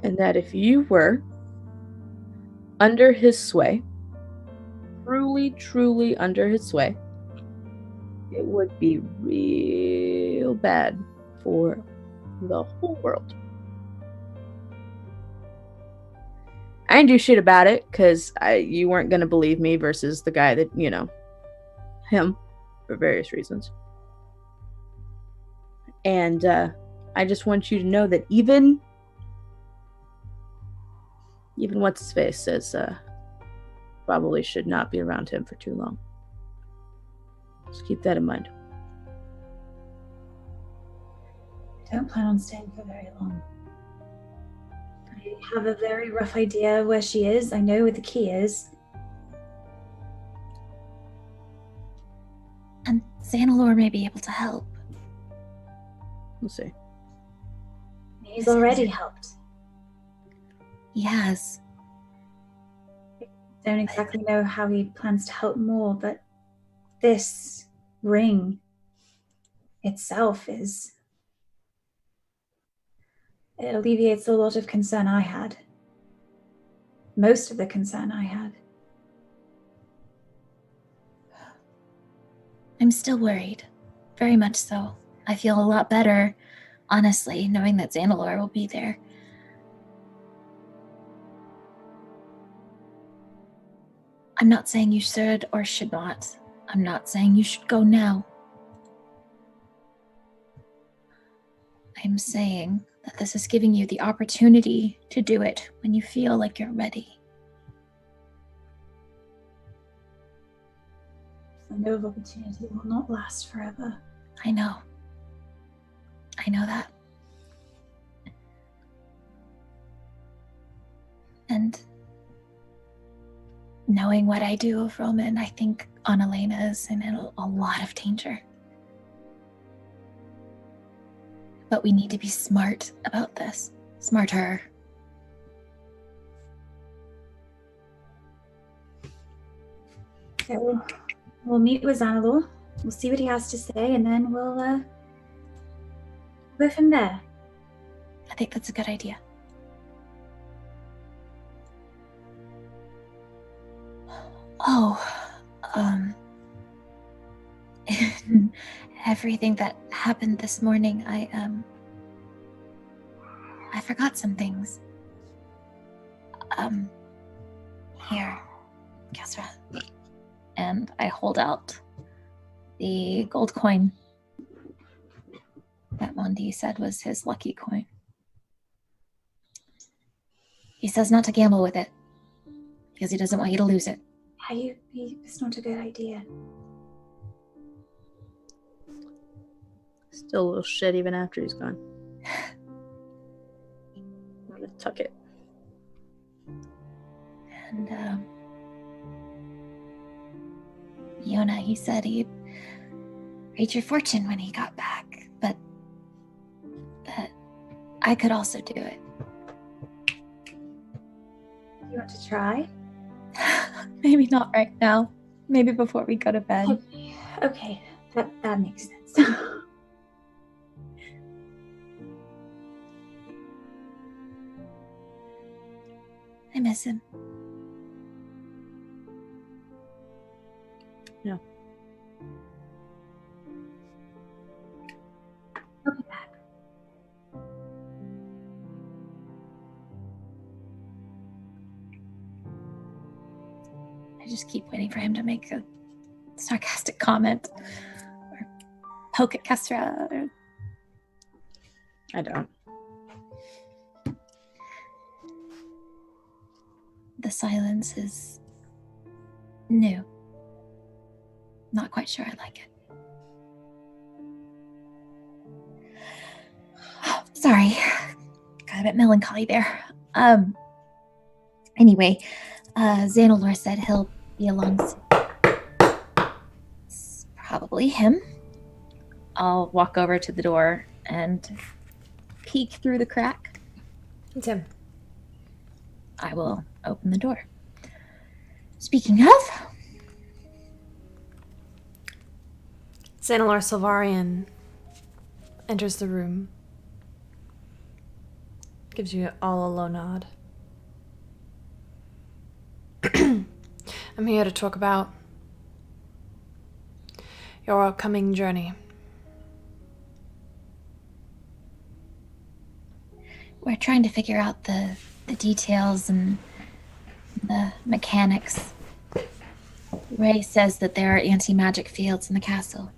And that if you were under his sway, truly under his sway, it would be real bad for the whole world. I didn't do shit about it because you weren't going to believe me versus the guy that, him, for various reasons. And I just want you to know that even what's his face says probably should not be around him for too long. Just keep that in mind. I don't plan on staying for very long. I have a very rough idea where she is. I know where the key is. And Xanalor may be able to help. We'll see. He's already helped. He has. Don't exactly know how he plans to help more, but this ring itself it alleviates a lot of concern I had. Most of the concern I had. I'm still worried. Very much so. I feel a lot better, honestly, knowing that Xanalor will be there. I'm not saying you should or should not. I'm not saying you should go now. I'm saying that this is giving you the opportunity to do it when you feel like you're ready. The window of opportunity will not last forever. I know. I know that. And knowing what I do of Roman, I think Annalena is in a lot of danger. But we need to be smart about this. Smarter. Okay, we'll meet with Xanalor. We'll see what he has to say, and then we'll go from there. I think that's a good idea. Everything that happened this morning, I forgot some things. Here, Kesra. And I hold out the gold coin that Mondi said was his lucky coin. He says not to gamble with it because he doesn't want you to lose it. It's not a good idea. Still a little shit even after he's gone. I'm gonna tuck it. And Yona, he said he'd read your fortune when he got back, but that I could also do it. You want to try? Maybe not right now. Maybe before we go to bed. Okay. That makes sense. I miss him. I'll be back. I just keep waiting for him to make a sarcastic comment or poke at Kestra. Or... I don't. The silence is new. Not quite sure I like it. Oh, sorry. Got a bit melancholy there. Anyway, Xanalor said he'll be along soon. It's probably him. I'll walk over to the door and peek through the crack. It's him. I will open the door. Speaking of, Xanalor Sylvarian enters the room. Gives you all a low nod. I'm here to talk about your upcoming journey. we're trying to figure out the details and the mechanics. Ray says that there are anti-magic fields in the castle,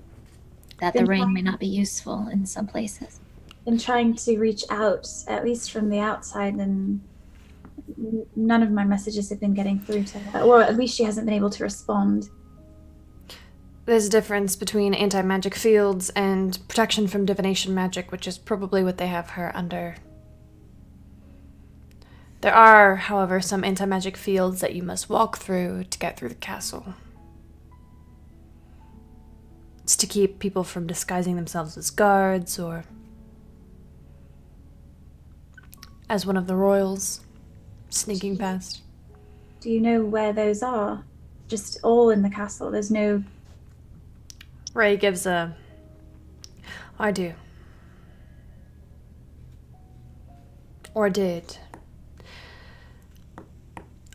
that the Then ring why- may not be useful in some places. Been trying to reach out, at least from the outside, and none of my messages have been getting through to her, or at least she hasn't been able to respond. There's a difference between anti-magic fields and protection from divination magic, which is probably what they have her under. There are, however, some anti-magic fields that you must walk through to get through the castle. It's to keep people from disguising themselves as guards or as one of the royals sneaking past. Do you know where those are? Just all in the castle. There's no... Ray gives a... I do. Or did.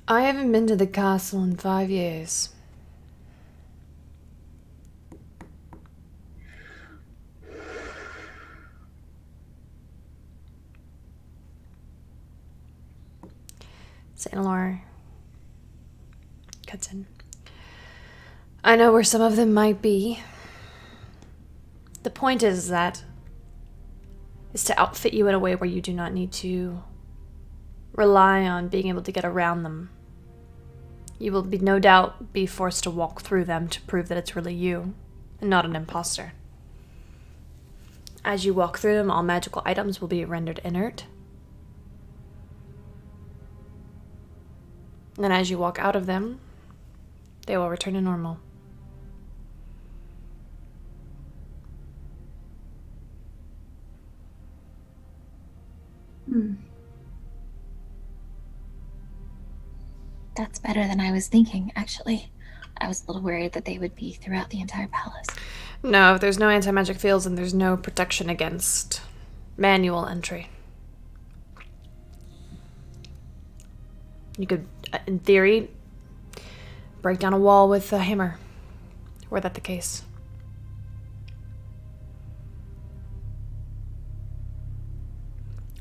I haven't been to the castle in 5 years. Xanalor cuts in. I know where some of them might be. The point is to outfit you in a way where you do not need to rely on being able to get around them. You will no doubt be forced to walk through them to prove that it's really you and not an imposter. As you walk through them, all magical items will be rendered inert. And as you walk out of them, they will return to normal. That's better than I was thinking, actually. I was a little worried that they would be throughout the entire palace. No, if there's no anti-magic fields, and there's no protection against manual entry. You could, in theory, break down a wall with a hammer. Were that the case?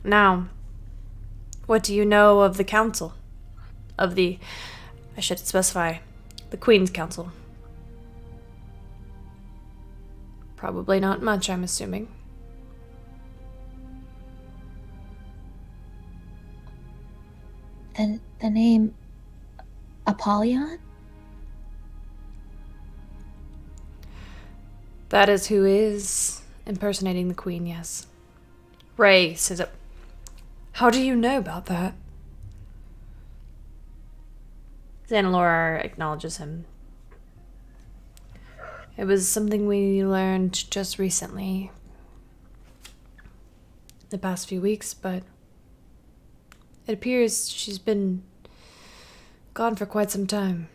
Now, what do you know of the council? Of the, I should specify, the Queen's Council. Probably not much, I'm assuming. The name Apollyon? That is who is impersonating the Queen, yes. Ray says it. How do you know about that? Xanalor acknowledges him. It was something we learned just recently. The past few weeks, but it appears she's been gone for quite some time.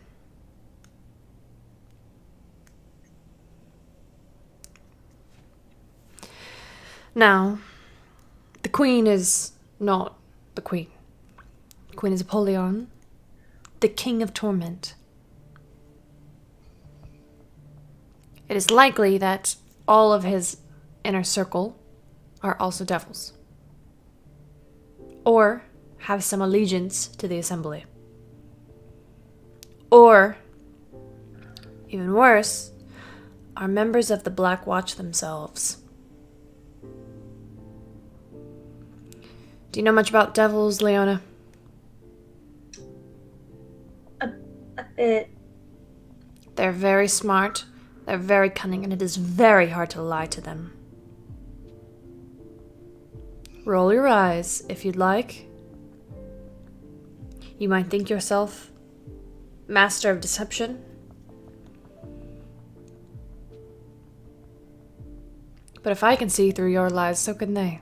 Now, the queen is not the queen. The queen is Apollyon, the king of torment. It is likely that all of his inner circle are also devils, or have some allegiance to the assembly. Or, even worse, are members of the Black Watch themselves. Do you know much about devils, Leona? A bit. They're very smart, they're very cunning, and it is very hard to lie to them. Roll your eyes if you'd like. You might think yourself master of deception. But if I can see through your lies, so can they.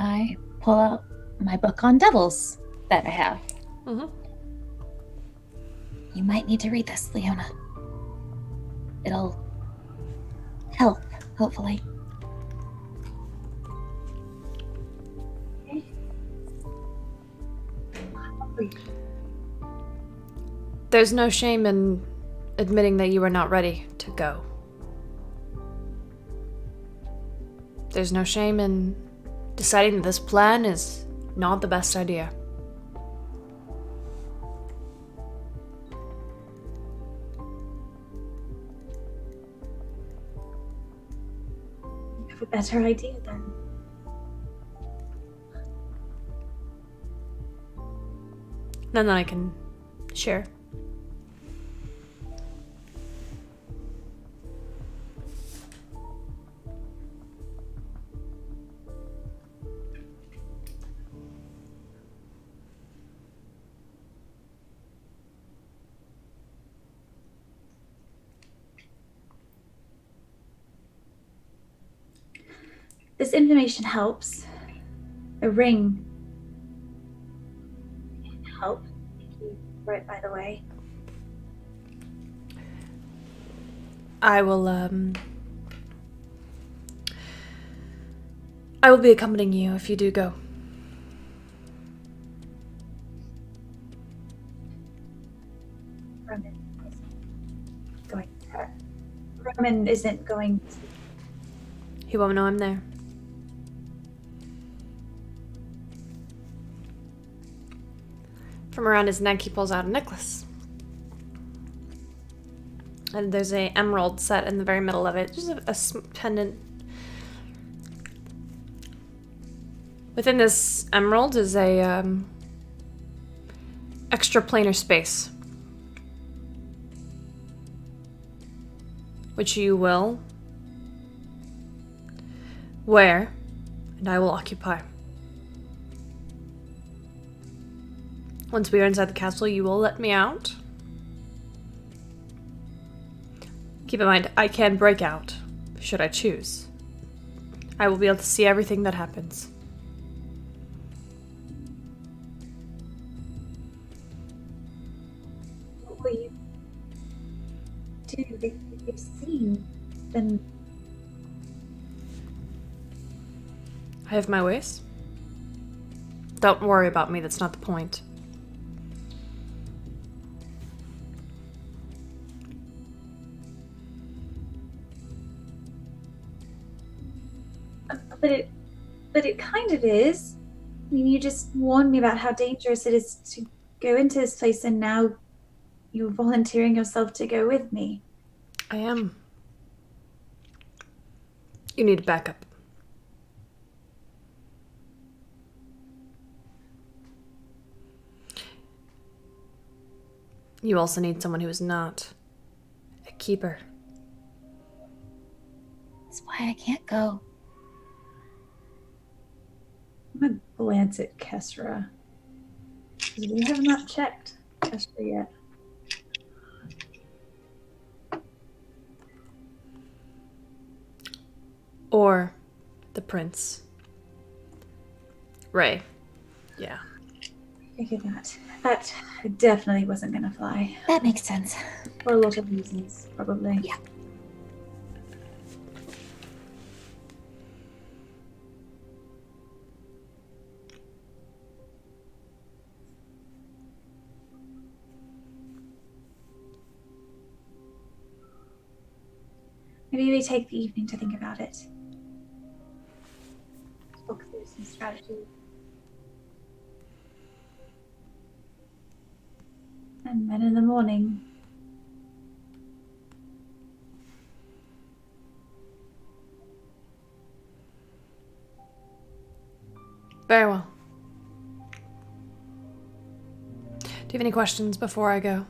I pull out my book on devils that I have. Mm-hmm. You might need to read this, Leona. It'll help, hopefully. There's no shame in admitting that you are not ready to go. There's no shame in deciding that this plan is not the best idea. You have a better idea then. None that I can share. This information helps. The ring can help. Thank you for it, by the way. I will be accompanying you if you do go. Roman isn't going to. He won't know I'm there. From around his neck, he pulls out a necklace. And there's a emerald set in the very middle of it. Just a pendant. Within this emerald is a extra planar space, which you will wear, and I will occupy. Once we are inside the castle, you will let me out. Keep in mind, I can break out, should I choose. I will be able to see everything that happens. What will you do if you've seen them? I have my ways. Don't worry about me, that's not the point. But it kind of is. I mean, you just warned me about how dangerous it is to go into this place, and now you're volunteering yourself to go with me. I am. You need backup. You also need someone who is not a keeper. That's why I can't go. I'm gonna glance at Kesra. We have not checked Kesra yet. Or the prince. Ray. Yeah. Figured that. That definitely wasn't gonna fly. That makes sense. For a lot of reasons, probably. Yeah. Maybe we take the evening to think about it. Talk through some strategy. And then in the morning, Very well. Do you have any questions before I go?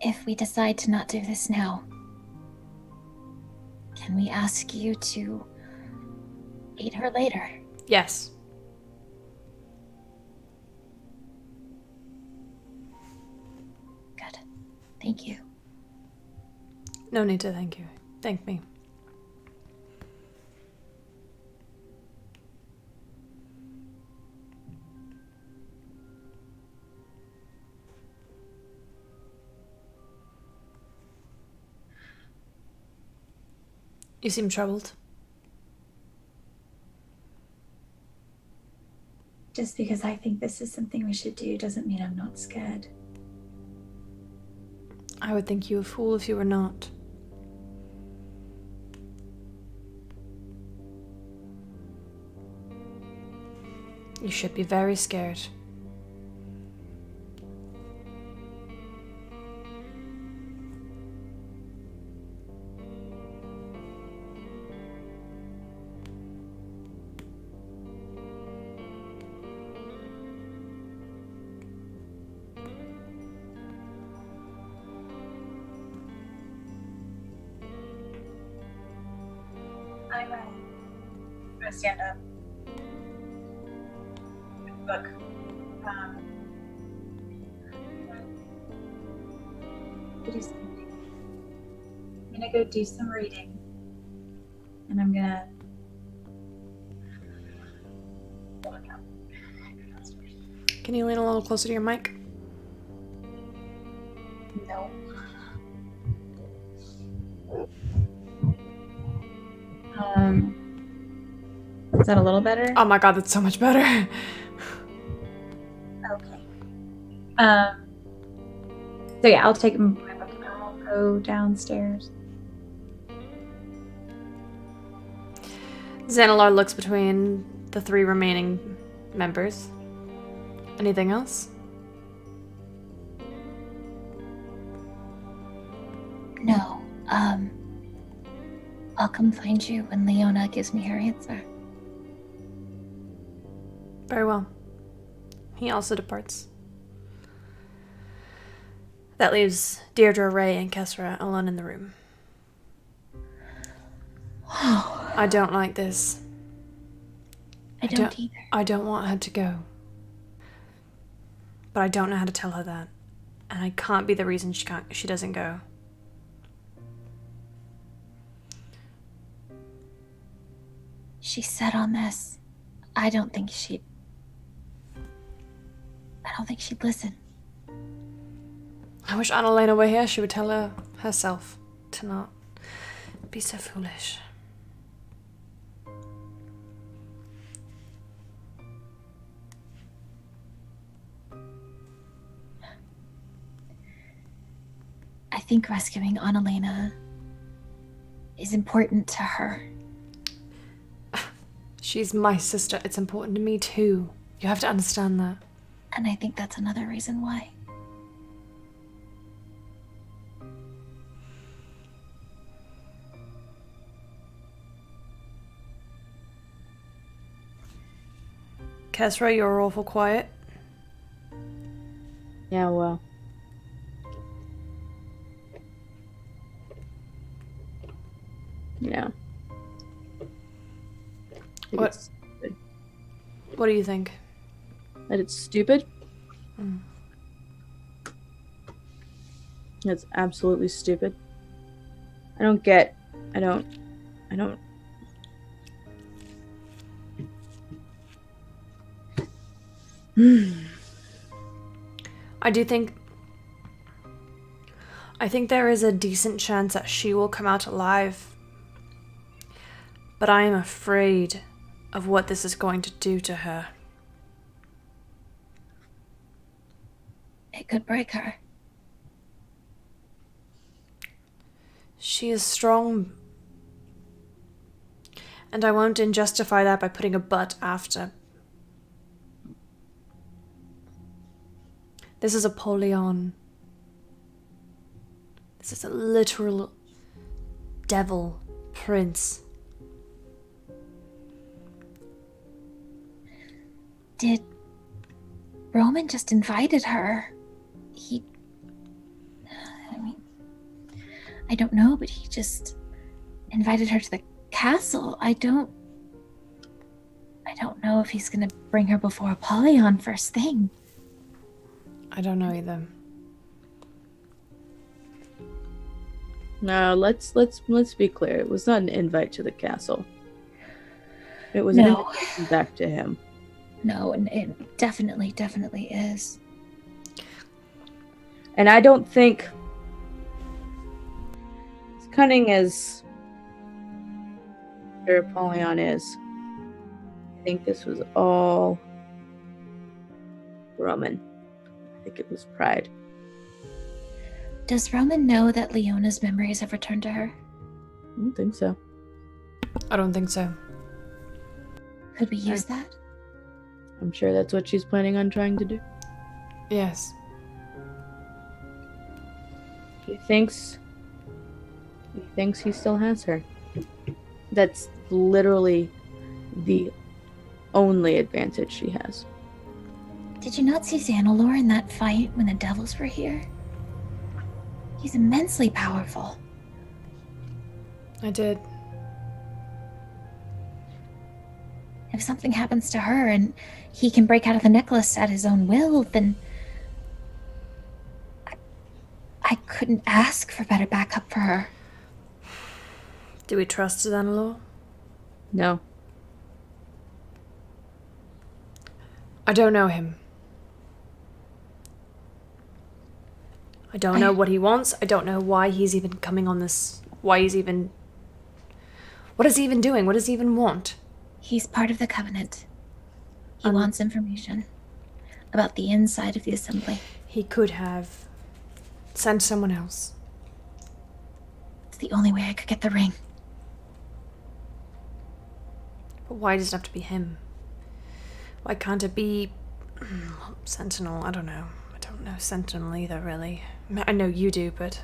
If we decide to not do this now, can we ask you to aid her later? Yes. Good. Thank you. No need to thank you. Thank me. You seem troubled. just because I think this is something we should do doesn't mean I'm not scared. I would think you a fool if you were not. You should be very scared. I'm gonna stand up. Book. Do something. I'm gonna go do some reading, and I'm gonna walk out. Can you lean a little closer to your mic? No. Is that a little better? Oh my god, that's so much better. Okay. So yeah, I'll take my book and I'll go downstairs. Xanalar looks between the three remaining members. Anything else? No, I'll come find you when Leona gives me her answer. Very well. He also departs. That leaves Deirdre, Ray, and Kesra alone in the room. I don't like this. I don't either. I don't want her to go. But I don't know how to tell her that. And I can't be the reason she doesn't go. She's set on this. I don't think she'd listen. I wish Annalena were here. She would tell her herself to not be so foolish. I think rescuing Annalena is important to her. She's my sister. It's important to me too. You have to understand that. And I think that's another reason why. Kesra, you're awful quiet. Yeah, well. Yeah. What? What do you think? That it's stupid? Mm. It's absolutely stupid. I don't get... I don't... I think there is a decent chance that she will come out alive. But I am afraid of what this is going to do to her. It could break her. She is strong. And I won't justify that by putting a but after. This is Apollyon. This is a literal devil prince. Did Roman just invited her? I don't know, but he just invited her to the castle. I don't know if he's gonna bring her before Apollyon first thing. I don't know either. No, let's be clear. It was not an invite to the castle. It was No. an invitation back to him. No, and it definitely is. And I don't think, as cunning as Sir Apollyon is, I think this was all Roman. I think it was pride. Does Roman know that Leona's memories have returned to her? I don't think so. I don't think so. Could we use that? I'm sure that's what she's planning on trying to do. Yes. He thinks he still has her. That's literally the only advantage she has. Did you not see Xanalor in that fight when the devils were here? He's immensely powerful. I did. If something happens to her and he can break out of the necklace at his own will, then I couldn't ask for better backup for her. Do we trust Xanalor? No. I don't know him. I don't know what he wants. I don't know why he's even coming on this. What is he even doing? What does he even want? He's part of the Covenant. He wants information about the inside of the assembly. He could have sent someone else. It's the only way I could get the ring. But why does it have to be him? Why can't it be Sentinel? I don't know. I don't know Sentinel either, really. I know you do, but...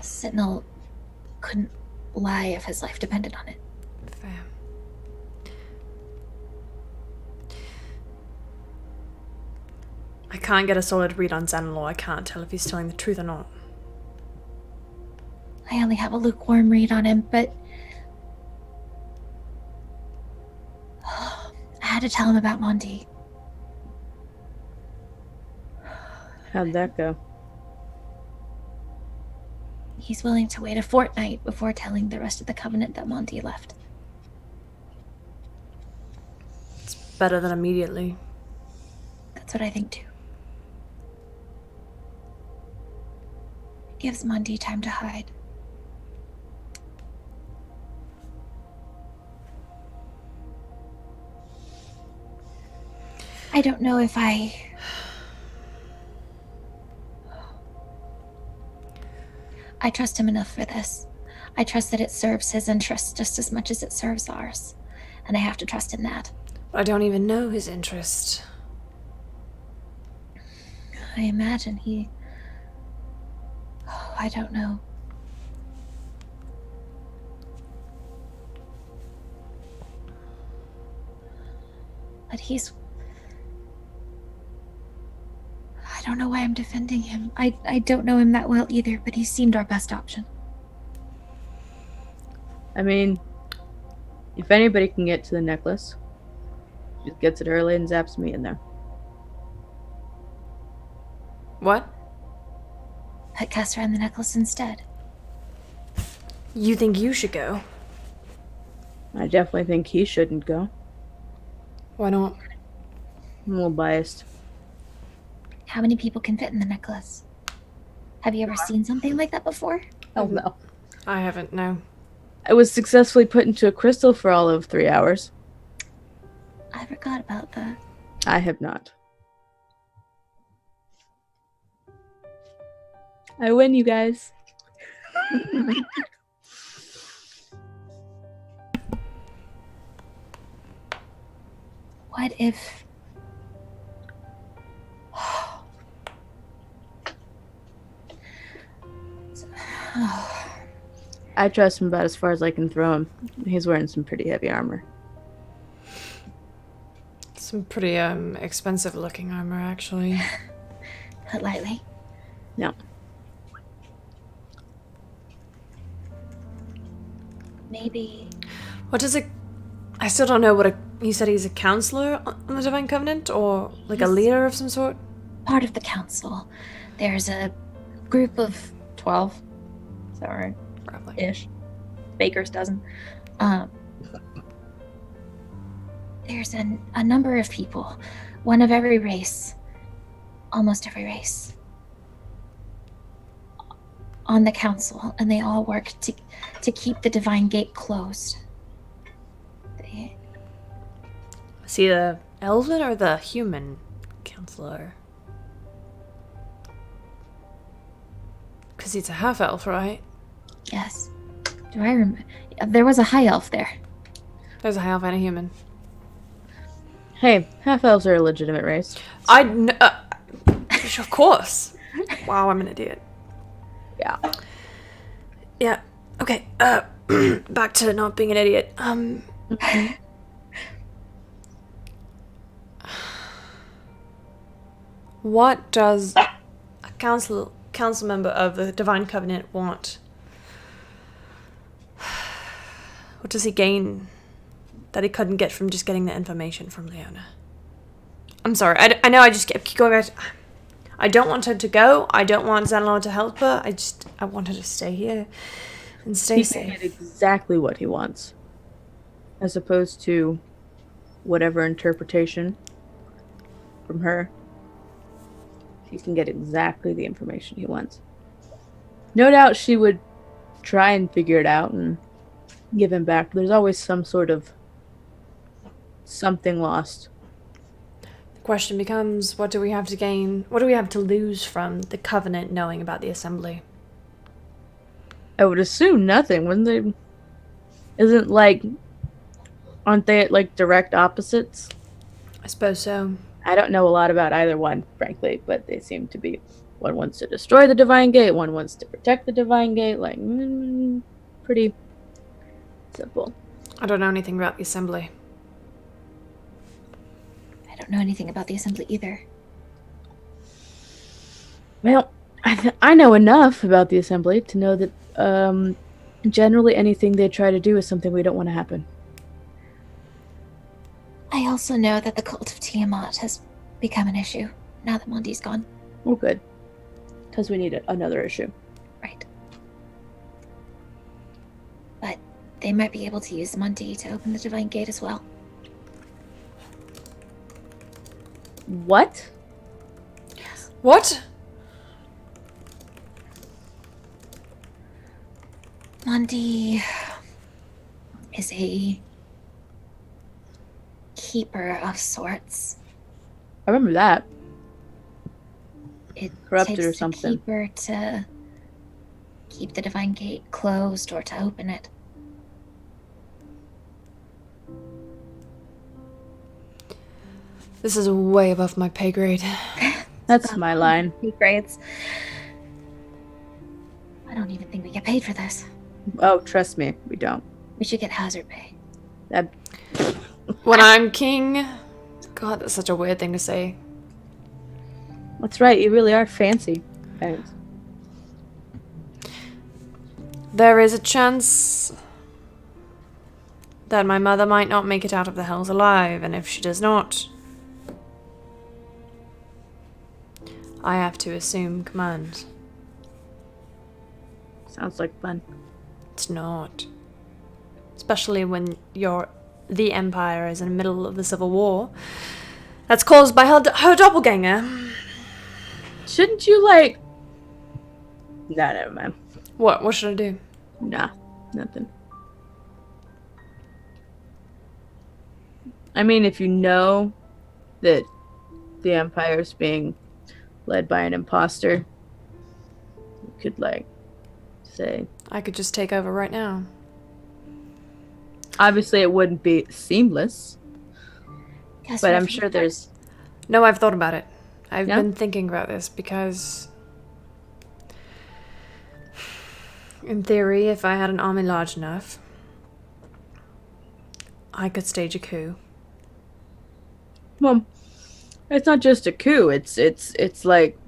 Sentinel couldn't lie if his life depended on it. Fair. I can't get a solid read on Xanalor. I can't tell if he's telling the truth or not. I only have a lukewarm read on him, but I had to tell him about Monty. How'd that go? He's willing to wait a fortnight before telling the rest of the Covenant that Monty left. It's better than immediately. That's what I think too. It gives Monty time to hide. I don't know if I trust him enough for this. I trust that it serves his interests just as much as it serves ours. And I have to trust in that. But I don't even know his interest. I imagine he... I don't know. But he's... I don't know why I'm defending him. I don't know him that well either, but he seemed our best option. I mean, if anybody can get to the necklace, just gets it early and zaps me in there. What? Put Kessler in the necklace instead. You think you should go? I definitely think he shouldn't go. Why not? I'm a little biased. How many people can fit in the necklace? Have you ever seen something like that before? Oh no. I haven't, no. I was successfully put into a crystal for all of 3 hours. I forgot about that. I have not. I win, you guys. What if... I trust him about as far as I can throw him. He's wearing some pretty heavy armor. Some pretty expensive looking armor, actually. Put lightly. No. Maybe... What is it? I still don't know what he said he's a counselor on the Divine Covenant, or like a leader of some sort? part of the council. There's a group of 12. Is that right? Roughly. Ish. Baker's dozen. There's a number of people. One of every race. Almost every race. On the council, and they all work to keep the Divine Gate closed. Is he the elven or the human counselor? Because he's a half-elf, right? Yes. Do I remember? There was a high elf there. There's a half and a human. Hey, half-elves are a legitimate race. Of course. Wow, I'm an idiot. Yeah. Yeah. Okay. Back to not being an idiot. What does a council member of the Divine Covenant want? What does he gain that he couldn't get from just getting the information from Leona? I'm sorry. I know I just keep going back. I don't want her to go. I don't want Zanelor to help her. I want her to stay here and stay He can safe. get exactly what he wants. As opposed to whatever interpretation from her. He can get exactly the information he wants. No doubt she would try and figure it out and give him back. There's always some sort of something lost. The question becomes, what do we have to gain? What do we have to lose from the Covenant knowing about the Assembly? I would assume nothing, wouldn't they? Aren't they like direct opposites? I suppose so. I don't know a lot about either one, frankly, but they seem to be. One wants to destroy the Divine Gate, one wants to protect the Divine Gate. Pretty simple. I don't know anything about the Assembly. I don't know anything about the Assembly either. Well, I know enough about the Assembly to know that generally anything they try to do is something we don't want to happen. I also know that the cult of Tiamat has become an issue now that Monty's gone. Well, good. Because we need another issue. Right. But they might be able to use Monty to open the Divine Gate as well. What? Yes. What? Monty is a keeper of sorts. I remember that. It Corrupted takes or a something. keeper to keep the Divine Gate closed or to open it. This is way above my pay grade. That's my line. Grades. I don't even think we get paid for this. Oh, trust me, we don't. We should get hazard pay. That When I'm king... God, that's such a weird thing to say. That's right, you really are fancy. Thanks. There is a chance that my mother might not make it out of the Hells alive, and if she does not, I have to assume command. Sounds like fun. It's not. Especially when the Empire is in the middle of the Civil War. That's caused by her doppelganger. Shouldn't you, like... Nah, never mind. What? What should I do? Nah, nothing. I mean, if you know that the Empire's being led by an imposter, could, like, say. I could just take over right now. Obviously, it wouldn't be seamless, Guess but what? I'm sure there's... No, I've thought about it. I've Yeah? been thinking about this because, in theory, if I had an army large enough, I could stage a coup. Well, it's not just a coup. It's like...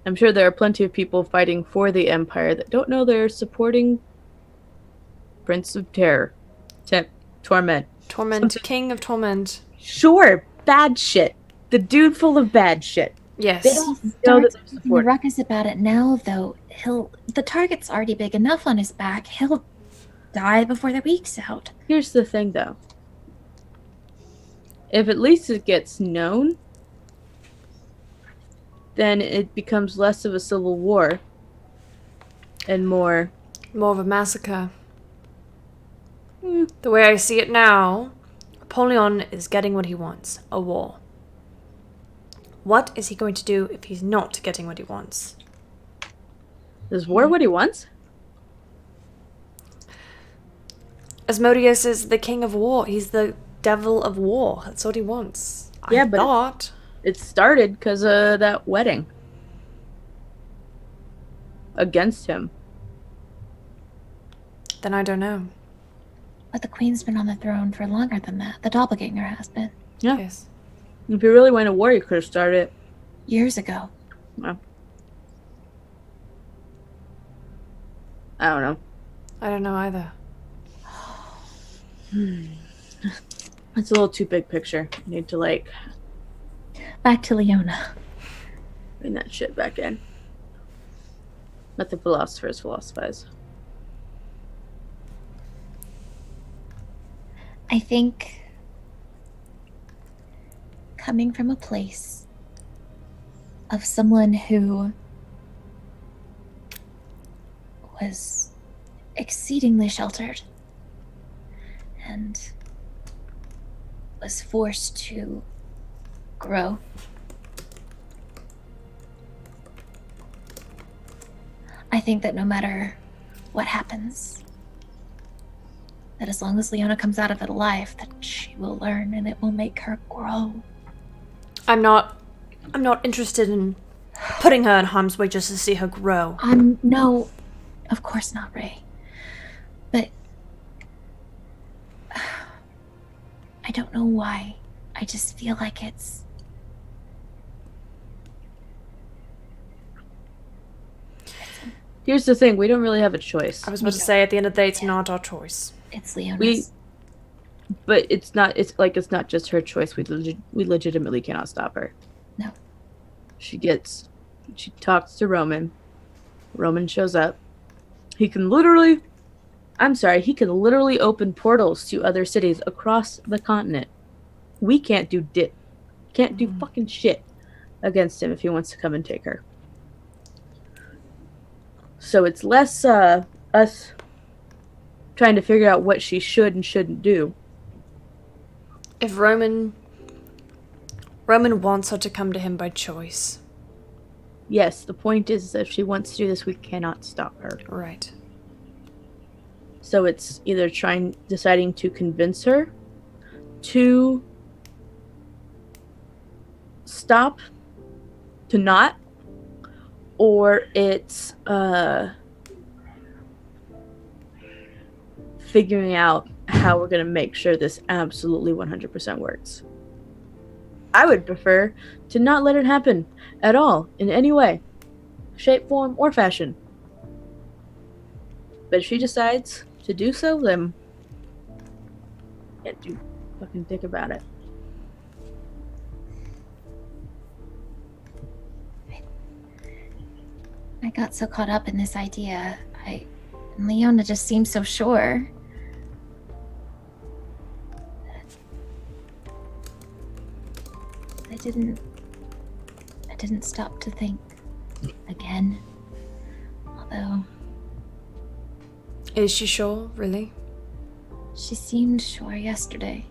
I'm sure there are plenty of people fighting for the Empire that don't know they're supporting Prince of Terror. Torment. Torment, King of Torment. Sure, bad shit. The dude full of bad shit. Yes. They If don't he know that starts they're making a supporting. ruckus about it now, though, the target's already big enough on his back. He'll die before the week's out. Here's the thing, though. If at least it gets known, then it becomes less of a civil war and more... More of a massacre. The way I see it now, Napoleon is getting what he wants. A war. What is he going to do if he's not getting what he wants? Is war what he wants? Asmodeus is the king of war. He's the devil of war. That's what he wants. Yeah, I but thought. It started because of that wedding. Against him. Then I don't know. But the queen's been on the throne for longer than that. The doppelganger has been. Yeah. Yes. If you really went to war, you could have started it. Years ago. Well, I don't know. I don't know either. It's a little too big picture. You need to, like, Back to Leona. bring that shit back in. Let the philosophers philosophize. I think coming from a place of someone who was exceedingly sheltered and was forced to grow. I think that no matter what happens, that as long as Leona comes out of it alive, that she will learn and it will make her grow. I'm not interested in putting her in harm's way just to see her grow. No, of course not, Ray. But I don't know why. I just feel like it's... Here's the thing, we don't really have a choice. I was about to say, at the end of the day, it's not our choice. It's Leona's. But it's not just her choice. We legitimately cannot stop her. No. She talks to Roman. Roman shows up. He can literally open portals to other cities across the continent. We can't do fucking shit against him if he wants to come and take her. So it's less us trying to figure out what she should and shouldn't do. If Roman wants her to come to him by choice. Yes, the point is that if she wants to do this, we cannot stop her. Right. So it's either deciding to convince her to stop, to not, or it's figuring out how we're going to make sure this absolutely 100% works. I would prefer to not let it happen at all, in any way, shape, form, or fashion. But if she decides to do so, then can't do fucking dick about it. I got so caught up in this idea. And Leona just seemed so sure. I didn't stop to think again. Although Is she sure, really? she seemed sure yesterday.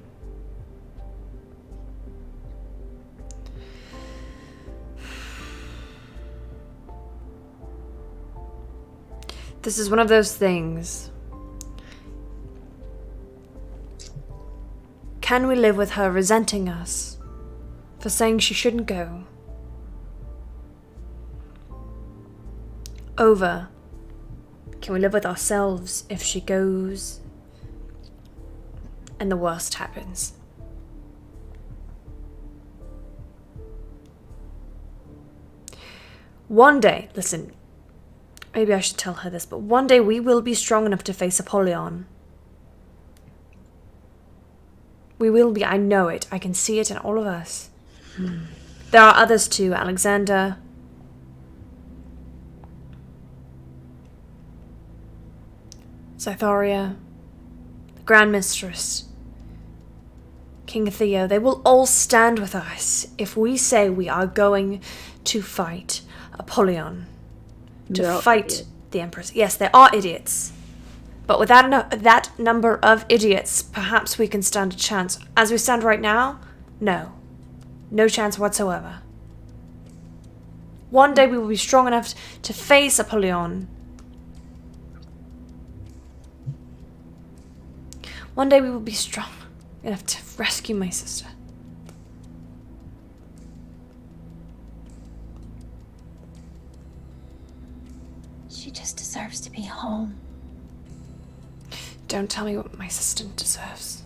This is one of those things. Can we live with her resenting us for saying she shouldn't go? Over. Can we live with ourselves if she goes and the worst happens? One day, listen, maybe I should tell her this, but one day we will be strong enough to face Apollyon. We will be, I know it. I can see it in all of us. There are others too, Alexander. Sylvaria, the Grand Mistress, King Theo, they will all stand with us if we say we are going to fight Apollyon. To fight the Empress. Yes, they are idiots. But with that number of idiots, perhaps we can stand a chance. As we stand right now, no. No chance whatsoever. One day we will be strong enough to face Apollyon. One day we will be strong enough to rescue my sister. She just deserves to be home. Don't tell me what my sister deserves.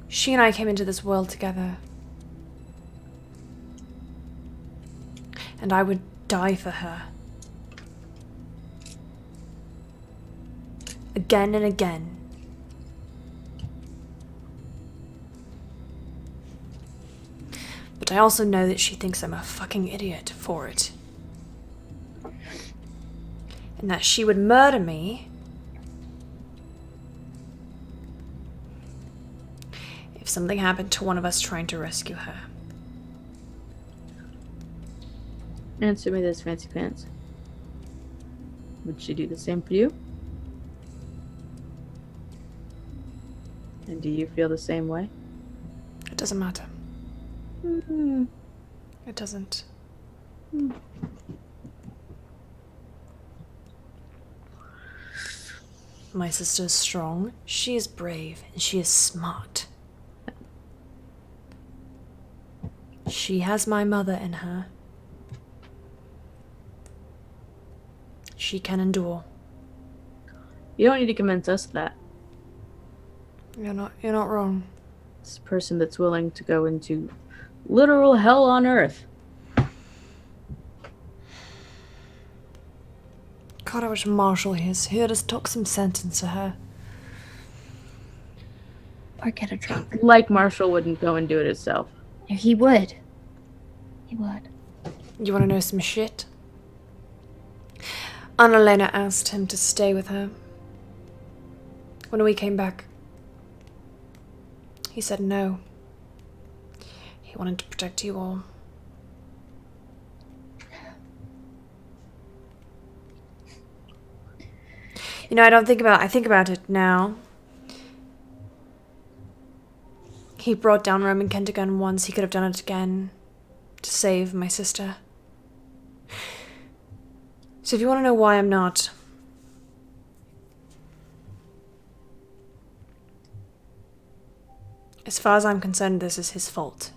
She and I came into this world together. And I would die for her. Again and again. But I also know that she thinks I'm a fucking idiot for it. And that she would murder me if something happened to one of us trying to rescue her. Answer me this, Fancy Pants. Would she do the same for you? And do you feel the same way? It doesn't matter. Mm-hmm. It doesn't. My sister is strong, she is brave, and she is smart. She has my mother in her. She can endure. You don't need to convince us of that. You're not wrong. This person that's willing to go into literal hell on earth. God, I wish Marshall is here to talk some sense into her. Or get a drink. Like Marshall wouldn't go and do it himself. He would. He would. You want to know some shit? Annalena asked him to stay with her. When we came back, he said no. He wanted to protect you all. You know, I think about it now. He brought down Roman Kentigern once, he could have done it again to save my sister. So if you want to know why I'm not, as far as I'm concerned, this is his fault.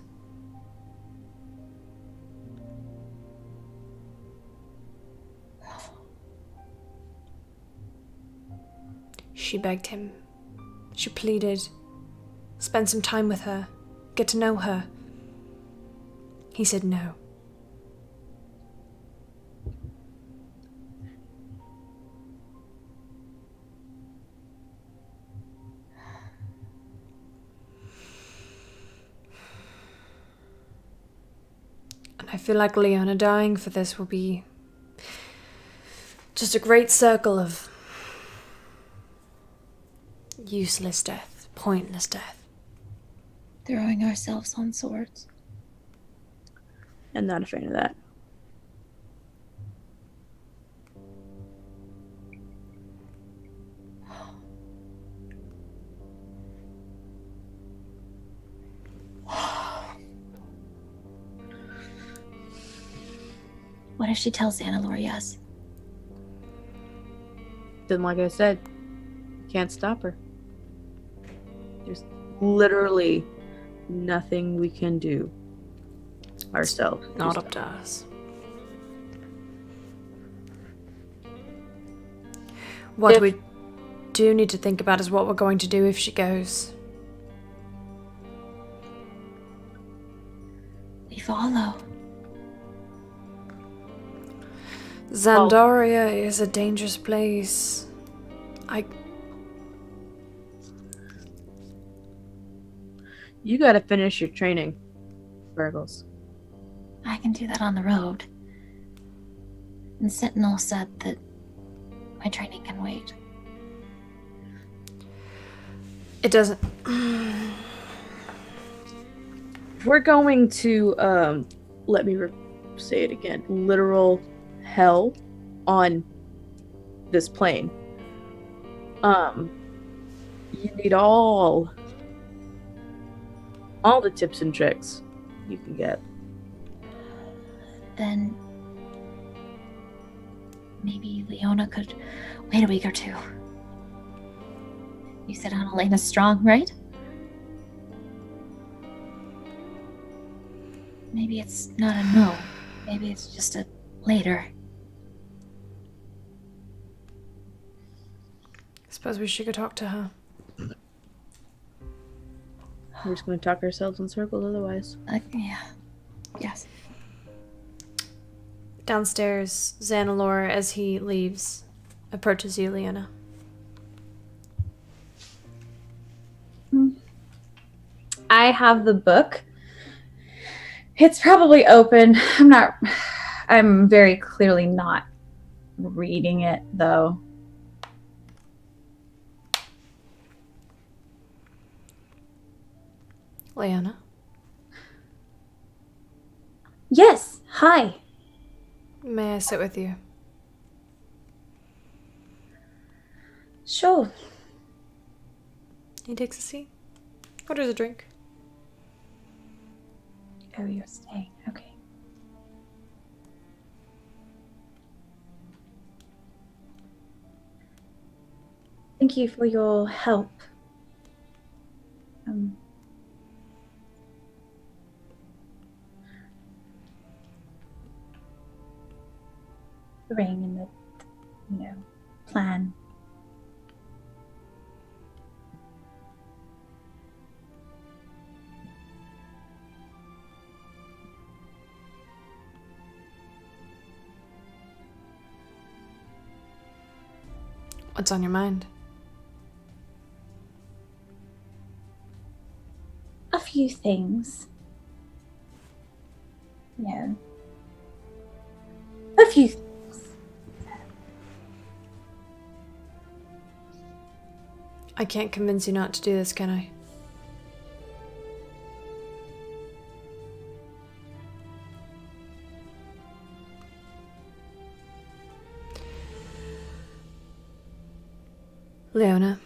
She begged him. She pleaded. Spend some time with her. Get to know her. He said no. And I feel like Leona dying for this will be just a great circle of useless death, pointless death. Throwing ourselves on swords. I'm not a fan of that. What if she tells Annalore yes? Then, like I said, can't stop her. There's literally nothing we can do ourselves. Not up to us. What we do need to think about is what we're going to do if she goes. We follow. Zandaria is a dangerous place. You gotta finish your training, Burgles. I can do that on the road. And Sentinel said that my training can wait. It doesn't. We're going to, let me say it again, literal hell on this plane. You need all the tips and tricks you can get. Then maybe Leona could wait a week or two. You said Annalena's strong, right? Maybe it's not a no. Maybe it's just a later. I suppose we should go talk to her. We're just going to talk ourselves in circles otherwise. Yeah. Yes. Downstairs, Zanalore, as he leaves, approaches you, Leona. I have the book. It's probably open. I'm very clearly not reading it, though. Leona? Yes, hi. May I sit with you? Sure. He takes a seat. Orders a drink. Oh, you're staying. Okay. Thank you for your help. The ring and the, plan. What's on your mind? A few things. A few things. I can't convince you not to do this, can I? Leona.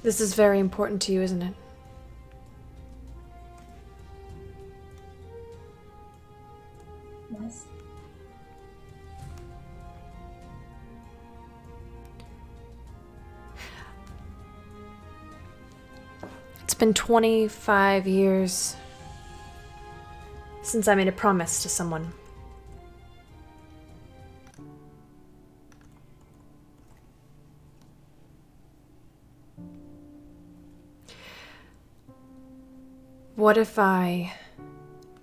This is very important to you, isn't it? Yes. It's been 25 years since I made a promise to someone. What if I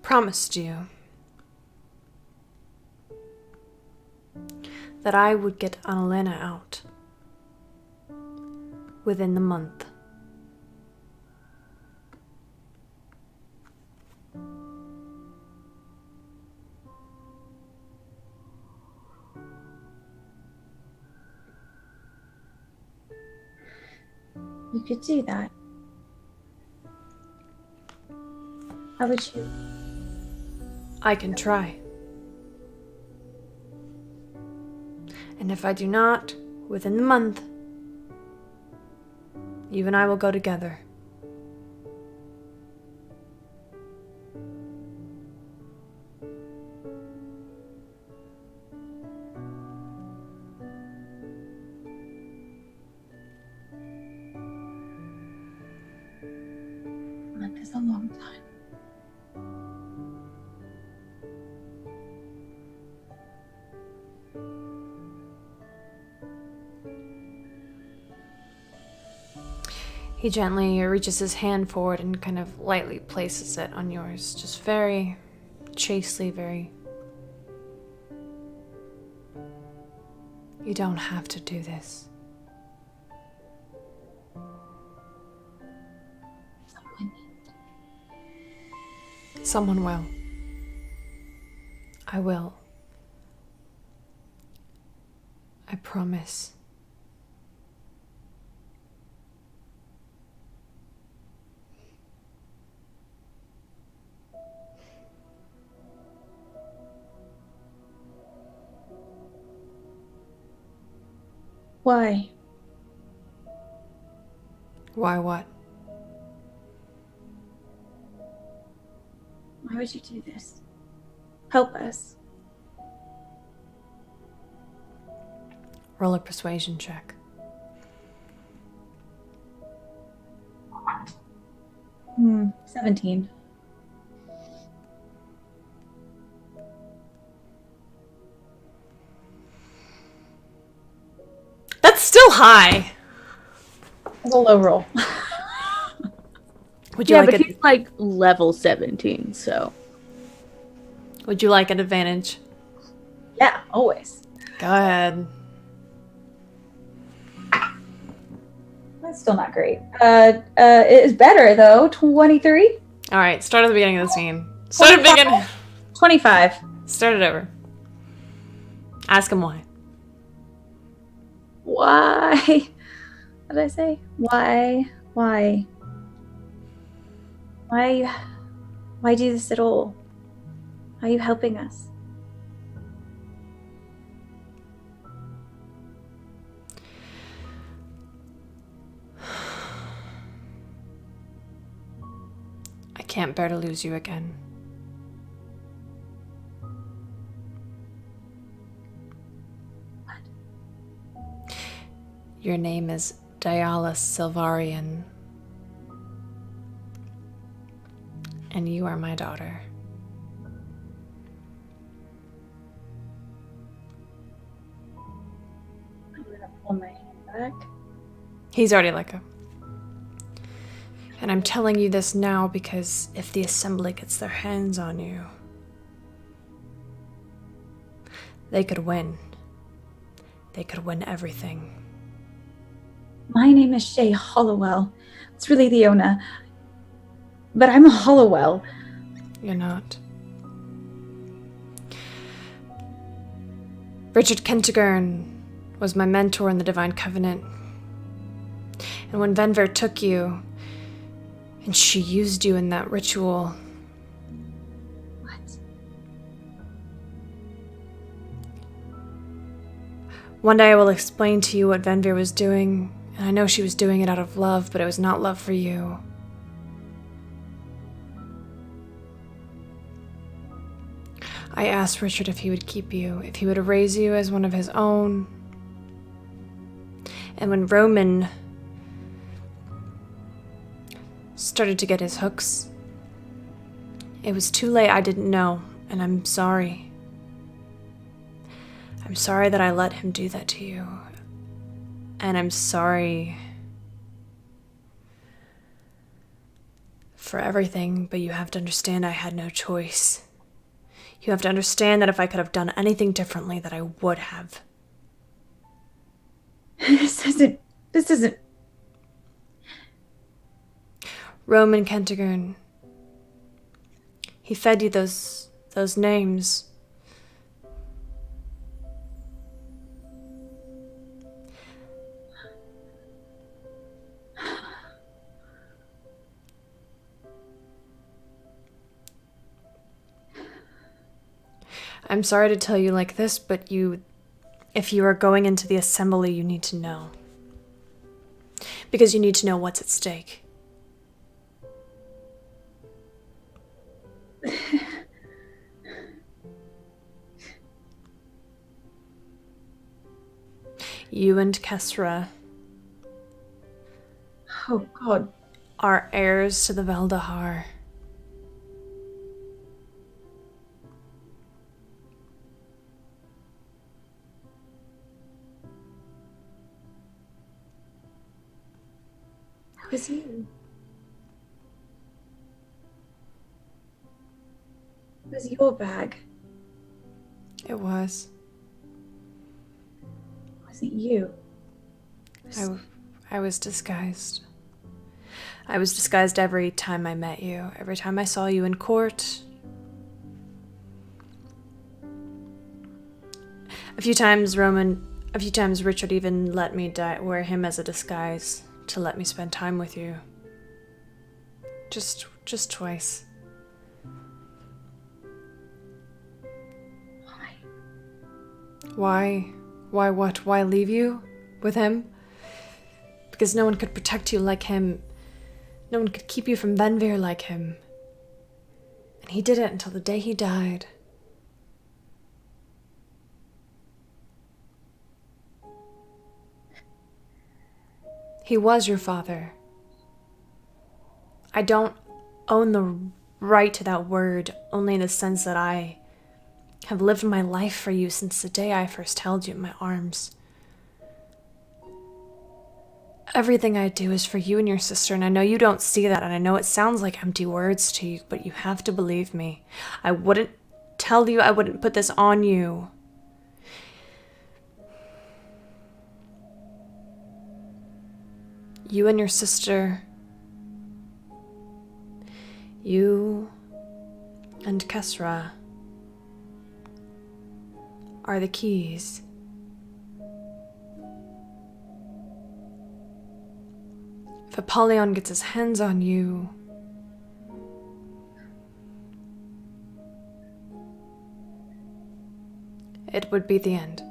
promised you that I would get Annalena out within the month? You could do that. How would you? I can try. And if I do not, within the month, you and I will go together. He gently reaches his hand forward and kind of lightly places it on yours. Just very chastely, very... You don't have to do this. Someone will. I will. I promise. Why? Why what? Why would you do this? Help us. Roll a persuasion check. 17. That's still high. It's a low roll. Would you Yeah, like but he's like level 17, so. Would you like an advantage? Yeah, always. Go ahead. That's still not great. It is better though. 23. All right, start at the beginning of the scene. Start at the beginning. 25. Start it over. Ask him why. Why? What did I say? Why? Why do this at all? Why are you helping us? I can't bear to lose you again. Your name is Diala Sylvarian. And you are my daughter. I'm gonna pull my hand back. He's already let go. And I'm telling you this now because if the Assembly gets their hands on you, they could win. They could win everything. My name is Shay Hollowell. It's really Leona. But I'm a Hollowell. You're not. Richard Kentigern was my mentor in the Divine Covenant. And when Venver took you, and she used you in that ritual, What? one day I will explain to you what Venver was doing, and I know she was doing it out of love, but it was not love for you. I asked Richard if he would keep you, if he would raise you as one of his own. And when Roman started to get his hooks, it was too late. I didn't know, and I'm sorry. I'm sorry that I let him do that to you. And I'm sorry for everything, but you have to understand I had no choice. You have to understand that if I could have done anything differently, that I would have. This isn't. Roman Kentigern. He fed you those names. I'm sorry to tell you like this, but if you are going into the assembly, you need to know. Because you need to know what's at stake. You and Kesra Oh, God. are heirs to the Veldahar. was you. It was your bag. It was. It wasn't you. I was disguised. I was disguised every time I met you, every time I saw you in court. A few times Richard even let me wear him as a disguise to let me spend time with you. Just twice. Why? Why what? Why leave you with him? Because no one could protect you like him. No one could keep you from Benvir like him. And he did it until the day he died. He was your father. I don't own the right to that word, only in the sense that I have lived my life for you since the day I first held you in my arms. Everything I do is for you and your sister, and I know you don't see that, and I know it sounds like empty words to you, but you have to believe me. I wouldn't tell you, I wouldn't put this on you. You and your sister, you and Kesra are the keys. If Apollyon gets his hands on you, it would be the end.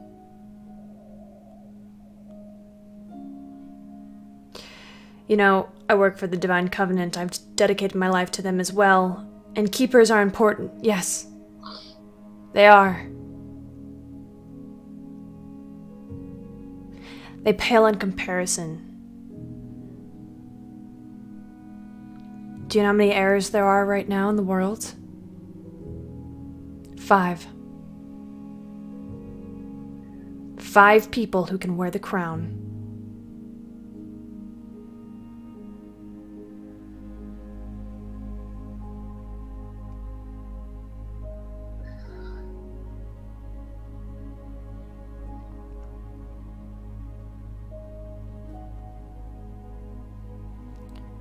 You know, I work for the Divine Covenant. I've dedicated my life to them as well. And keepers are important, yes. They are. They pale in comparison. Do you know how many heirs there are right now in the world? 5. 5 people who can wear the crown.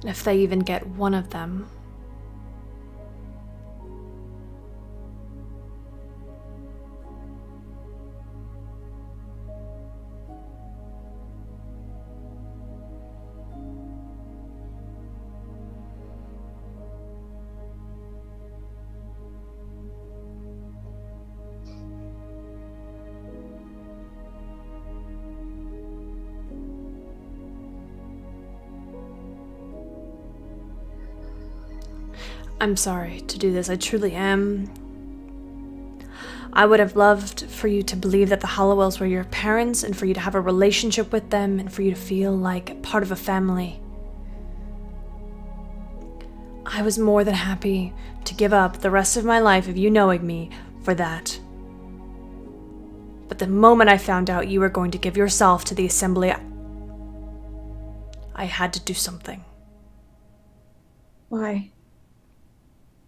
And if they even get one of them, I'm sorry to do this, I truly am. I would have loved for you to believe that the Hollowells were your parents and for you to have a relationship with them and for you to feel like part of a family. I was more than happy to give up the rest of my life of you knowing me for that. But the moment I found out you were going to give yourself to the Assembly, I had to do something. Why?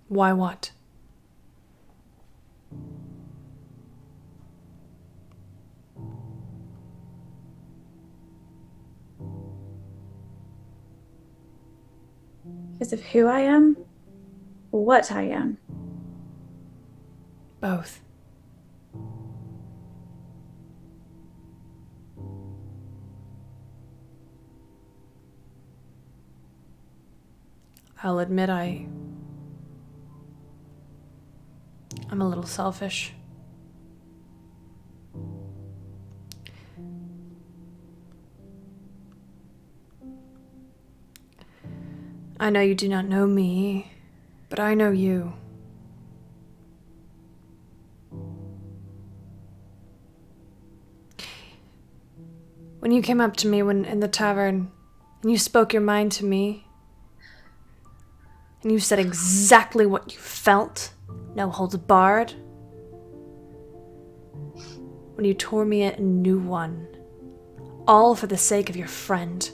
Why what? Because of who I am? Or what I am? Both. I'll admit I'm a little selfish. I know you do not know me, but I know you. When you came up to me in the tavern, and you spoke your mind to me, and you said exactly what you felt, no holds barred. When you tore me a new one, all for the sake of your friend.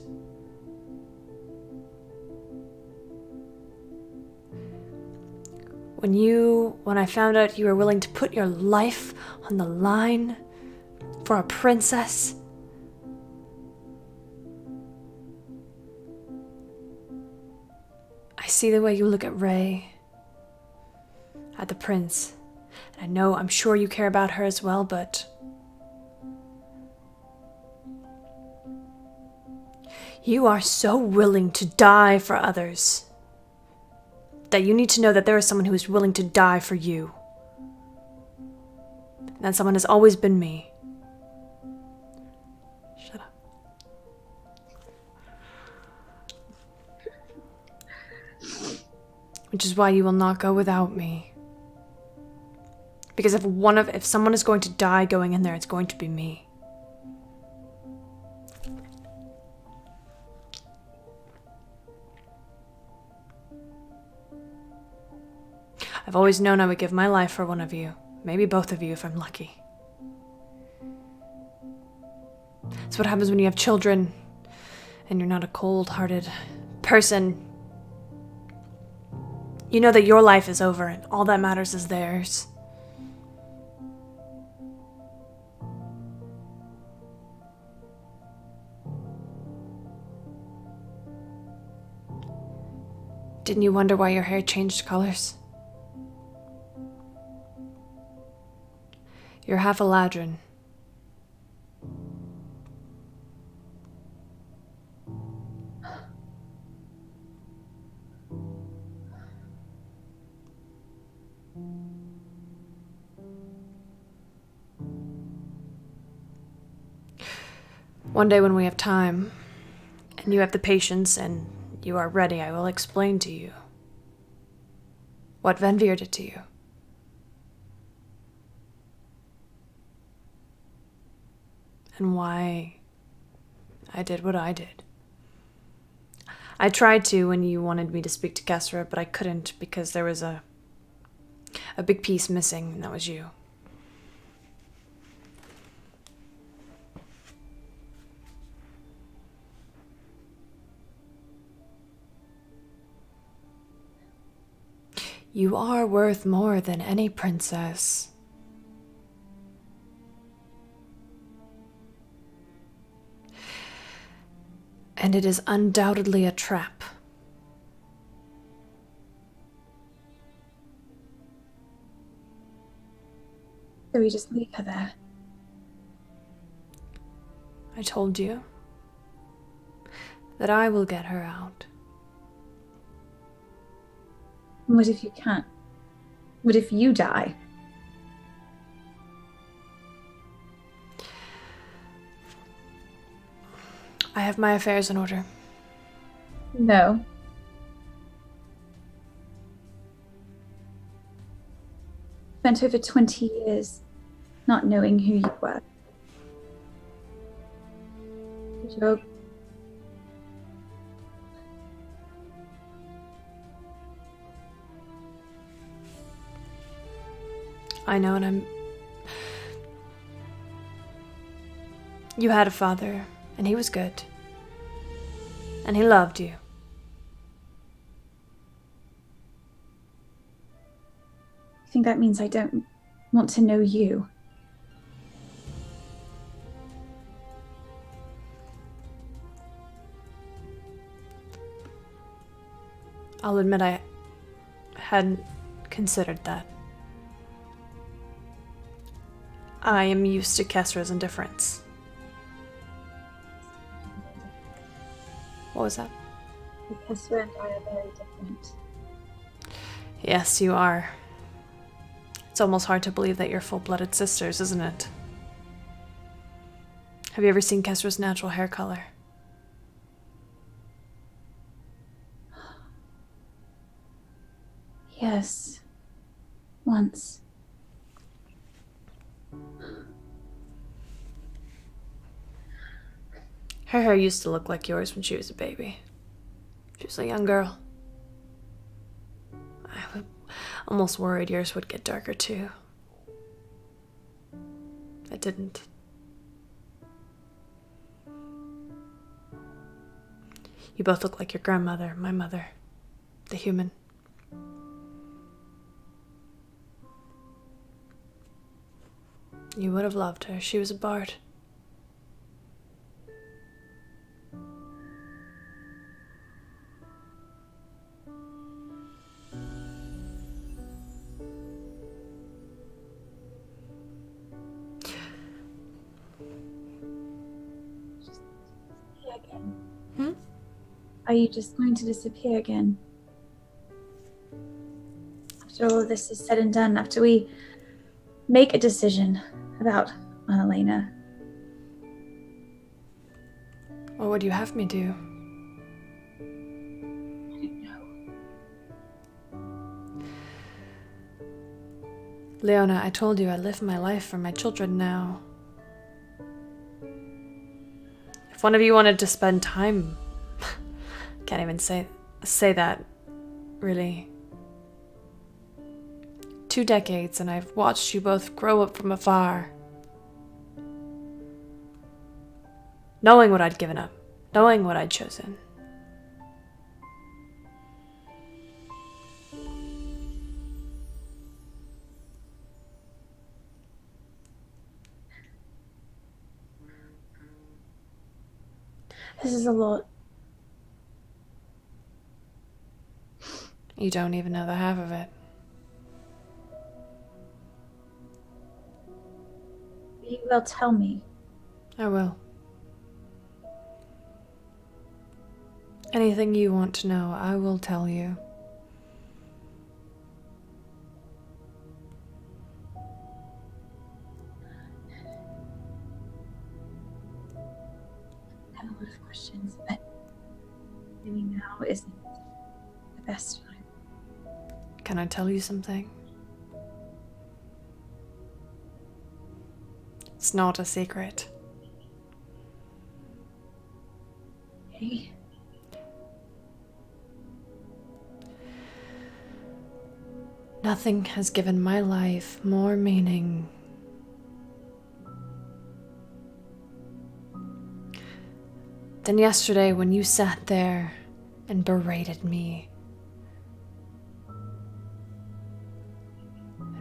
When I found out you were willing to put your life on the line for a princess, I see the way you look at Ray, at the prince. And I'm sure you care about her as well, but you are so willing to die for others that you need to know that there is someone who is willing to die for you. And that someone has always been me. Shut up. Which is why you will not go without me. Because if someone is going to die going in there, it's going to be me. I've always known I would give my life for one of you. Maybe both of you if I'm lucky. It's what happens when you have children and you're not a cold-hearted person. You know that your life is over and all that matters is theirs. Didn't you wonder why your hair changed colors? You're half Eladrin. One day when we have time, and you have the patience, and you are ready, I will explain to you what Venvir did to you. And why I did what I did. I tried to when you wanted me to speak to Kesra, but I couldn't because there was a big piece missing, and that was you. You are worth more than any princess. And it is undoubtedly a trap. So we just leave her there. I told you that I will get her out. What if you can't? What if you die? I have my affairs in order. No. Spent over 20 years not knowing who you were. You're... I know, and You had a father, and he was good. And he loved you. I think that means I don't want to know you. I'll admit I hadn't considered that. I am used to Kesra's indifference. What was that? Kesra and I are very different. Yes, you are. It's almost hard to believe that you're full-blooded sisters, isn't it? Have you ever seen Kesra's natural hair color? Yes. Once. Her hair used to look like yours when she was a baby. She was a young girl. I was almost worried yours would get darker too. It didn't. You both look like your grandmother, my mother, the human. You would have loved her. She was a bard. Again. Hmm? Are you just going to disappear again? After all of this is said and done, after we make a decision about Annalena, What would you have me do? I don't know. Leona, I told you I live my life for my children now. If one of you wanted to spend time... Can't even say that, really. 2 decades, and I've watched you both grow up from afar. Knowing what I'd given up. Knowing what I'd chosen. This is a lot. You don't even know the half of it. You will tell me. I will. Anything you want to know, I will tell you. I have a lot of questions, but maybe now isn't the best time. Can I tell you something? It's not a secret. Okay. Nothing has given my life more meaning than yesterday when you sat there and berated me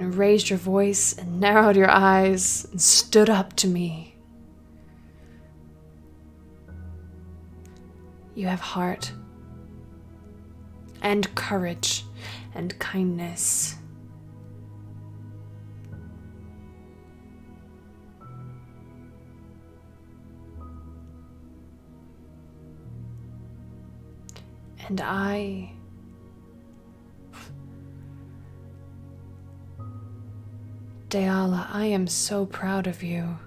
and raised your voice and narrowed your eyes and stood up to me. You have heart and courage and kindness. And Deala, I am so proud of you.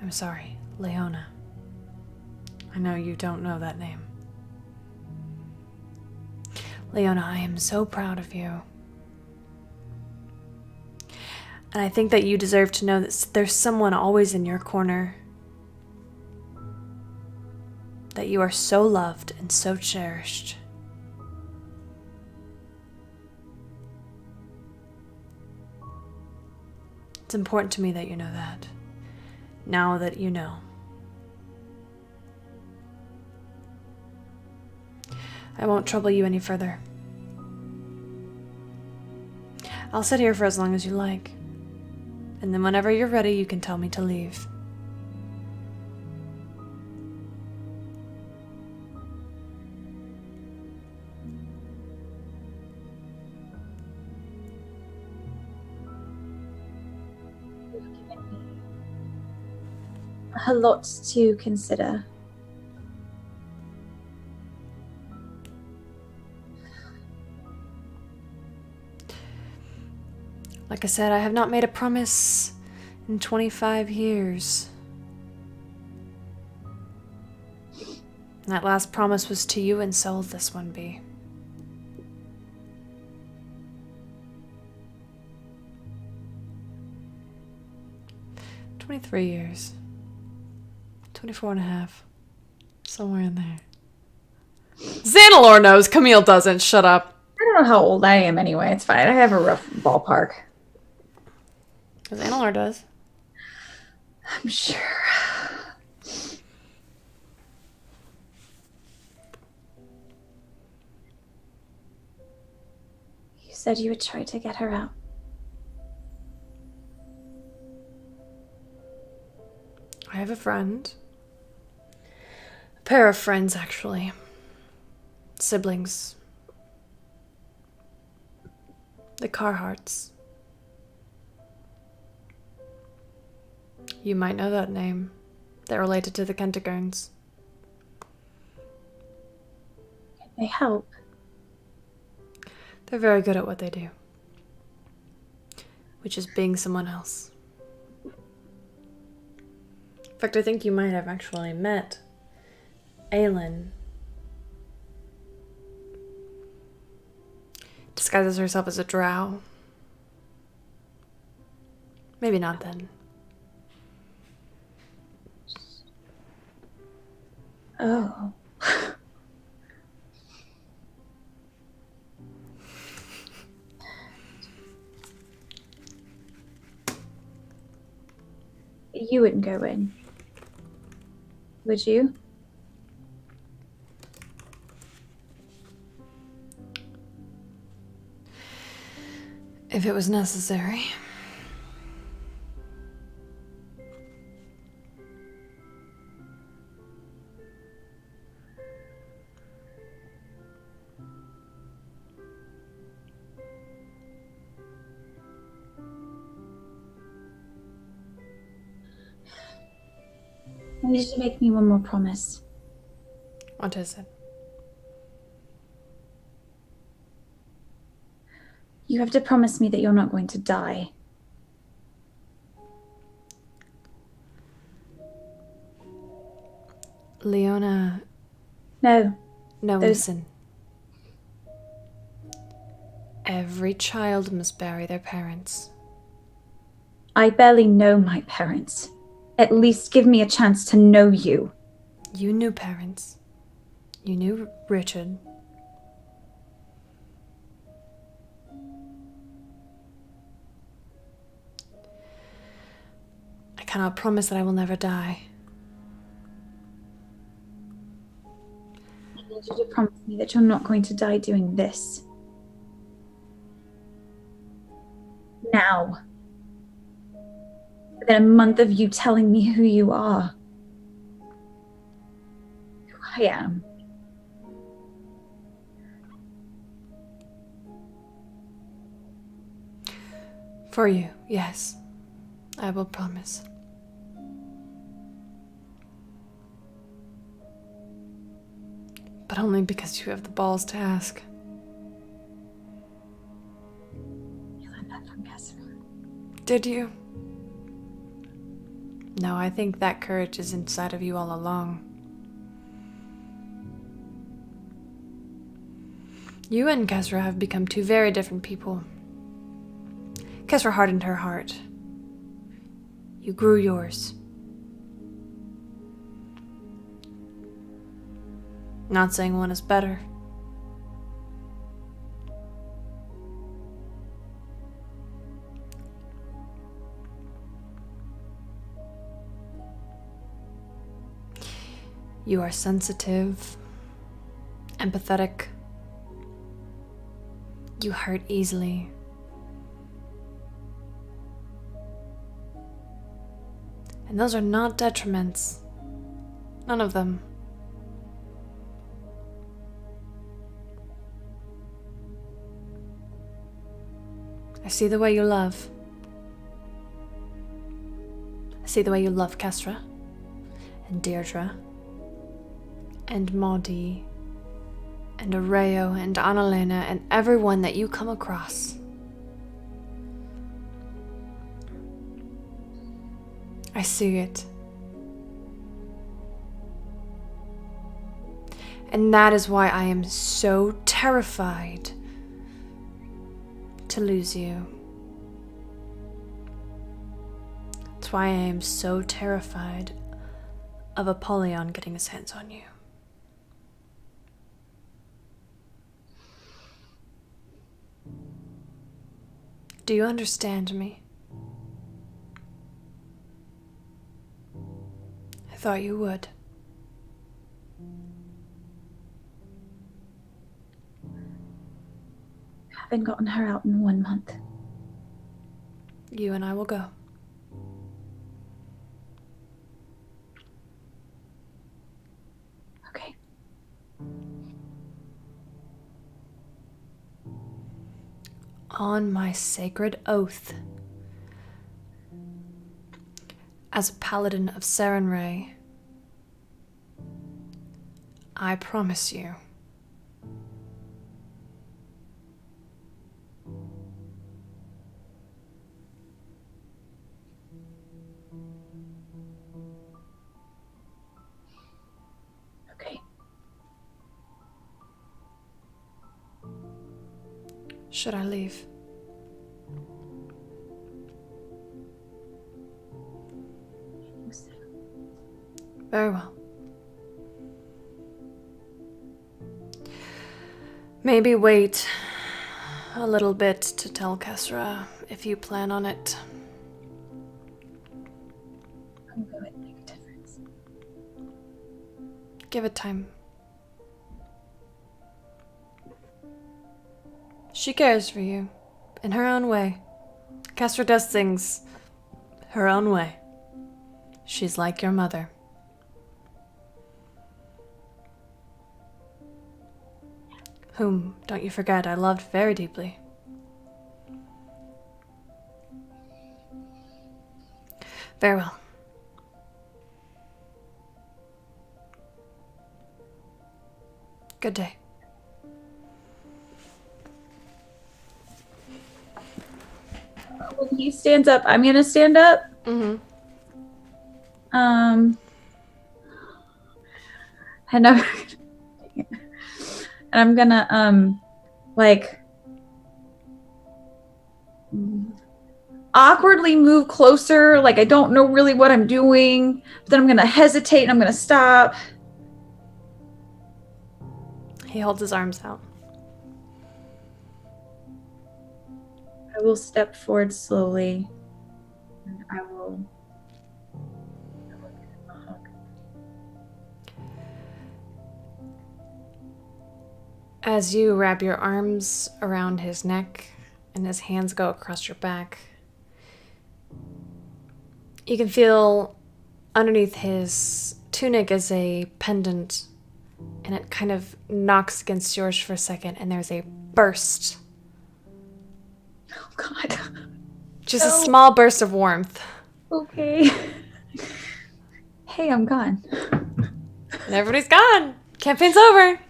I'm sorry, Leona. I know you don't know that name. Leona, I am so proud of you. And I think that you deserve to know that there's someone always in your corner. That you are so loved and so cherished. It's important to me that you know that. Now that you know. I won't trouble you any further. I'll sit here for as long as you like. And then whenever you're ready, you can tell me to leave. You've given me a lot to consider. Like I said, I have not made a promise in 25 years. That last promise was to you, and so will this one be. "23 years. 24 and a half. Somewhere in there. Xanalor knows, Camille doesn't. Shut up. I don't know how old I am anyway. It's fine. I have a rough ballpark. Xanalor does. I'm sure. You said you would try to get her out. have a friend. A pair of friends, actually. Siblings. The Carharts. You might know that name. They're related to the Kentigons. Can they help? They're very good at what they do. Which is being someone else. In fact, I think you might have actually met Aylin. Disguises herself as a drow. Maybe not then. Oh. You wouldn't go in, would you? If it was necessary. I need you to make me one more promise. What is it? You have to promise me that you're not going to die. Leona. No. No, Those- listen. Every child must bury their parents. I barely know my parents. At least give me a chance to know you. You knew parents. You knew Richard. I cannot promise that I will never die. I need you to promise me that you're not going to die doing this. Now. Within a month of you telling me who you are. Who I am. For you, yes. I will promise. But only because you have the balls to ask. You learned that from Kesra. Did you? No, I think that courage is inside of you all along. You and Kesra have become two very different people. Kesra hardened her heart. You grew yours. Not saying one is better. You are sensitive, empathetic. You hurt easily. And those are not detriments. None of them. I see the way you love. I see the way you love Kesra and Deirdre and Maudie and Areo and Annalena and everyone that you come across. I see it. And that is why I am so terrified to lose you. That's why I am so terrified of Apollyon getting his hands on you. Do you understand me? I thought you would. Haven't gotten her out in 1 month. You and I will go. On my sacred oath. As a paladin of Sarenrae, I promise you. Okay. Should I leave? Very well. Maybe wait a little bit to tell Kesra if you plan on it. I'm going to make a difference. Give it time. She cares for you in her own way. Kesra does things her own way. She's like your mother. Whom, don't you forget, I loved very deeply. Very well. Good day. When he stands up, I'm gonna stand up. Mm-hmm. And I'm gonna like awkwardly move closer, like I don't know really what I'm doing, but then I'm gonna hesitate and I'm gonna stop. He holds his arms out. I will step forward slowly and I will give him a hug. As you wrap your arms around his neck and his hands go across your back, you can feel underneath his tunic is a pendant, and it kind of knocks against yours for a second, and there's a burst. Oh God. Just a small burst of warmth. Okay. Hey, I'm gone. And everybody's gone. Campaign's over.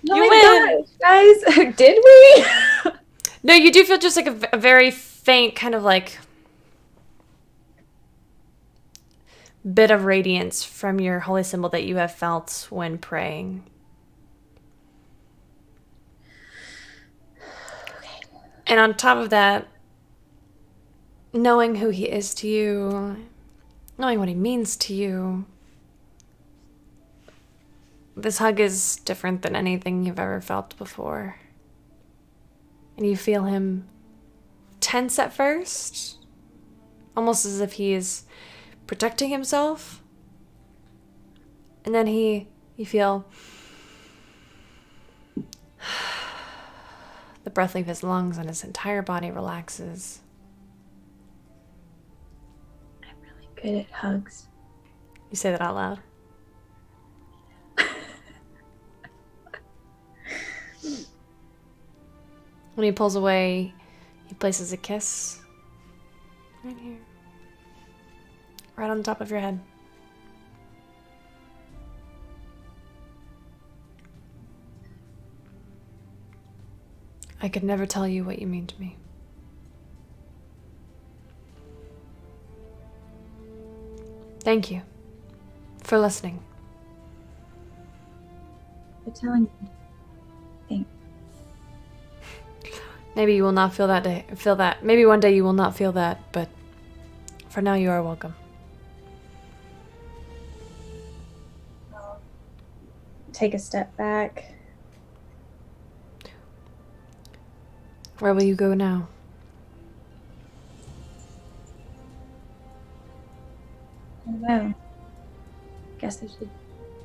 Oh You my win. gosh, guys. Did we? No, you do feel just like a very faint kind of like bit of radiance from your holy symbol that you have felt when praying. And on top of that, knowing who he is to you, knowing what he means to you, this hug is different than anything you've ever felt before. And you feel him tense at first, almost as if he is protecting himself. And then you feel the breath leave his lungs and his entire body relaxes. I'm really good at hugs. You say that out loud. When he pulls away, he places a kiss right here, right on the top of your head. I could never tell you what you mean to me. Thank you for listening. For telling me. Thanks. Maybe you will not feel that. Maybe one day you will not feel that, but for now you are welcome. I'll take a step back. Where will you go now? I don't know. Guess I should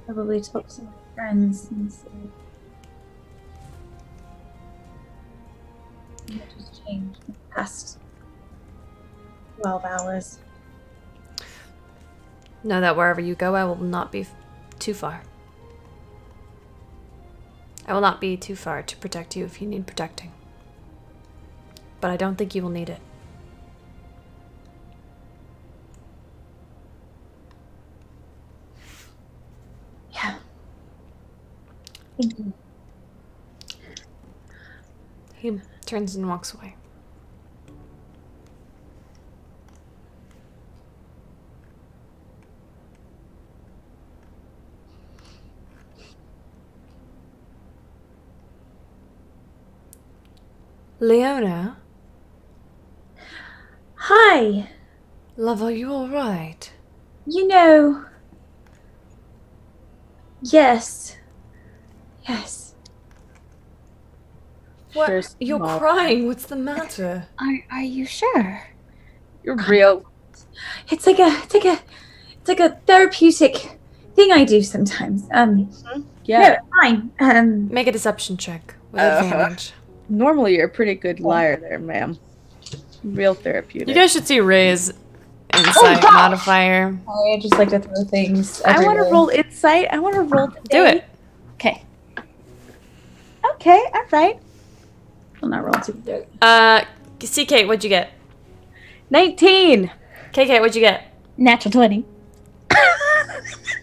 probably talk to my friends and see what has changed in the past 12 hours. Know that wherever you go, I will not be too far. I will not be too far to protect you if you need protecting. but I don't think you will need it. Yeah. Thank you. He turns and walks away. Leona? Hi. Love, are you alright? You know. Yes. Yes. What? Sure, You're small. crying. What's the matter? Are you sure? You're real. It's like a therapeutic thing I do sometimes. Yeah. No, fine. Make a deception check with Uh-huh. advantage. Normally, you're a pretty good liar there, ma'am. Real therapeutic. You guys should see Ray's insight modifier. I just like to throw things I want to everywhere. roll insight. I want to roll Do today. it. Okay. Okay, all right. I'll not roll too good. CK, what'd you get? 19. KK, what'd you get? Natural 20.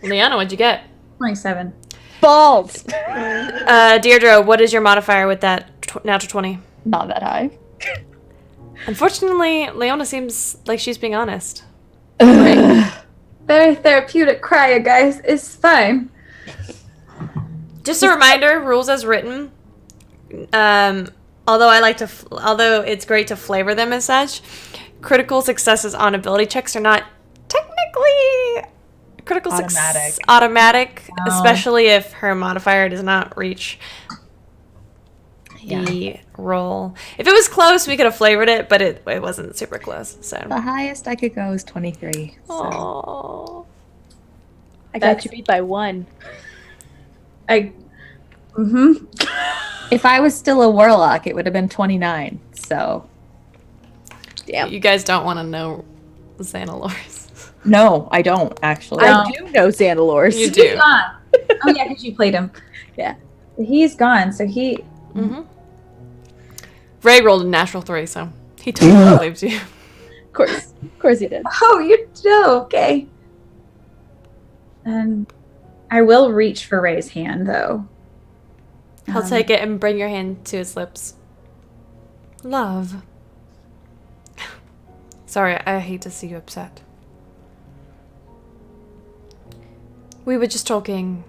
Leona, what'd you get? 27. Balls. Deirdre, what is your modifier with that natural 20? Not that high. Unfortunately, Leona seems like she's being honest. Very therapeutic crier, guys. It's fine. Just a reminder, rules as written. Although it's great to flavor them as such, critical successes on ability checks are not technically critical success automatic, especially if her modifier does not reach the roll. If it was close, we could have flavored it, but it wasn't super close. So The highest I could go is 23. So. Aww. I got you beat by 1. If I was still a warlock, it would have been 29. So. Damn. You guys don't want to know Xanalors. No, I don't, actually. I do know Xandalors. You do. He's gone. Oh yeah, because you played him. Yeah. He's gone, so he. Mm-hmm. Ray rolled a natural 3, so he totally believed you. Of course he did. Oh, okay. I will reach for Ray's hand though. He'll take it and bring your hand to his lips. Love. Sorry, I hate to see you upset. We were just talking,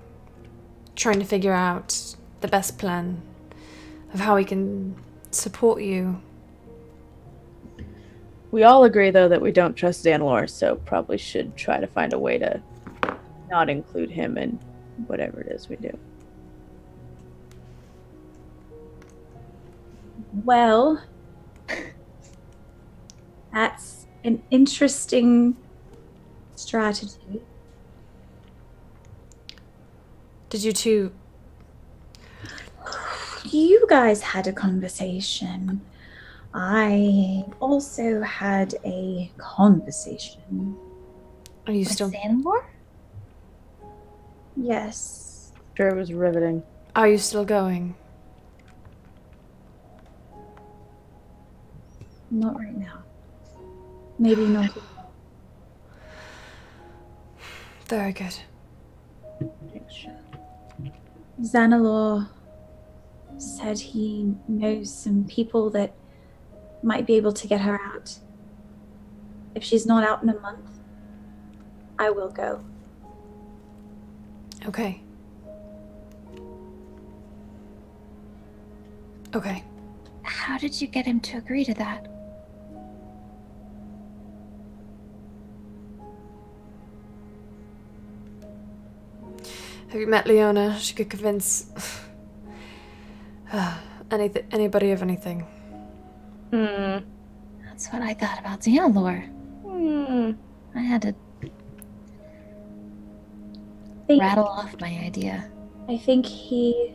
trying to figure out the best plan of how we can support you. We all agree, though, that we don't trust Xandalor, so probably should try to find a way to not include him in whatever it is we do. Well, that's an interesting strategy. Did you two... You guys had a conversation. I also had a conversation. Are you still... Xandalor? Yes. Sure, it was riveting. Are you still going? Not right now. Maybe not. Very good. Xanalor said he knows some people that might be able to get her out. If she's not out in a month, I will go. Okay. Okay. How did you get him to agree to that? Have you met Leona? She could convince anybody of anything. That's what I thought about Xandalor. I had to rattle off my idea. I think he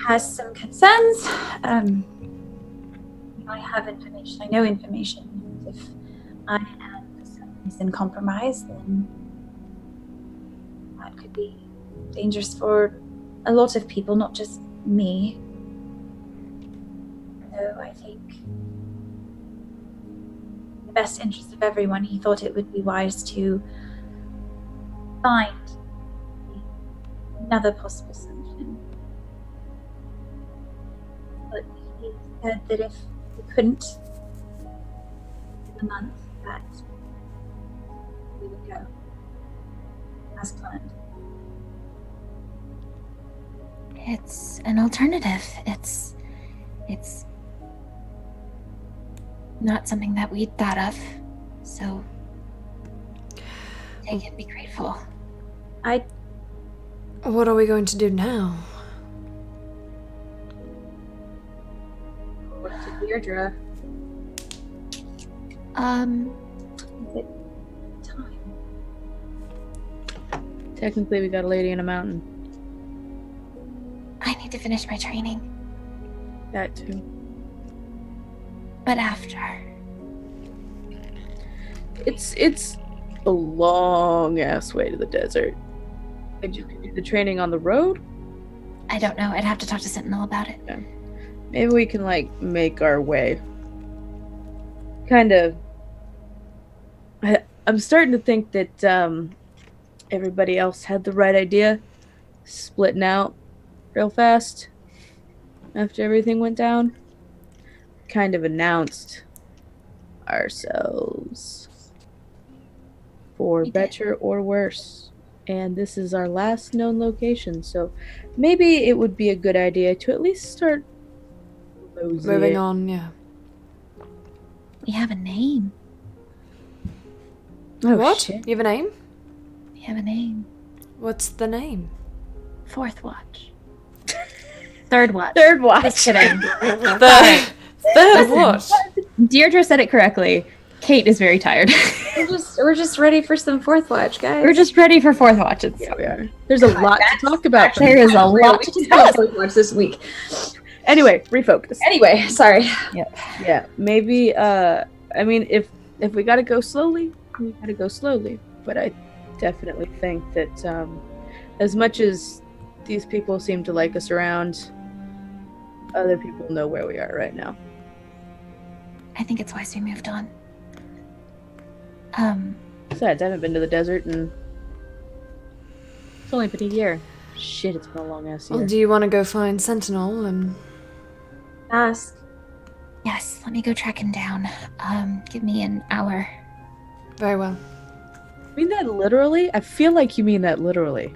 has some concerns. I have information. I know information. If I am for some reason compromised, then that could be dangerous for a lot of people, not just me. So I think, in the best interest of everyone, he thought it would be wise to find another possible solution. But he said that if we couldn't in the month, that we would go as planned. It's an alternative. It's not something that we'd thought of. So take it, be grateful. What are we going to do now? What to Deirdre? Is it time? Technically, we got a lady in a mountain. I need to finish my training, That too. but after. It's a long ass way to the desert. Could you do the training on the road? I don't know. I'd have to talk to Sentinel about it. Maybe we can make our way. Kind of. I'm starting to think that everybody else had the right idea, splitting out real fast after everything went down. Kind of announced ourselves for We did. better or worse. And this is our last known location, so maybe it would be a good idea to at least start Moving on, yeah. We have a name. Oh, What? shit. You have a name? We have a name. What's the name? Fourth watch. Third watch. Third watch. Just kidding. The third watch. Deirdre said it correctly. Kate is very tired. We're just ready for some fourth watch, guys. We're just ready for fourth watches. Yeah, we are. There's a lot to talk about. There is a lot to discuss. fourth watch this week. Anyway, refocus. Anyway, sorry. Yeah, maybe. I mean, if we gotta go slowly, we gotta go slowly. But I definitely think that as much as these people seem to like us around, other people know where we are right now. I think it's wise we moved on. Besides, I haven't been to the desert and it's only been a year. Shit, it's been a long ass year. Well, do you want to go find Sentinel and... Ask. Yes, let me go track him down. Give me an hour. Very well. You mean that literally? I feel like you mean that literally.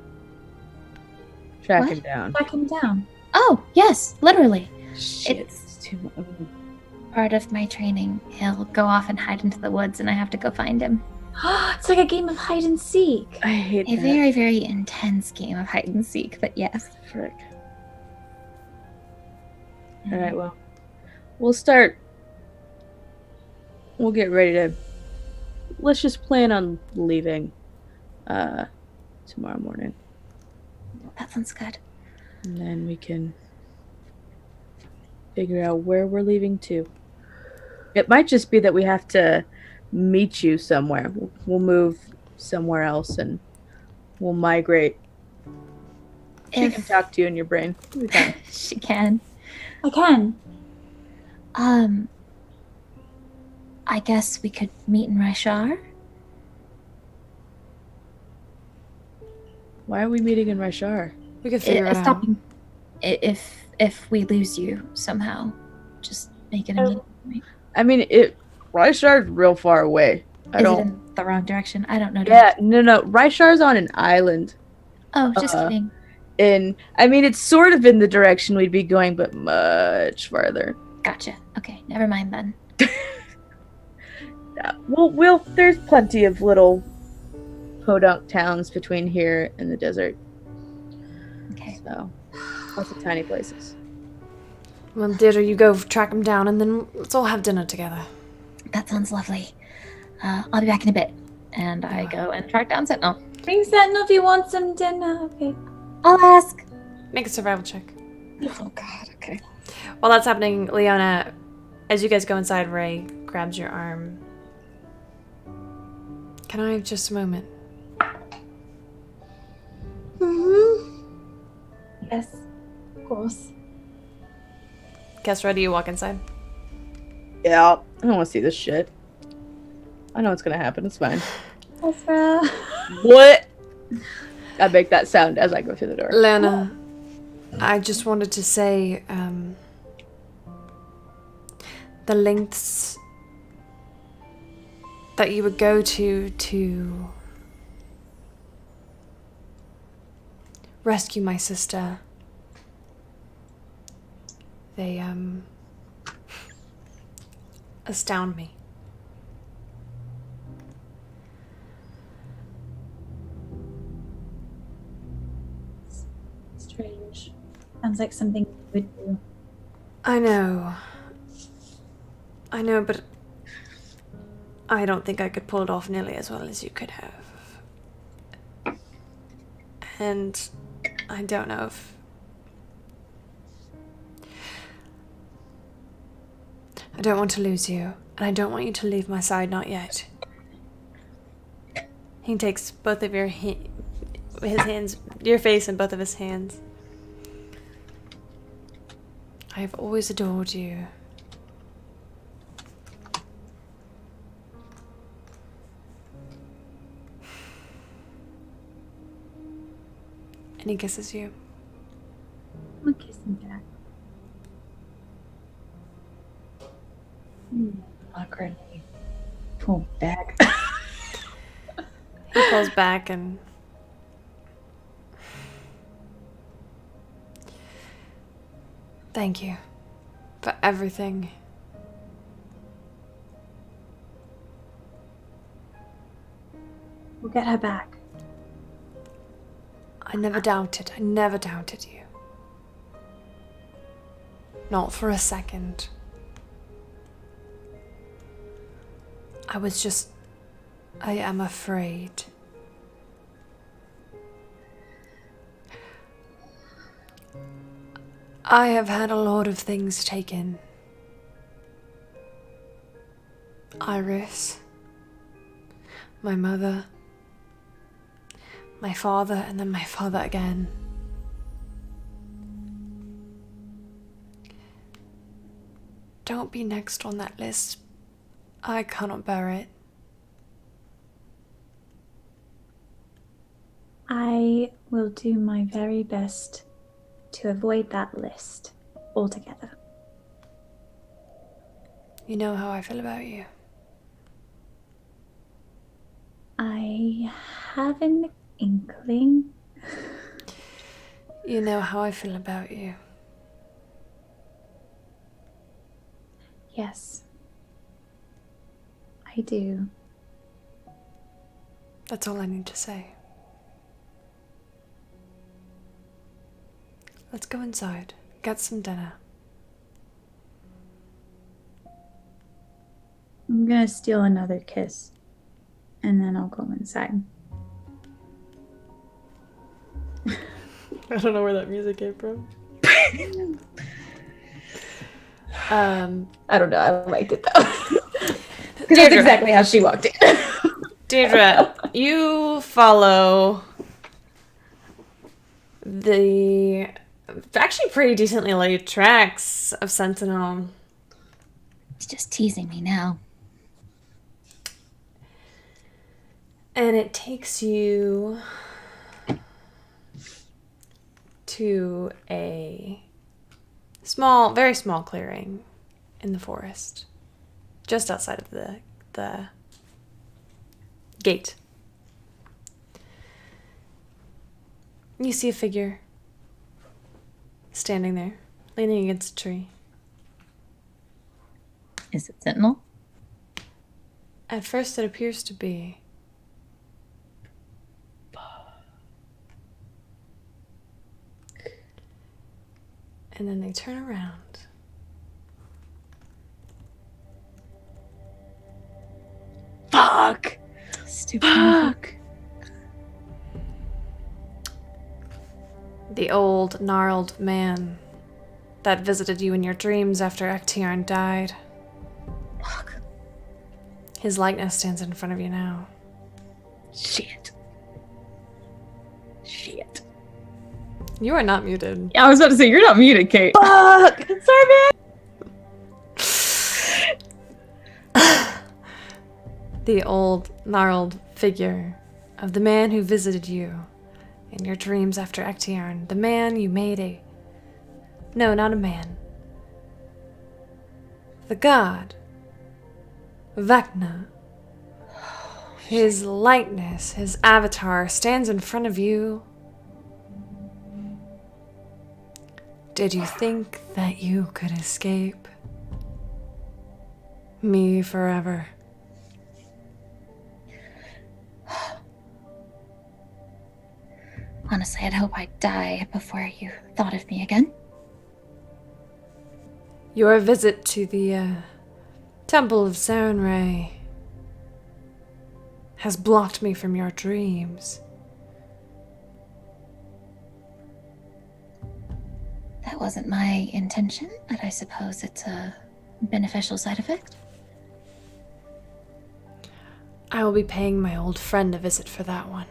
Track What? him down. Track him down. Oh, yes, literally. Shit, It's- it's too much. Part of my training. He'll go off and hide into the woods, and I have to go find him. It's like a game of hide and seek. I hate A that. very, very intense game of hide and seek, but yes. Frick. Alright, well. We'll start. We'll get ready to. Let's just plan on leaving tomorrow morning. That sounds good. And then we can figure out where we're leaving to. It might just be that we have to meet you somewhere. We'll move somewhere else and we'll migrate. She can talk to you in your brain. It'll be fine. She can. I can. I guess we could meet in Raishar. Why are we meeting in Raishar? We could figure it out. Stopping. If we lose you somehow, just make it a meet. I mean, Raishar's real far away. Is it in the wrong direction? I don't know. Yeah, no. Raishar's on an island. Oh, just kidding. I mean, it's sort of in the direction we'd be going, but much farther. Gotcha. Okay, never mind then. Yeah, there's plenty of little podunk towns between here and the desert. Okay. So, lots of tiny places. Well, Deirdre, you go track him down and then let's all have dinner together. That sounds lovely. I'll be back in a bit. And I go and track down Sentinel. Bring Sentinel if you want some dinner. Okay. I'll ask. Make a survival check. Oh god, okay. While that's happening, Leona, as you guys go inside, Ray grabs your arm. Can I have just a moment? Yes, of course. Kesra, do you walk inside? Yeah, I don't want to see this shit. I know what's gonna happen. It's fine. Ezra. What? I make that sound as I go through the door. Leona, I just wanted to say, the lengths that you would go to rescue my sister, they, astound me. Strange. Sounds like something you would do. I know, but I don't think I could pull it off nearly as well as you could have. And I don't know if... I don't want to lose you, and I don't want you to leave my side, not yet. He takes both of his hands, your face in both of his hands. I have always adored you. And he kisses you. I'll kiss him back. Awkwardly pull back. He pulls back and... Thank you for everything. We'll get her back. I never doubted you. Not for a second. I am afraid. I have had a lot of things taken. Iris, my mother, my father, and then my father again. Don't be next on that list. I cannot bear it. I will do my very best to avoid that list altogether. You know how I feel about you. I have an inkling. You know how I feel about you. Yes, I do. That's all I need to say. Let's go inside, get some dinner. I'm gonna steal another kiss, and then I'll go inside. I don't know where that music came from. I don't know. I liked it though. Because that's exactly how she walked in. Deirdre, you follow the actually pretty decently laid tracks of Sentinel. He's just teasing me now. And it takes you to a very small clearing in the forest, just outside of the gate. You see a figure standing there, leaning against a tree. Is it Sentinel? At first it appears to be. And then they turn around. Fuck! Stupid fuck. The old, gnarled man that visited you in your dreams after Actaeon died. Fuck. His likeness stands in front of you now. Shit. Shit. You are not muted. Yeah, I was about to say, you're not muted, Kate. Fuck! Sorry, man! the old, gnarled figure of the man who visited you in your dreams after Ectiarn. The man you made a... No, not a man. The god. Vecna. His likeness, his avatar, stands in front of you. Did you think that you could escape me forever? Honestly, I'd hope I'd die before you thought of me again. Your visit to the Temple of Sarenrae has blocked me from your dreams. That wasn't my intention, but I suppose it's a beneficial side effect. I will be paying my old friend a visit for that one.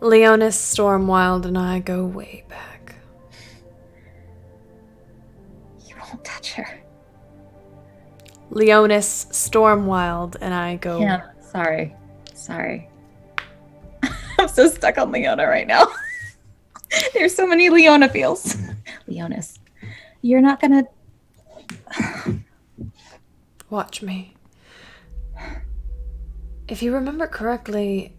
Leonis, Stormwild, and I go way back. You won't touch her. Leonis, Stormwild, and I go... Yeah, sorry. I'm so stuck on Leona right now. There's so many Leona feels. Leonis. You're not gonna... Watch me. If you remember correctly,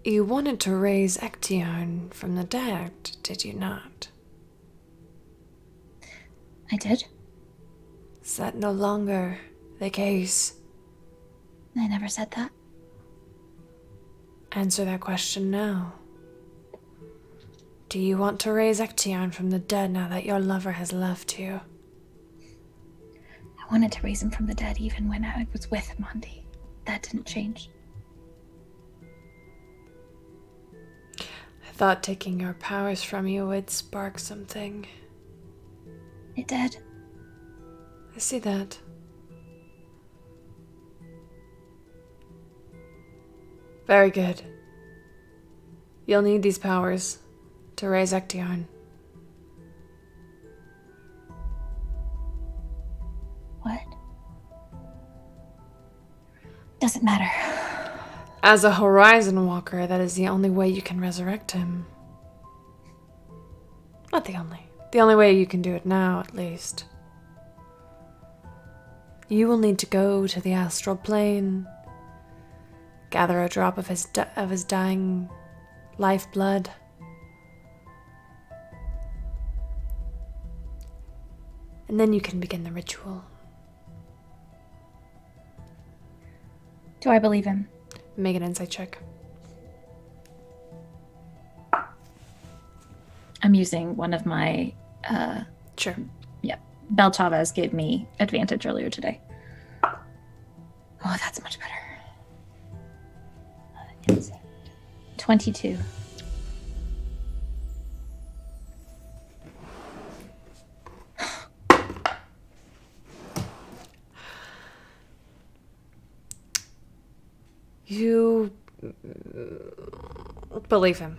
you wanted to raise Ectiarn from the dead, did you not? I did? Is that no longer the case? I never said that. Answer that question now. Do you want to raise Ectiarn from the dead now that your lover has left you? I wanted to raise him from the dead even when I was with Mondi. That didn't change. I thought taking your powers from you would spark something. It did. I see that. Very good. You'll need these powers to raise Ectiarn. What? Doesn't matter. As a Horizon Walker, that is the only way you can resurrect him. Not the only. The only way you can do it now, at least. You will need to go to the astral plane, gather a drop of his dying lifeblood, and then you can begin the ritual. Do I believe him? Make an insight check. I'm using one of my... Sure. Yeah. Bel Chavez gave me advantage earlier today. Oh, that's much better. 22. You believe him.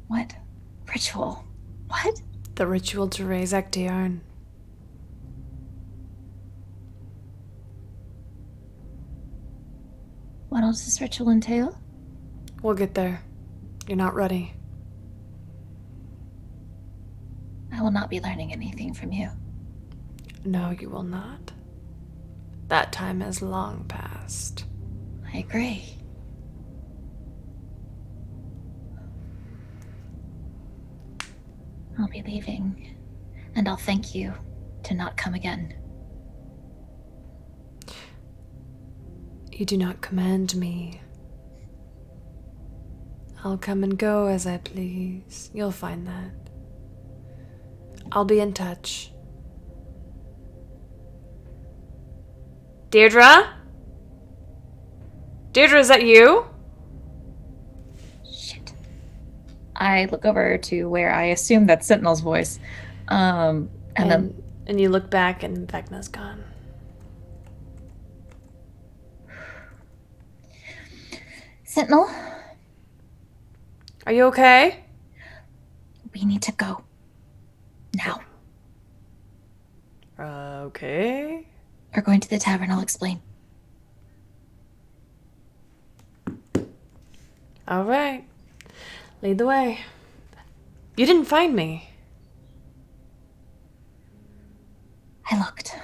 What? Ritual? What? The ritual to raise Ectiarn. What else does this ritual entail? We'll get there. You're not ready. I will not be learning anything from you. No, you will not. That time has long passed. I agree. I'll be leaving, and I'll thank you to not come again. You do not command me. I'll come and go as I please. You'll find that. I'll be in touch. Deirdre? Deirdre, is that you? Shit. I look over to where I assume that's Sentinel's voice. And then... And you look back and Vecna's gone. Sentinel, Are you okay? we need to go. Now. Okay. We're going to the tavern. I'll explain. All right. Lead the way. You didn't find me. I looked.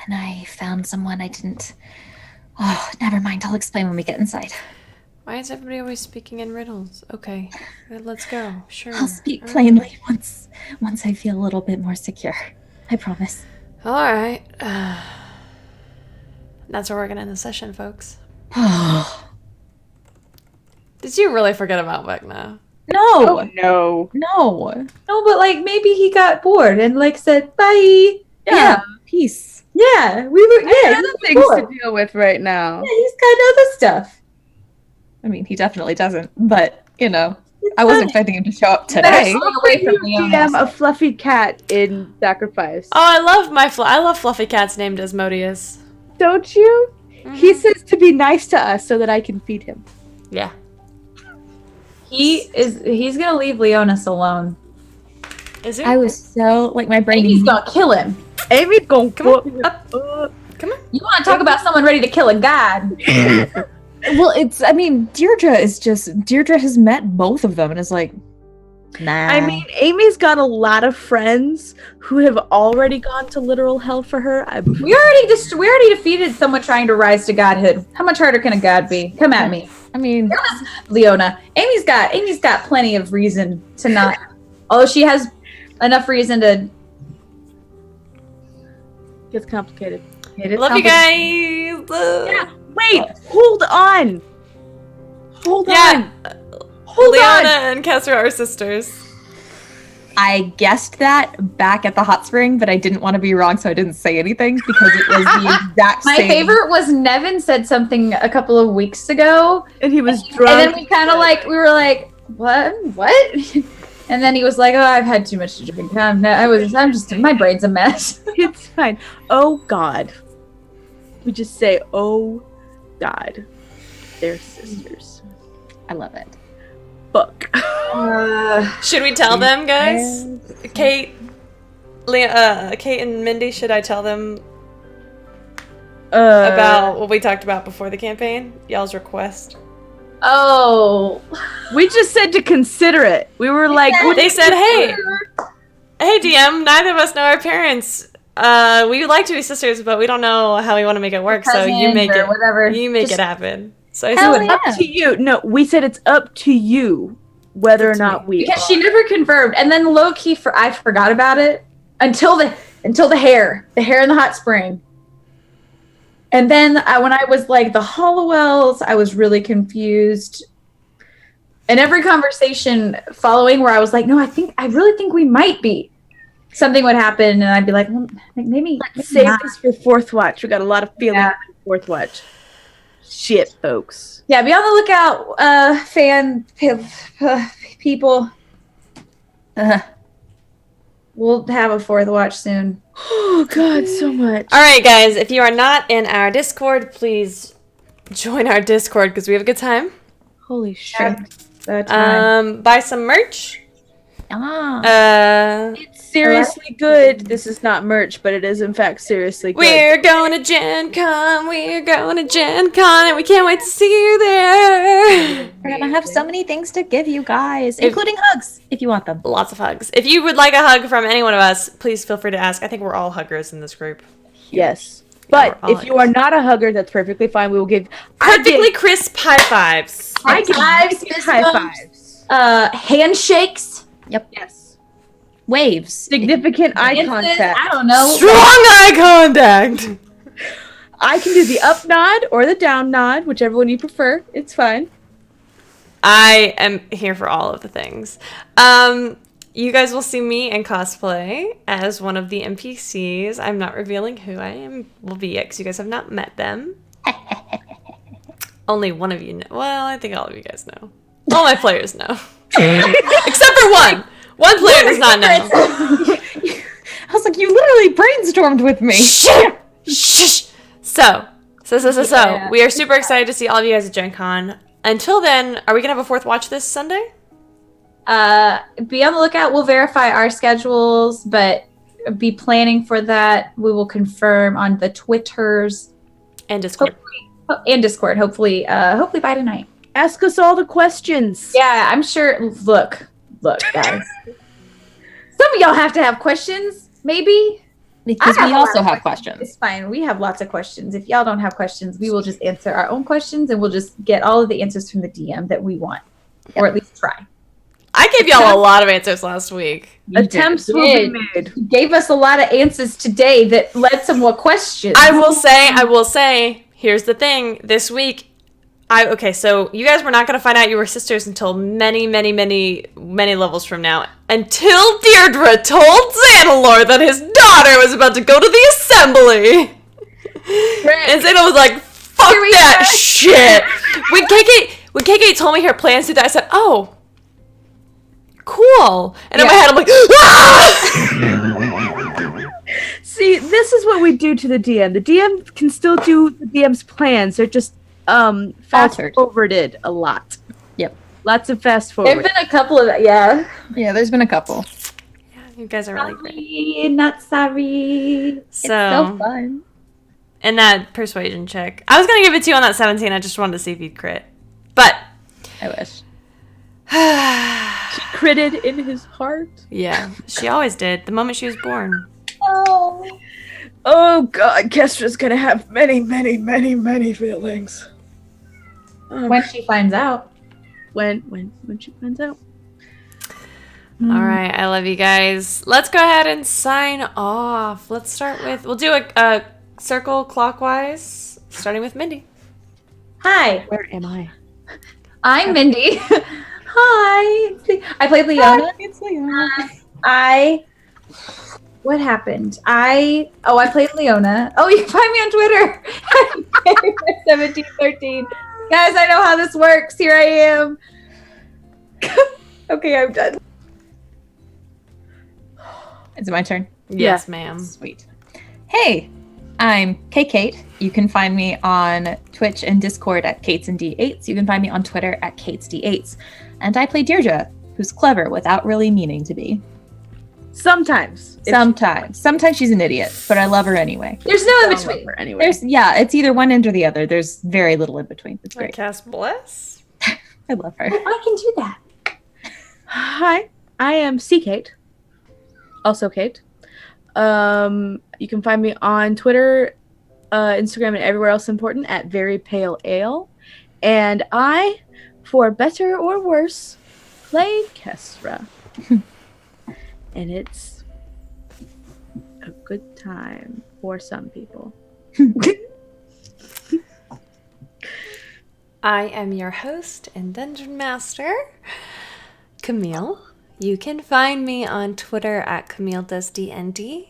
And I found someone I didn't... Oh, never mind. I'll explain when we get inside. Why is everybody always speaking in riddles? Okay, let's go. Sure. I'll speak plainly once I feel a little bit more secure. I promise. All right. That's where we're gonna end the session, folks. Did you really forget about Vecna? No. Oh, no. No. No, but like maybe he got bored and like said bye. Yeah. Peace. Yeah, we were. I Yeah, have he's other things bored. to deal with right now. Yeah, he's got other stuff. I mean, he definitely doesn't, but, you know, I wasn't expecting him to show up Better today. stay away from Leona. DM a fluffy cat in Sacrifice. Oh, I love I love fluffy cats named Asmodeus. Don't you? He says to be nice to us so that I can feed him. Yeah. He's gonna leave Leonis alone. Is it? I was so, like, my brain... He's gonna kill him. Amy gonna Come on, up. Come on. You want to talk about someone ready to kill a god? Well, I mean, Deirdre has met both of them and is like, nah. I mean, Amy's got a lot of friends who have already gone to literal hell for her. We already defeated someone trying to rise to godhood. How much harder can a god be? Come at me, I mean, Leona. Amy's got plenty of reason to not. Although she has enough reason to. Gets complicated. Love you guys. Yeah. Wait, hold on. Hold Yeah. on. Hold Leona on. and Kessra are sisters. I guessed that back at the hot spring, but I didn't want to be wrong, so I didn't say anything because it was the exact My same. favorite was Nevin said something a couple of weeks ago, And he was drunk. and then we were like, what? And then he was like, oh, I've had too much to drink. My brain's a mess. It's fine. Oh God. We just say, oh God. They're sisters. I love it. Fuck. Should we tell them, guys? Kate and Mindy, should I tell them about what we talked about before the campaign? Y'all's request. Oh. We just said to consider it. We were like, They said, hey DM, neither of us know our parents. We would like to be sisters, but we don't know how we want to make it work. So you make it, whatever. you make it happen. So I Hell said, yeah. up to you. No, we said it's up to you whether or not we. Because she never confirmed, and then low key I forgot about it until the hair in the hot spring, and then when I was like the Hollowells, I was really confused. And every conversation following where I was like, no, I really think we might be. Something would happen, and I'd be like, well, maybe Save not. this for fourth watch. We got a lot of feeling in fourth watch. Shit, folks. Yeah, be on the lookout, people. We'll have a fourth watch soon. Oh God, so much. all right, guys, if you are not in our Discord, please join our Discord because we have a good time. Holy shit. Buy some merch. It's seriously good. This is not merch, but it is in fact seriously good. We're going to Gen Con. We're going to Gen Con, and we can't wait to see you there. We're gonna have so many things to give you guys, including hugs, if you want them. Lots of hugs. If you would like a hug from any one of us, please feel free to ask. I think we're all huggers in this group. Yes. Yeah, But we're all if you are not a hugger, that's perfectly fine. We will give Perfectly crisp high fives. High fives, fist high bumps, fives. handshakes. Yes. Waves. Significant eye Dances, contact. I don't know. Strong eye contact. I can do the up nod or the down nod, whichever one you prefer. It's fine. I am here for all of the things. You guys will see me in cosplay as one of the NPCs. I'm not revealing who I am will be yet because you guys have not met them. Only one of you know. Well, I think all of you guys know. All my players know. Except for one. One player does not know. I was like, you literally brainstormed with me. Shh. So, we are super excited to see all of you guys at Gen Con. Until then, are we going to have a fourth watch this Sunday? Be on the lookout. We'll verify our schedules, but be planning for that. We will confirm on the Twitters And Discord. and Discord. Hopefully by tonight. Ask us all the questions. Yeah, I'm sure. Look, guys. Some of y'all have to have questions, maybe. Because I we have a lot also of have questions. questions. It's fine. We have lots of questions. If y'all don't have questions, we will just answer our own questions, and we'll just get all of the answers from the DM that we want, or at least try. I gave y'all a lot of answers last week. Attempts will be made. You gave us a lot of answers today that led to more questions. I will say, here's the thing. This week, so you guys were not going to find out you were sisters until many, many, many, many levels from now. Until Deirdre told Xanalor that his daughter was about to go to the assembly. And Xana was like, fuck that shit. When KK told me her plans to die, I said, oh, cool. And in my head, I'm like, ah! See, this is what we do to the DM. The DM can still do the DM's plans. They're just fast forwarded a lot. Yep. Lots of fast There've forward. been a couple of Yeah, there's been a couple. You guys are really great. Sorry, not sorry. So fun. And that persuasion check. I was going to give it to you on that 17. I just wanted to see if you'd crit. But I wish. She critted in his heart. Yeah, she always did. The moment she was born. Oh God, Kestra's gonna have many, many, many, many feelings. When she finds out. When she finds out. All right, I love you guys. Let's go ahead and sign off. Let's start with, we'll do a circle clockwise, starting with Mindy. Hi. Where am I? I'm Mindy. Hi. I played Leona. It's Leona. What happened? I played Leona. Oh, you can find me on Twitter. 1713. Guys, I know how this works. Here I am. Okay, I'm done. Is it my turn? Yes, ma'am. Sweet. Hey, I'm Kate. You can find me on Twitch and Discord at Kates and D8s. You can find me on Twitter at Kates D8s. And I play Deirdre, who's clever without really meaning to be. Sometimes. Sometimes she's an idiot, but I love her anyway. There's no in between. Anyway. It's either one end or the other. There's very little in between. It's I great. cast Bless. I love her. I can do that. Hi, I am Kate. Also Kate. You can find me on Twitter, Instagram, and everywhere else important at Very Pale Ale. And I, for better or worse, play Kestra. And it's a good time for some people. I am your host and Dungeon Master, Camille. You can find me on Twitter at CamilleDoesDND.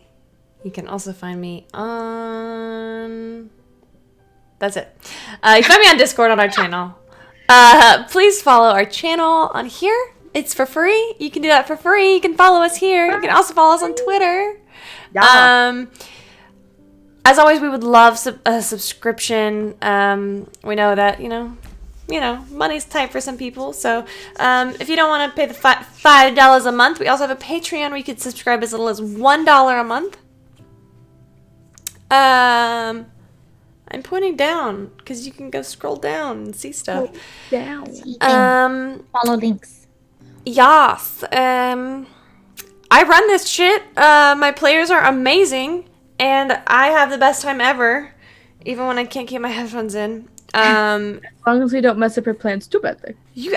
You can also find me on... That's it. You can find me on Discord on our channel. Please follow our channel on here. It's for free. You can do that for free. You can follow us here. You can also follow us on Twitter. Yeah. As always, we would love a subscription. We know that, you know, money's tight for some people. So if you don't want to pay the $5 a month, we also have a Patreon where you could subscribe as little as $1 a month. I'm pointing down because you can go scroll down and see stuff. Follow links. Yes. I run this shit. My players are amazing, and I have the best time ever, even when I can't keep my headphones in. As long as we don't mess up your plans too badly.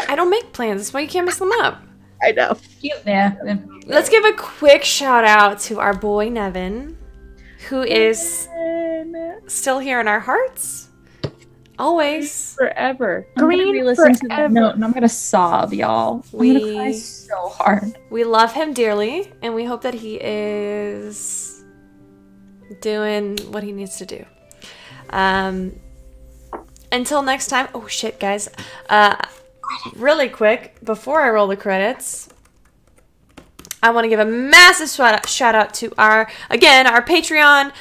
I don't make plans. That's why you can't mess them up. I know. Yeah. Let's give a quick shout out to our boy Nevin, who is still here in our hearts. Always. Forever. I'm gonna Green re-listen to that forever. note and I'm gonna sob, y'all. I'm gonna cry so hard. We love him dearly, and we hope that he is doing what he needs to do. Until next time. Oh shit, guys. Really quick, before I roll the credits, I want to give a massive shout out to our Patreon.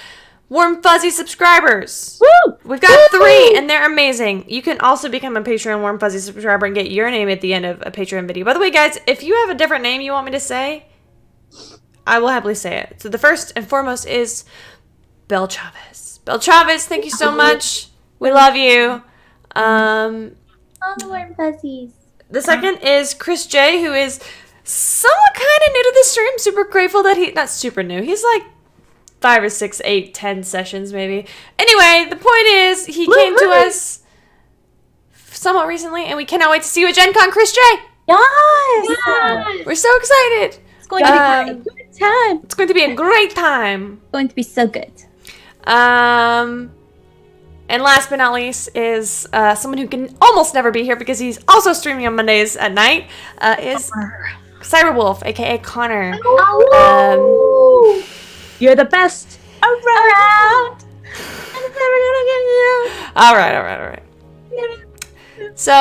Warm Fuzzy subscribers. Woo! We've got 3, and they're amazing. You can also become a Patreon Warm Fuzzy subscriber and get your name at the end of a Patreon video. By the way, guys, if you have a different name you want me to say, I will happily say it. So the first and foremost is Belle Chavez. Belle Chavez, thank you so much. We love you. All the warm fuzzies. The second is Chris J, who is somewhat kind of new to the stream. Super grateful that not super new. He's like 5 or 6, 8, 10 sessions maybe. Anyway, the point is he came to us somewhat recently, and we cannot wait to see you at Gen Con, Chris J. Yes! We're so excited. It's going to be A great. good time. It's going to be a great time. It's going to be so good. And last but not least is someone who can almost never be here because he's also streaming on Mondays at night, is Cyberwolf, aka Connor. You're the best around. All right. So,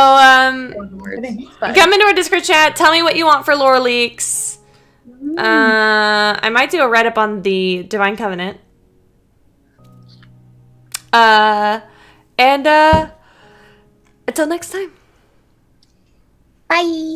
come into our Discord chat. Tell me what you want for lore leaks. I might do a write-up on the Divine Covenant. And until next time. Bye.